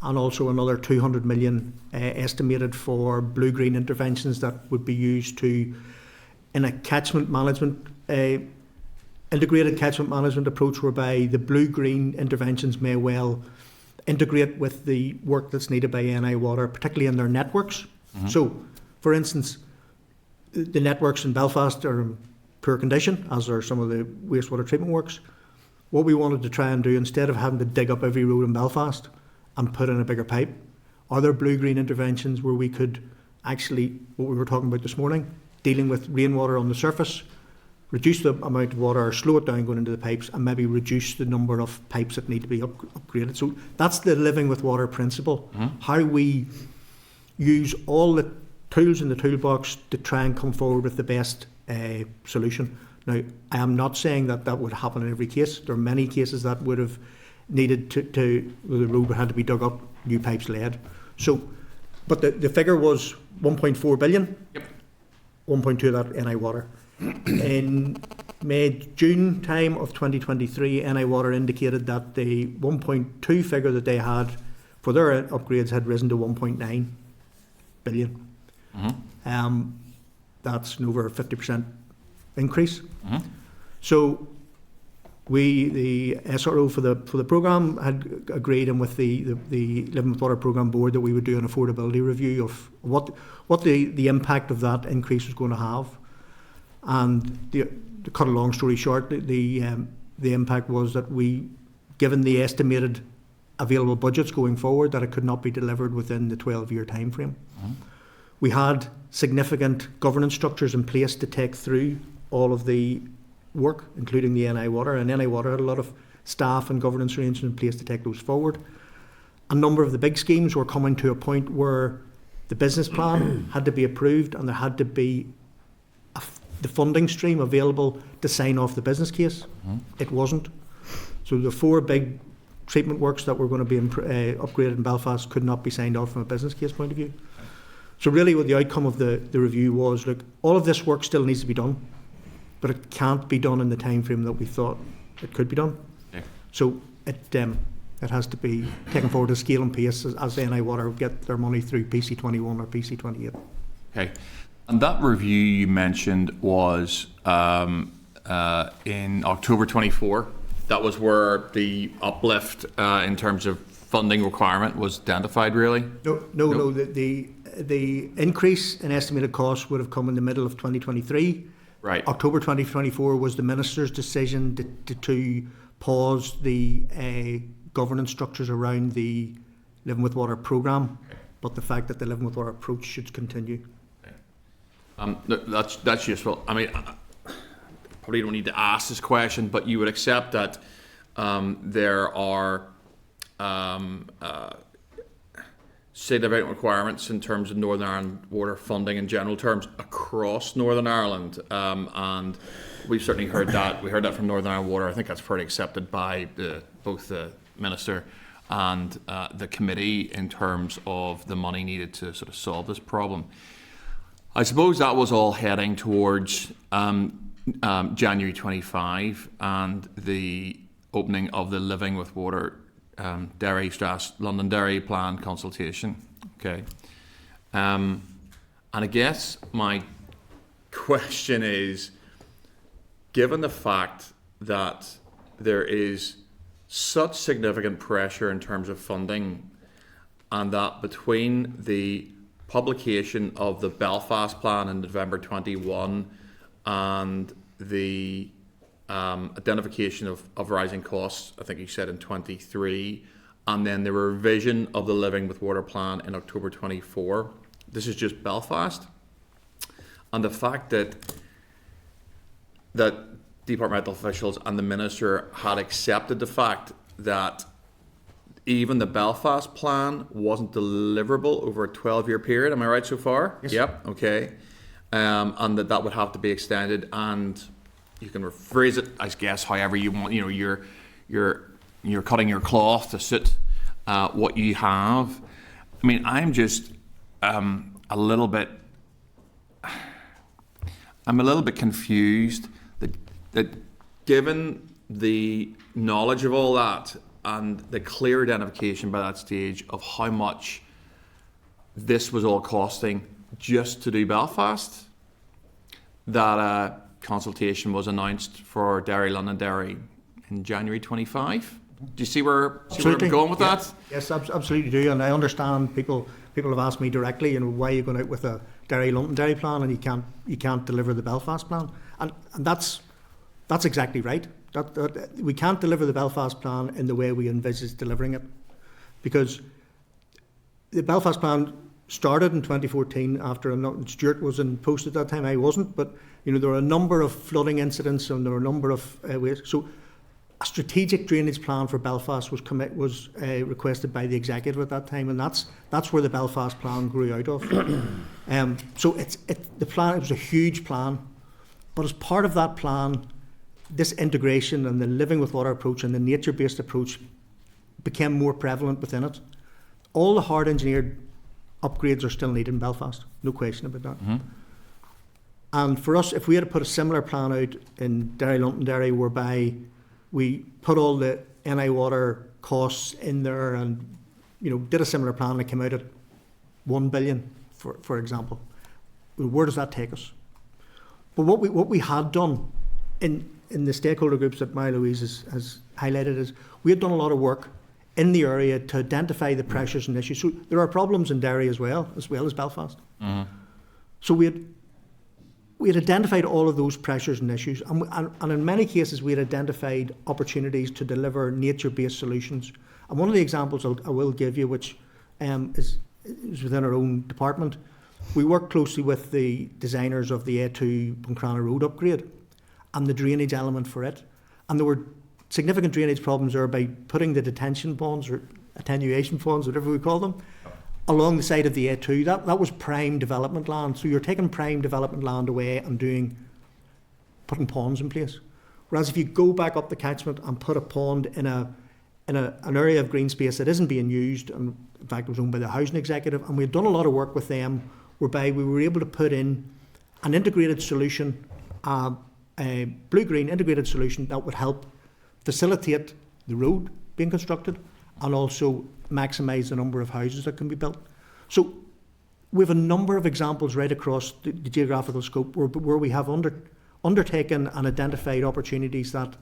and also another 200 million estimated for blue-green interventions that would be used to, in a catchment management, integrated catchment management approach, whereby the blue-green interventions may well integrate with the work that's needed by NI water, particularly in their networks. So, for instance, the networks in Belfast are in poor condition, as are some of the wastewater treatment works. What we wanted to try and do, instead of having to dig up every road in Belfast and put in a bigger pipe, are there blue-green interventions where we could actually, what we were talking about this morning, dealing with rainwater on the surface, reduce the amount of water or slow it down going into the pipes, and maybe reduce the number of pipes that need to be upgraded. So that's the living with water principle. How we use all the tools in the toolbox to try and come forward with the best solution. Now, I am not saying that that would happen in every case. There are many cases that would have needed to the road would have to be dug up, new pipes laid. So, but the figure was 1.4 billion, 1.2 of that NI water. In May-June time of 2023, NI Water indicated that the 1.2 figure that they had for their upgrades had risen to 1.9 billion. That's an over 50% increase. So the SRO for the programme had agreed, and with the Living with Water programme board, that we would do an affordability review of what the impact of that increase was going to have. And to cut a long story short, the impact was that given the estimated available budgets going forward, that it could not be delivered within the 12-year time frame. We had significant governance structures in place to take through all of the work, including the NI Water, and NI Water had a lot of staff and governance arrangements in place to take those forward. A number of the big schemes were coming to a point where the business plan had to be approved, and there had to be the funding stream available to sign off the business case. It wasn't. So the four big treatment works that were going to be upgraded in Belfast could not be signed off from a business case point of view. So really what the outcome of the review was, look, all of this work still needs to be done, but it can't be done in the time frame that we thought it could be done. So it has to be taken forward at scale and pace as NI Water get their money through PC21 or PC28. Okay. And that review you mentioned was in October 24. That was where the uplift in terms of funding requirement was identified, really? No. The increase in estimated costs would have come in the middle of 2023. Right. October 2024 was the Minister's decision to pause the governance structures around the Living with Water programme, but the fact that the Living with Water approach should continue. That's useful. I mean, probably don't need to ask this question, but you would accept that there are significant requirements in terms of Northern Ireland water funding in general terms across Northern Ireland, and we've certainly heard that. We heard that from Northern Ireland Water. I think that's pretty accepted by both the Minister and the committee in terms of the money needed to sort of solve this problem. I suppose that was all heading towards January 25, and the opening of the Living with Water Derry / Londonderry plan consultation. Okay. And I guess my question is, given the fact that there is such significant pressure in terms of funding, and that between the publication of the Belfast plan in November 21 and the identification of rising costs, I think you said in 23, and then the revision of the Living with Water plan in October 24. This is just Belfast. And the fact that departmental officials and the Minister had accepted the fact that even the Belfast plan wasn't deliverable over a 12-year period. Am I right so far? Yes. Yep. Okay. And that would have to be extended, and you can rephrase it, I guess, however you want. You know, you're cutting your cloth to suit what you have. I mean, I'm just a little bit confused that given the knowledge of all that and the clear identification by that stage of how much this was all costing just to do Belfast, that a consultation was announced for Derry, Londonderry in January 25. Do you see where I'm going with that? Yes, absolutely do. And I understand people have asked me directly, why are you going out with a Derry Londonderry plan and you can't deliver the Belfast plan? And that's exactly right. That we can't deliver the Belfast plan in the way we envisage delivering it, because the Belfast plan started in 2014 after Stuart was in post at that time. I wasn't, but there were a number of flooding incidents and there were a number of ways. So a strategic drainage plan for Belfast was requested by the executive at that time, and that's where the Belfast plan grew out of. So the plan. It was a huge plan, but as part of that plan, this integration and the living with water approach and the nature-based approach became more prevalent within it. All the hard engineered upgrades are still needed in Belfast, no question about that. Mm-hmm. And for us, if we had to put a similar plan out in Derry Londonderry, whereby we put all the NI water costs in there and did a similar plan that came out at 1 billion, for example, where does that take us? But what we had done in the stakeholder groups that Louise has highlighted is we had done a lot of work in the area to identify the pressures and issues. So there are problems in Derry as well as Belfast. Mm-hmm. So we had identified all of those pressures and issues, and in many cases we had identified opportunities to deliver nature-based solutions. And one of the examples I will give you, which is within our own department, we worked closely with the designers of the A2 Buncrana Road upgrade and the drainage element for it. And there were significant drainage problems there by putting the detention ponds or attenuation ponds, whatever we call them, along the side of the A2. That was prime development land. So you're taking prime development land away and putting ponds in place. Whereas if you go back up the catchment and put a pond in an area of green space that isn't being used, and in fact it was owned by the housing executive, and we had done a lot of work with them whereby we were able to put in an integrated solution, a blue-green integrated solution that would help facilitate the road being constructed and also maximise the number of houses that can be built. So we have a number of examples right across the geographical scope where we have undertaken and identified opportunities that,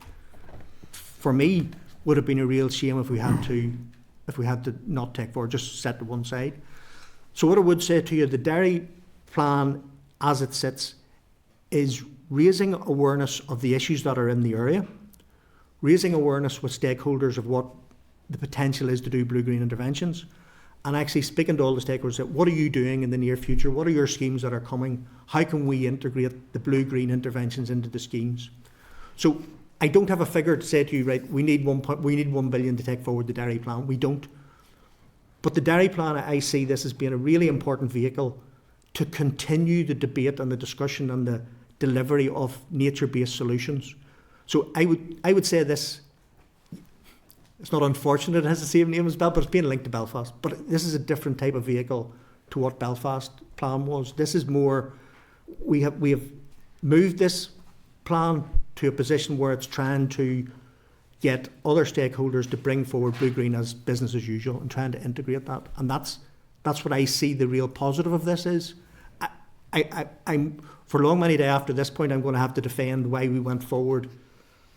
for me, would have been a real shame if we had to not take forward, just set to one side. So what I would say to you, the Derry plan as it sits is raising awareness of the issues that are in the area, raising awareness with stakeholders of what the potential is to do blue-green interventions, and actually speaking to all the stakeholders that what are you doing in the near future, what are your schemes that are coming, how can we integrate the blue-green interventions into the schemes. So I don't have a figure to say to you, right, we need 1 billion to take forward the Derry plan. We don't. But the Derry plan, I see this as being a really important vehicle to continue the debate and the discussion and the delivery of nature-based solutions. So I would say this, it's not unfortunate it has the same name as Belfast, but it's being linked to Belfast. But this is a different type of vehicle to what Belfast plan was. This is more, we have moved this plan to a position where it's trying to get other stakeholders to bring forward blue-green as business as usual and trying to integrate that. And that's what I see the real positive of this is. I'm for a long many day after this point, I'm going to have to defend why we went forward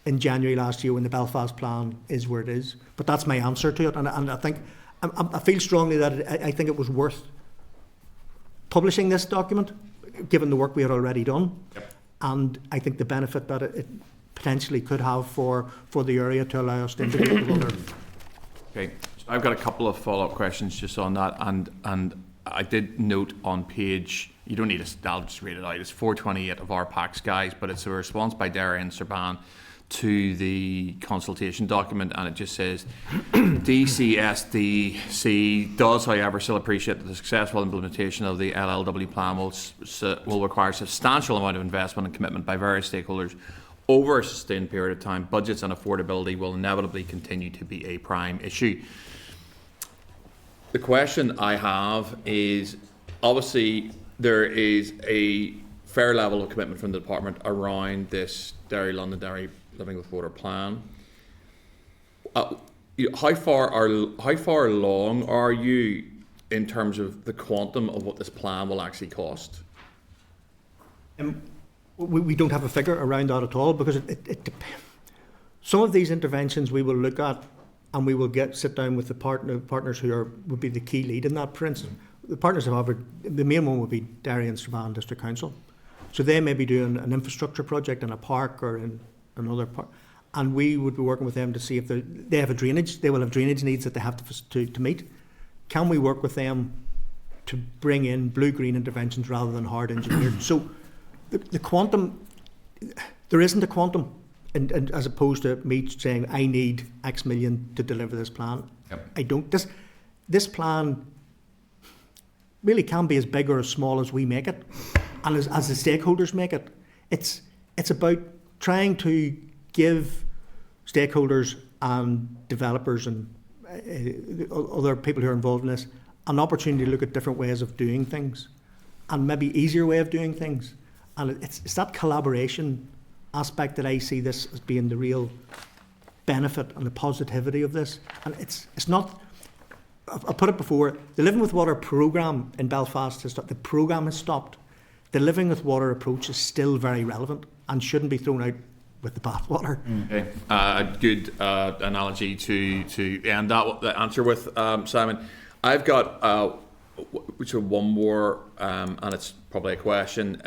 in January last year when the Belfast plan is where it is. But that's my answer to it. And I think, I feel strongly that I think it was worth publishing this document, given the work we had already done. Yep. And I think the benefit that it potentially could have for the area to allow us to integrate with other. Okay, so I've got a couple of follow-up questions just on that, and I did note on page, you don't need to, I'll just read it out, it's 428 of our packs, guys, but it's a response by Derry and Serban to the consultation document, and it just says DCSDC does, however, still appreciate that the successful implementation of the LLW plan will require a substantial amount of investment and commitment by various stakeholders over a sustained period of time. Budgets and affordability will inevitably continue to be a prime issue. The question I have is, obviously there is a fair level of commitment from the department around this Derry Londonderry Living with Water plan. How far along are you in terms of the quantum of what this plan will actually cost? We don't have a figure around that at all, because it depends. Some of these interventions we will look at, and we will sit down with the partners who would be the key lead in that. For instance, the partners have offered, the main one would be Derry and Strabane District Council. So they may be doing an infrastructure project in a park or in another park, and we would be working with them to see if they have a drainage. They will have drainage needs that they have to meet. Can we work with them to bring in blue-green interventions rather than hard engineered? So the quantum, there isn't a quantum, and as opposed to me saying I need X million to deliver this plan. Yep. I don't. This plan really can be as big or as small as we make it, and as the stakeholders make it. It's about trying to give stakeholders and developers and other people who are involved in this an opportunity to look at different ways of doing things, and maybe easier way of doing things. And it's that collaboration aspect that I see this as being the real benefit and the positivity of this. And it's not, I've put it before, the Living with Water programme in Belfast, the programme has stopped. The Living with Water approach is still very relevant and shouldn't be thrown out with the bathwater. Okay, a good analogy to end that answer with, Simon. I've got one more, and it's probably a question.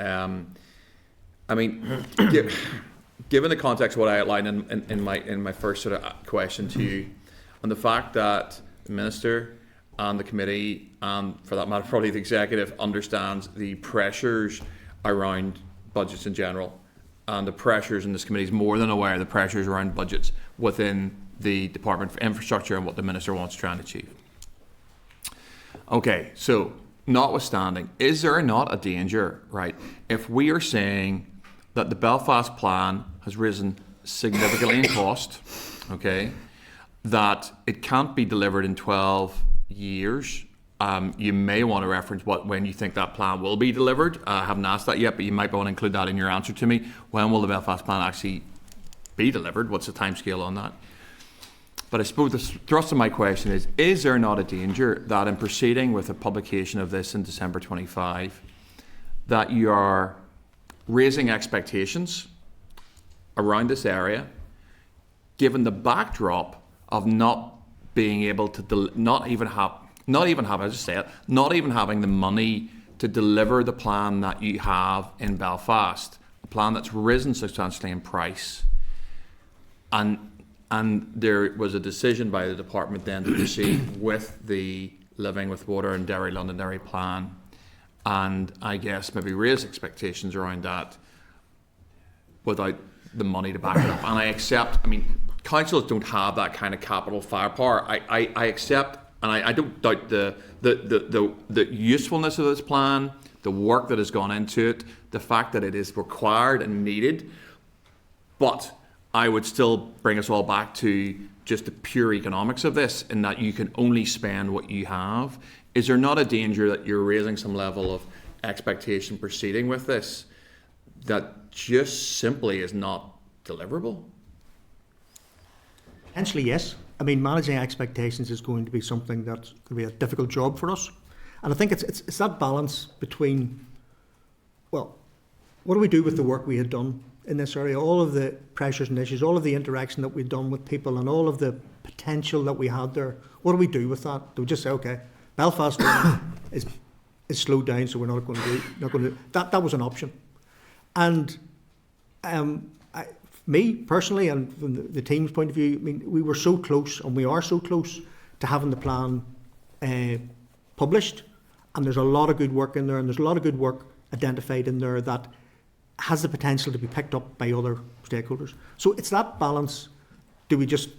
I mean, given the context of what I outlined in my first sort of question to you, and the fact that the Minister and the committee, and for that matter probably the executive, understands the pressures around budgets in general, and the pressures, and this committee is more than aware of the pressures around budgets within the Department for Infrastructure and what the Minister wants to try and achieve. Okay, so notwithstanding, is there not a danger, right, if we are saying that the Belfast plan has risen significantly in cost, okay, that it can't be delivered in 12 years? You may want to reference when you think that plan will be delivered. I haven't asked that yet, but you might want to include that in your answer to me. When will the Belfast plan actually be delivered? What's the timescale on that? But I suppose the thrust of my question is there not a danger that in proceeding with the publication of this in December 25, that you are raising expectations around this area, given the backdrop of not being able to not even having the money to deliver the plan that you have in Belfast, a plan that's risen substantially in price, and there was a decision by the department then to proceed with the Living with Water and Derry Londonderry plan, and I guess maybe raise expectations around that without the money to back it up. And I accept, I mean, councils don't have that kind of capital firepower. I accept, and I don't doubt the usefulness of this plan, the work that has gone into it, the fact that it is required and needed, but I would still bring us all back to just the pure economics of this, in that you can only spend what you have. Is there not a danger that you're raising some level of expectation proceeding with this, that just simply is not deliverable? Potentially, yes. I mean, managing expectations is going to be something that's going to be a difficult job for us. And I think it's that balance between, well, what do we do with the work we had done in this area, all of the pressures and issues, all of the interaction that we've done with people and all of the potential that we had there. What do we do with that? Do we just say, okay, Belfast is slowed down, so we're not going to do that? That was an option. And me personally, and from the team's point of view, I mean, we were so close, and we are so close to having the plan published. And there's a lot of good work in there, and there's a lot of good work identified in there that has the potential to be picked up by other stakeholders. So it's that balance. Do we just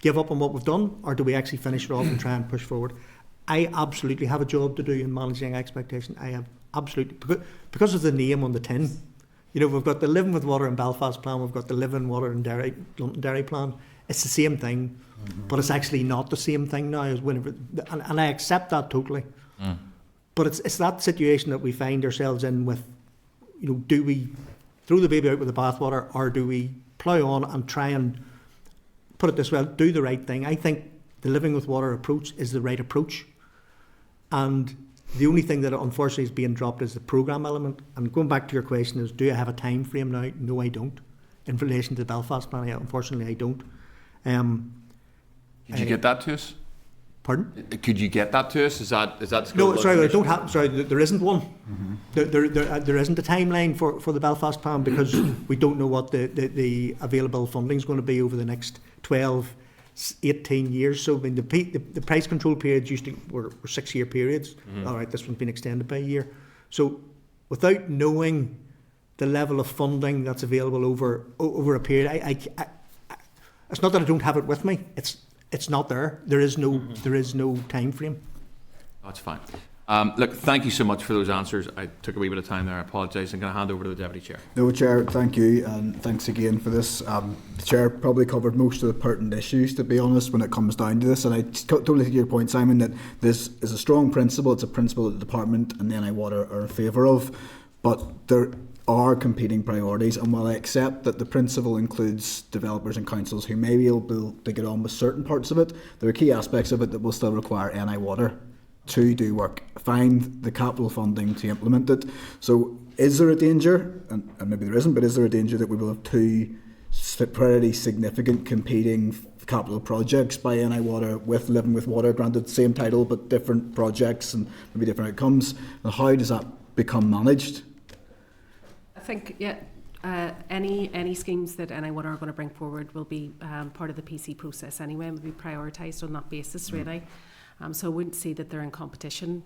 give up on what we've done, or do we actually finish it off and try and push forward? I absolutely have a job to do in managing expectation. I have absolutely, because of the name on the tin. You know, we've got the Living with Water in Belfast plan, we've got the Living Water in Derry, Londonderry plan. It's the same thing, but it's actually not the same thing now as whenever, and I accept that totally. But it's that situation that we find ourselves in with, you know, do we throw the baby out with the bathwater, or do we plough on and try and, put it this way, do the right thing? I think the Living with Water approach is the right approach. And the only thing that unfortunately is being dropped is the programme element. And going back to your question is, do I have a time frame now? No, I don't. In relation to the Belfast plan, unfortunately I don't. Could you get that to us? Pardon? Could you get that to us? Is that no? Sorry, I don't have. Sorry, there isn't one. There isn't a timeline for the Belfast plan, because we don't know what the available funding is going to be over the next 12, 18 years. So I mean, the price control periods were 6-year periods. All right, this one's been extended by a year. So without knowing the level of funding that's available over a period, I it's not that I don't have it with me. It's not there. There is no time frame. That's fine. Look, thank you so much for those answers. I took a wee bit of time there. I apologise. I'm going to hand over to the Deputy Chair. No, Chair, thank you, and thanks again for this. The Chair probably covered most of the pertinent issues, to be honest, when it comes down to this. And I totally take your point, Simon, that this is a strong principle. It's a principle that the Department and the NI Water are in favour of. But there are competing priorities, and while I accept that the principle includes developers and councils who may be able to get on with certain parts of it, there are key aspects of it that will still require NI Water to do work, find the capital funding to implement it. So is there a danger, and maybe there isn't, but is there a danger that we will have two pretty significant competing capital projects by NI Water with Living with Water, granted same title but different projects and maybe different outcomes? And how does that become managed? I think, any schemes that NI Water are going to bring forward will be part of the PC process anyway, and will be prioritised on that basis, really. So I wouldn't say that they're in competition.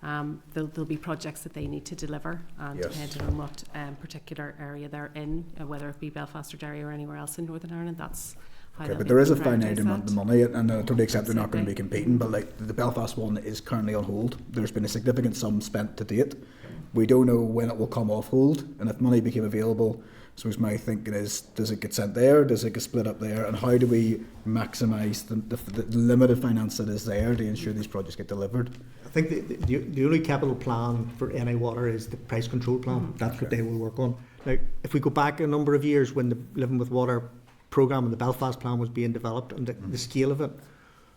There'll be projects that they need to deliver, and depending on what particular area they're in, whether it be Belfast or Derry or anywhere else in Northern Ireland, that's how. Okay, but there is a finite amount of money, and I totally accept they're not going to be competing, but like the Belfast one is currently on hold. There's been a significant sum spent to date. We don't know when it will come off hold, and if money became available, so my thinking is, does it get sent there, does it get split up there, and how do we maximise the limited finance that is there to ensure these projects get delivered? I think the only capital plan for NI Water is the price control plan. That's what they will work on. Now, if we go back a number of years when the Living with Water programme and the Belfast plan was being developed, and the scale of it,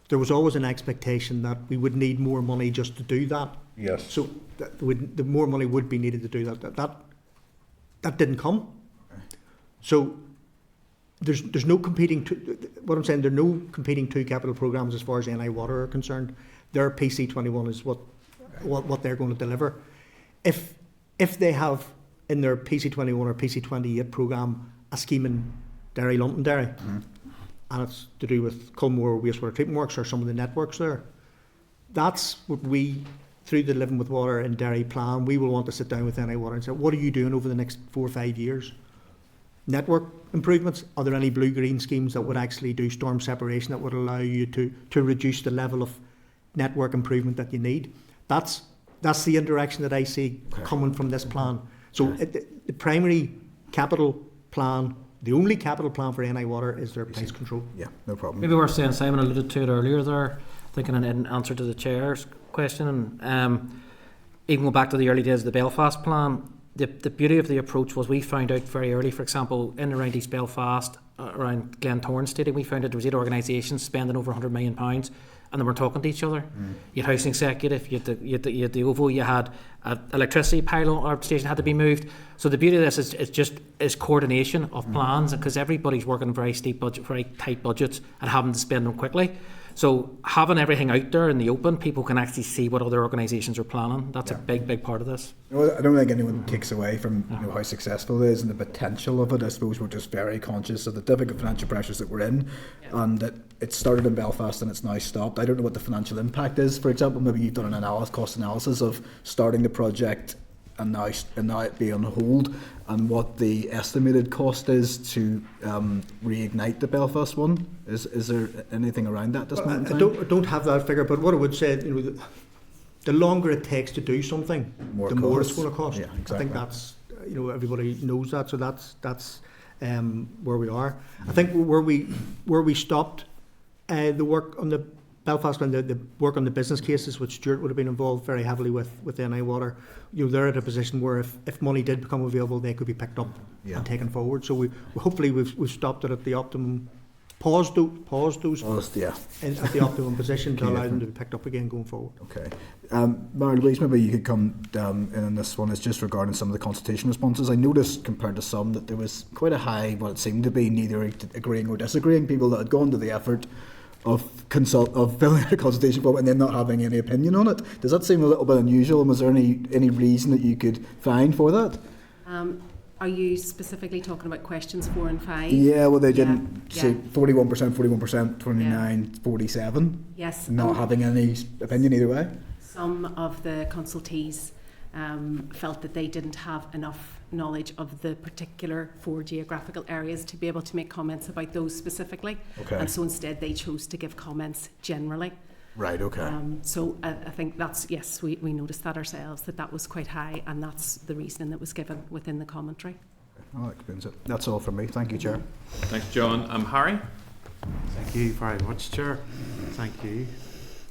there was always an expectation that we would need more money just to do that. Yes. So the more money would be needed to do that. That didn't come. So there's no competing. What I'm saying, there are no competing two capital programmes as far as NI Water are concerned. Their PC21 is what they're going to deliver. If they have in their PC21 or PC28 programme a scheme in Derry, Londonderry, and it's to do with Culmore wastewater treatment works or some of the networks there, that's what we, through the Living with Water in Derry plan, we will want to sit down with NI Water and say, what are you doing over the next 4 or 5 years? Network improvements, are there any blue-green schemes that would actually do storm separation that would allow you to reduce the level of network improvement that you need? That's the interaction that I see coming from this plan. So the primary capital plan, the only capital plan for NI Water is their price control. Yeah, no problem. Maybe we're saying, Simon alluded to it earlier there, thinking in answer to the Chair's question, and even go back to the early days of the Belfast plan, the beauty of the approach was we found out very early, for example, in and around East Belfast, around Glentoran Stadium, we found out there was 8 organisations spending over £100 million, and they weren't talking to each other. You had Housing Executive, you had the OVO, you had electricity pylon or station had to be moved. So the beauty of this is coordination of plans, because everybody's working very tight budgets and having to spend them quickly. So having everything out there in the open, people can actually see what other organisations are planning. That's a big part of this. I don't think anyone takes away from how successful it is and the potential of it. I suppose we're just very conscious of the difficult financial pressures that we're in, and that it started in Belfast and it's now stopped. I don't know what the financial impact is. For example, maybe you've done an cost analysis of starting the project and now it be on hold, and what the estimated cost is to reignite the Belfast one. Is there anything around that at this moment in time? I don't have that figure, but what I would say, the longer it takes to do something, the more it's going to cost. Yeah, exactly. I think that's, everybody knows that, so that's where we are. I think where we stopped the work on the Belfast and the work on the business cases, which Stuart would have been involved very heavily with NI Water, they're at a position where if money did become available, they could be picked up and taken forward. So we hopefully we've stopped it at the optimum, paused those at the optimum position to allow them to be picked up again going forward. Okay. Louise, maybe you could come in on this one. It's just regarding some of the consultation responses. I noticed, compared to some, that there was quite a high, what it seemed to be, neither agreeing or disagreeing, people that had gone to the effort of filling out a consultation form and then not having any opinion on it. Does that seem a little bit unusual, and was there any reason that you could find for that? Are you specifically talking about questions 4 and 5? Yeah, well, they didn't say 41%, 29, 47. Yes. Not having any opinion either way. Some of the consultees felt that they didn't have enough knowledge of the particular 4 geographical areas to be able to make comments about those specifically. Okay. And so instead they chose to give comments generally. Right, okay. So I think that's, yes, we noticed that ourselves, that was quite high, and that's the reasoning that was given within the commentary. That explains it. That's all from me. Thank you, Chair. Thanks, John. Harry? Thank you very much, Chair. Thank you,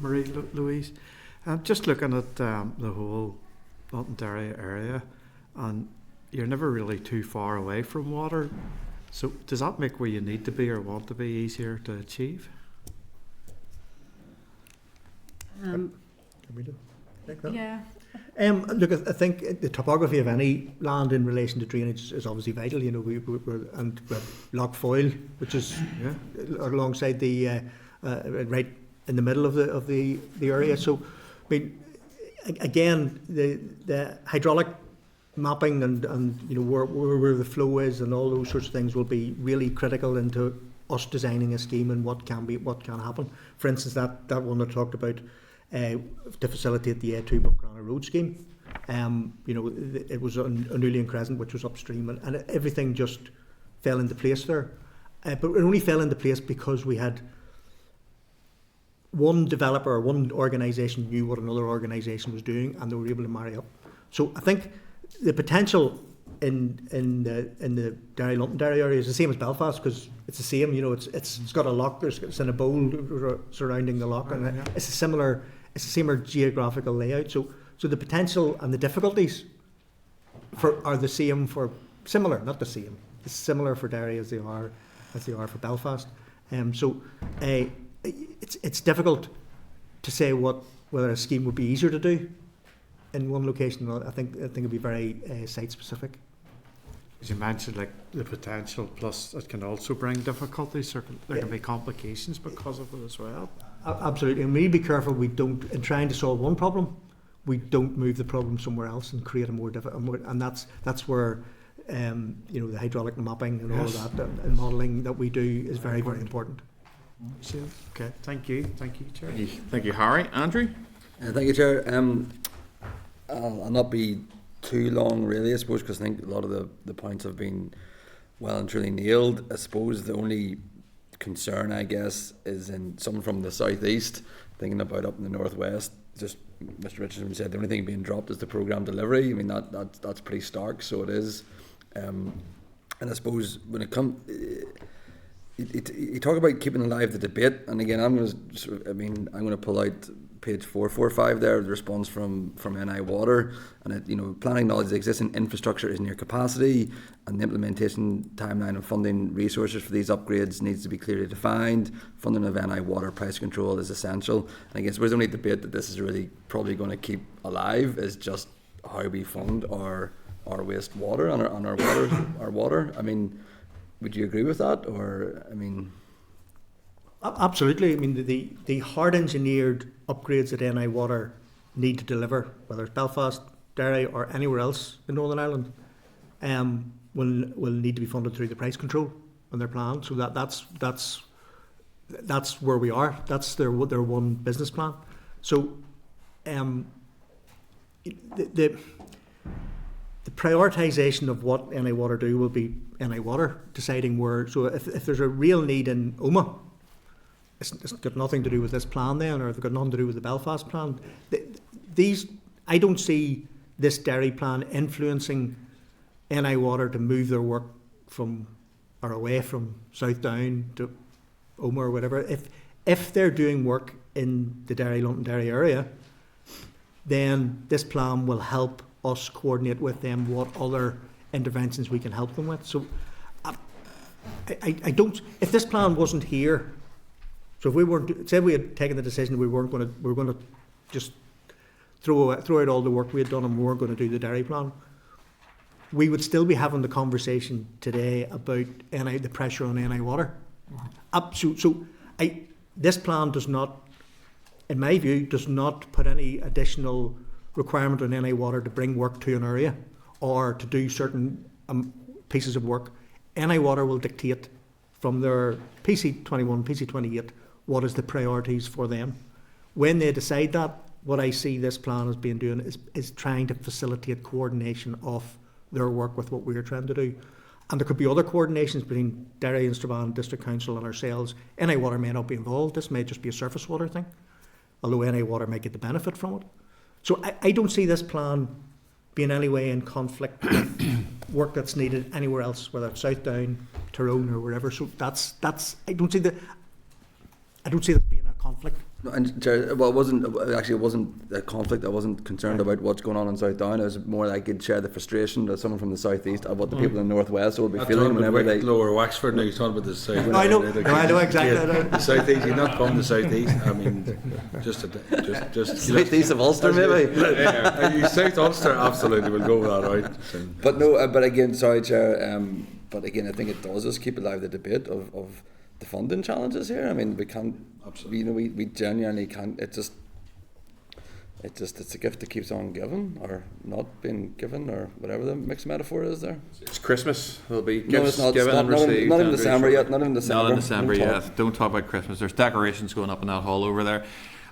Louise. Just looking at the whole Londonderry area, and you're never really too far away from water. So does that make where you need to be or want to be easier to achieve? Can we do that? Yeah. Look, I think the topography of any land in relation to drainage is obviously vital. We're Loch Foyle, which is alongside the right in the middle of the area. So, I mean, again, the hydraulic mapping and where the flow is and all those sorts of things will be really critical into us designing a scheme and what can happen. For instance, that one I talked about, to facilitate the A2 Buckranna Road scheme. It was on Newley Crescent, which was upstream, and everything just fell into place there. But it only fell into place because we had one developer or one organisation knew what another organisation was doing, and they were able to marry up. So I think the potential in the Derry Londonderry area is the same as Belfast, because it's the same. It's got a lock. It's in a bowl surrounding the lock, and it's a similar geographical layout. So the potential and the difficulties are the same for similar, not the same. It's similar for Derry as they are for Belfast. It's difficult to say whether a scheme would be easier to do in one location. I think it'd be very site specific. As you mentioned, like the potential, plus it can also bring difficulties. There can be complications because of it as well. Absolutely, and we need to be careful we don't, in trying to solve one problem, we don't move the problem somewhere else and create a more difficult. And that's where the hydraulic mapping and all of that and modelling that we do is very, very important. Okay, thank you, Chair. Thank you, Harry. Andrew? Thank you, Chair. I'll not be too long, really, I suppose, because I think a lot of the points have been well and truly nailed. I suppose the only concern, I guess, is in someone from the southeast, thinking about up in the northwest. Just Mr. Richardson said the only thing being dropped is the programme delivery. I mean, that's pretty stark, so it is. And I suppose when it comes, you talk about keeping alive the debate, and again, I'm going to pull out page 445 there, the response from NI Water, and it, planning knowledge the existing infrastructure is near capacity, and the implementation timeline and funding resources for these upgrades needs to be clearly defined. Funding of NI Water price control is essential. And I guess there's only debate that this is really probably going to keep alive is just how we fund our wastewater and our water. I mean, would you agree with that, or I mean? Absolutely. I mean, the hard engineered upgrades that NI Water need to deliver, whether it's Belfast, Derry, or anywhere else in Northern Ireland, will need to be funded through the price control on their plan. So that's where we are. That's their one business plan. So the prioritisation of what NI Water do will be NI Water deciding where. So if there's a real need in Omagh, it's got nothing to do with this plan then, or it's got nothing to do with the Belfast plan. I don't see this Derry plan influencing NI Water to move their work from or away from South Down to Omagh or whatever. If they're doing work in the Derry, Londonderry area, then this plan will help us coordinate with them what other interventions we can help them with. So I don't. If this plan wasn't here. So if we weren't, say we had taken the decision we were going to just throw out all the work we had done and we weren't going to do the Derry plan, we would still be having the conversation today about the pressure on NI Water. So this plan does not, in my view, does not put any additional requirement on NI Water to bring work to an area or to do certain pieces of work. NI Water will dictate from their PC21, PC28, what is the priorities for them. When they decide that, what I see this plan as being doing is trying to facilitate coordination of their work with what we're trying to do. And there could be other coordinations between Derry and Strabane District Council and ourselves. NI Water may not be involved. This may just be a surface water thing, although NI Water may get the benefit from it. So I don't see this plan being in any way in conflict with work that's needed anywhere else, whether it's South Down, Tyrone, or wherever. So that's I don't see this being a conflict. No, and well, it wasn't a conflict. I wasn't concerned about what's going on in South Down. It was more like I could share the frustration that someone from the southeast of what the people in the northwest will be feeling whenever they Lower Wexford. Now you're talking about the south. I know exactly. The southeast. You're not from the southeast. I mean, just southeast of Ulster, maybe. South Ulster, absolutely. We'll go with that, right? But no. But again, sorry, Chair. But again, I think it does just keep alive the debate of the funding challenges here. I mean, we can't. Absolutely. We genuinely can't. It's a gift that keeps on giving, or not being given, or whatever the mixed metaphor is there. It's Christmas. There'll be gifts given and received. Not in December yet. Not in December. Not in December yet. Don't talk about Christmas. There's decorations going up in that hall over there.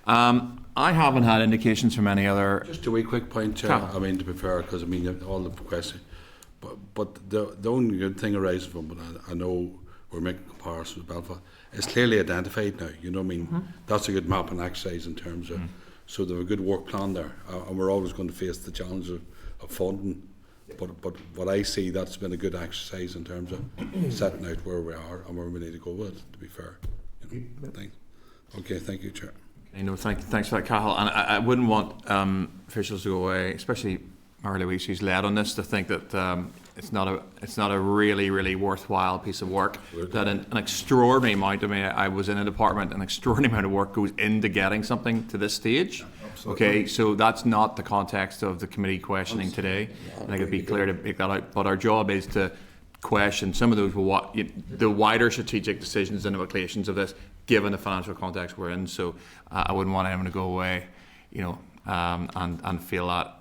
I haven't had indications from any other. Just a wee quick point, Chair. I mean, to be fair, because I mean all the questions, but the only good thing arises from, but I know we're making comparisons with Belfast. It's clearly identified now. You know what I mean? Mm-hmm. That's a good mapping exercise in terms of. So they have a good work plan there, and we're always going to face the challenge of funding. But what I see, that's been a good exercise in terms of setting out where we are and where we need to go with. To be fair, thanks. Okay, thank you, Chair. Thanks for that, Cathal. And I wouldn't want officials to go away, especially Louise, who's led on this, to think that it's not a really worthwhile piece of work. That an extraordinary amount. I mean, I was in a department, an extraordinary amount of work goes into getting something to this stage. Absolutely. Okay, so that's not the context of the committee questioning today. I think it'd be clear to make that out. But our job is to question some of those the wider strategic decisions and implications of this, given the financial context we're in. So I wouldn't want anyone to go away, and feel that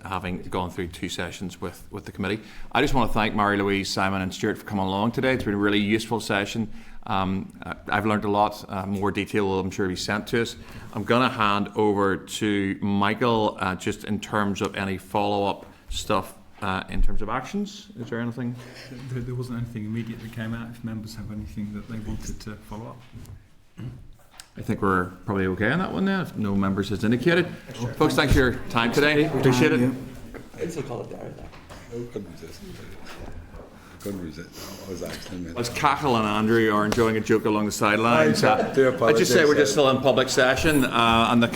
having gone through 2 sessions with the committee. I just want to thank Louise, Simon and Stuart for coming along today. It's been a really useful session. I've learned a lot. More detail will, I'm sure, be sent to us. I'm going to hand over to Michael just in terms of any follow-up stuff in terms of actions. Is there anything? There wasn't anything immediate that came out. If members have anything that they wanted to follow up. I think we're probably okay on that one now, if no members has indicated. Sure. Folks, thanks for your time today. Appreciate it. I'd still call it Derry. couldn't resist. That was excellent. Mate. As Cahill and Andrew are enjoying a joke along the sidelines, I do I just say we're just still in public session and the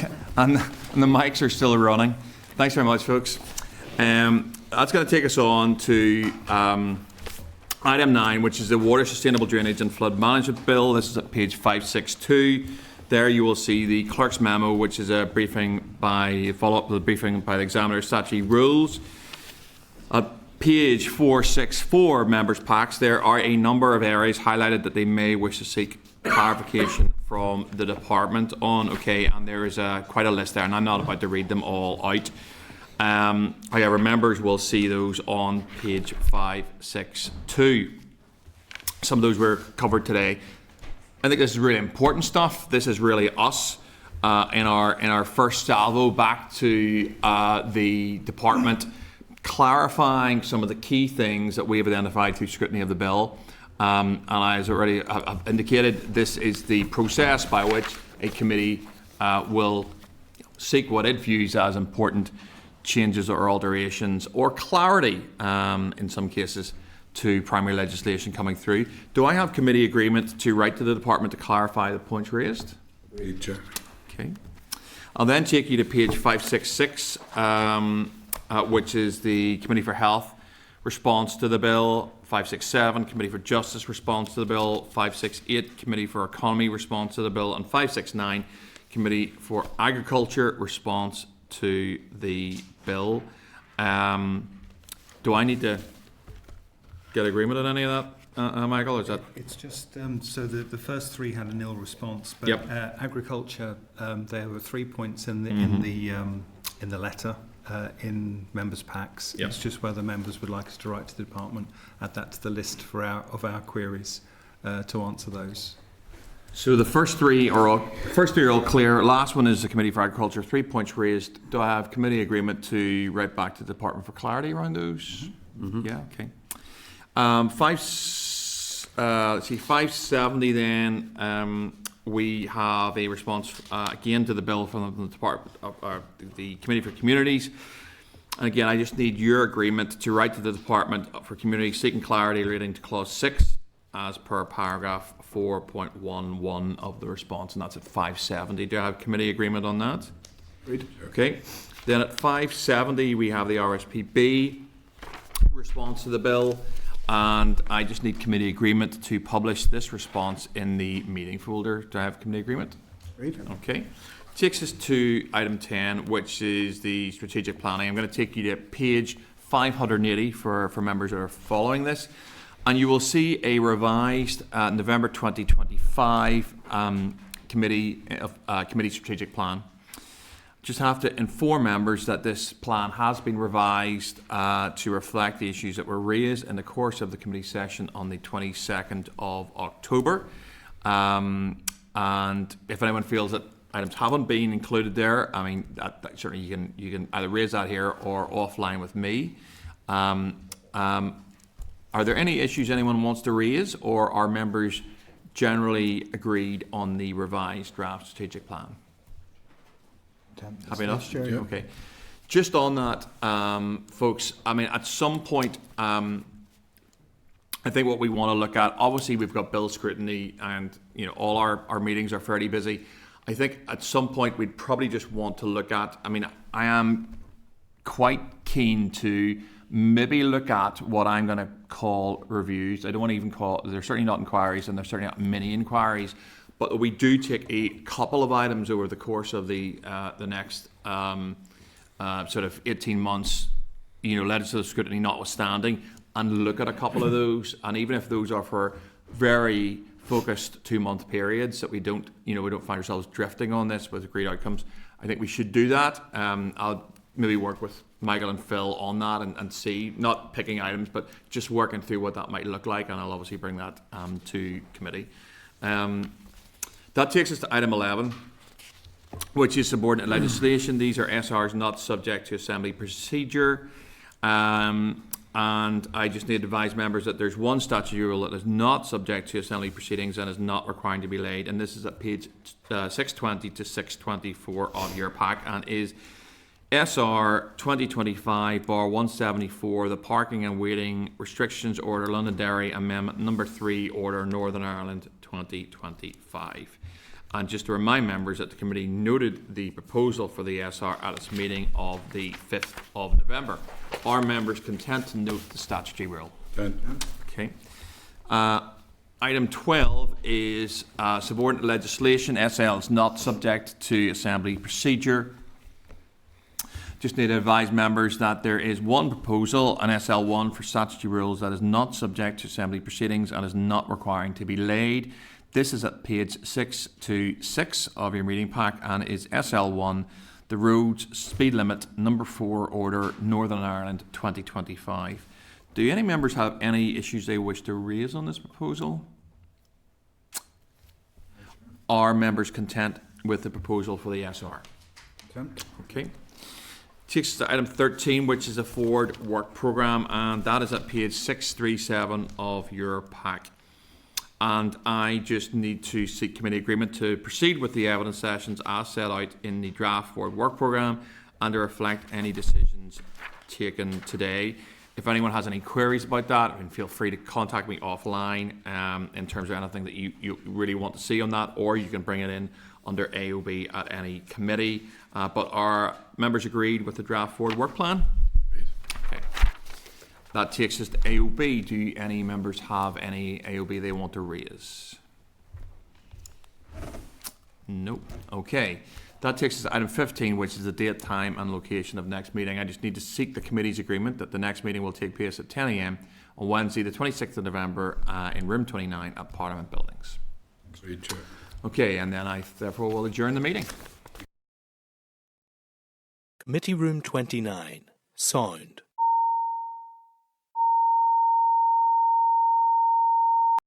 mics are still running. Thanks very much, folks. That's going to take us on to item 9, which is the Water Sustainable Drainage and Flood Management Bill. This is at page 562. There you will see the clerk's memo, which is a briefing follow-up to the briefing by the examiner statutory rules. At page 464, members' packs, there are a number of areas highlighted that they may wish to seek clarification from the department on. Okay, and there is quite a list there, and I'm not about to read them all out. However, members will see those on page 562. Some of those were covered today. I think this is really important stuff. This is really us in our first salvo back to the department, clarifying some of the key things that we have identified through scrutiny of the bill. And as already I've indicated, this is the process by which a committee will seek what it views as important changes or alterations or clarity in some cases to primary legislation coming through. Do I have committee agreement to write to the department to clarify the points raised? Agreed, Chair. Okay. I'll then take you to page 566, which is the Committee for Health response to the bill. 567, Committee for Justice response to the bill. 568, Committee for Economy response to the bill. And 569, Committee for Agriculture response to the bill. Do I need to get agreement on any of that, Michael? Or is that? It's just so the first three had a nil response, but yep. Agriculture, there were 3 points in the in the letter in members' packs. Yep. It's just whether members would like us to write to the department, add that to the list for our queries to answer those. So the first three are all clear. Last one is the Committee for Agriculture. 3 points raised. Do I have committee agreement to write back to the department for clarity around those? Mm-hmm. Yeah. Okay. 570 then, we have a response again to the bill from the department of the Committee for Communities. And again, I just need your agreement to write to the Department for Communities seeking clarity relating to clause 6 as per paragraph 4.11 of the response, and that's at 570. Do I have committee agreement on that? Agreed. Okay. Then at 570 we have the RSPB response to the bill. And I just need committee agreement to publish this response in the meeting folder. Do I have committee agreement? Great. Okay. Takes us to item 10, which is the strategic planning. I'm going to take you to page 580 for members that are following this. And you will see a revised November 2025 committee strategic plan. Just have to inform members that this plan has been revised to reflect the issues that were raised in the course of the committee session on the 22nd of October. And if anyone feels that items haven't been included there, I mean, that certainly you can either raise that here or offline with me. Are there any issues anyone wants to raise, or are members generally agreed on the revised draft strategic plan? Happy enough? Sure. Yeah. Okay. Just on that, folks, I mean, at some point, I think what we want to look at, obviously we've got bill scrutiny and, you know, all our meetings are fairly busy. I think at some point we'd probably just want to look at, I mean, I am quite keen to maybe look at what I'm going to call reviews. I don't want to even call, they're certainly not inquiries and they're certainly not mini inquiries. But we do take a couple of items over the course of the next sort of 18 months, you know, legislative scrutiny notwithstanding, and look at a couple of those. And even if those are for very focused 2-month periods, that we don't find ourselves drifting on this with agreed outcomes, I think we should do that. I'll maybe work with Michael and Phil on that and see, not picking items, but just working through what that might look like. And I'll obviously bring that to committee. That takes us to item 11, which is subordinate legislation. These are SRs not subject to assembly procedure. And I just need to advise members that there's one statutory rule that is not subject to assembly proceedings and is not required to be laid. And this is at page 620 to 624 of your pack and is SR 2025/174, the Parking and Waiting Restrictions Order, Londonderry Amendment Number 3, Order Northern Ireland 2025. And just to remind members that the committee noted the proposal for the SR at its meeting of the 5th of November. Are members content to note the statutory rule? Okay. Item 12 is subordinate legislation. SL is not subject to Assembly procedure. Just need to advise members that there is one proposal, an SL1 for statutory rules, that is not subject to Assembly proceedings and is not requiring to be laid. This is at page 626 of your meeting pack and is SL1, the roads speed limit number 4 order Northern Ireland 2025. Do any members have any issues they wish to raise on this proposal? Are members content with the proposal for the SR? Okay. Takes us to item 13, which is a forward work programme, and that is at page 637 of your pack. And I just need to seek committee agreement to proceed with the evidence sessions as set out in the draft forward work programme and to reflect any decisions taken today. If anyone has any queries about that, then feel free to contact me offline in terms of anything that you really want to see on that, or you can bring it in under AOB at any committee. But are members agreed with the draft forward work plan? Okay. That takes us to AOB. Do any members have any AOB they want to raise? Nope. Okay. That takes us to item 15, which is the date, time and location of next meeting. I just need to seek the committee's agreement that the next meeting will take place at 10 a.m. on Wednesday the 26th of November in room 29 at Parliament Buildings. Okay, and then I therefore will adjourn the meeting. Committee Room 29, sound.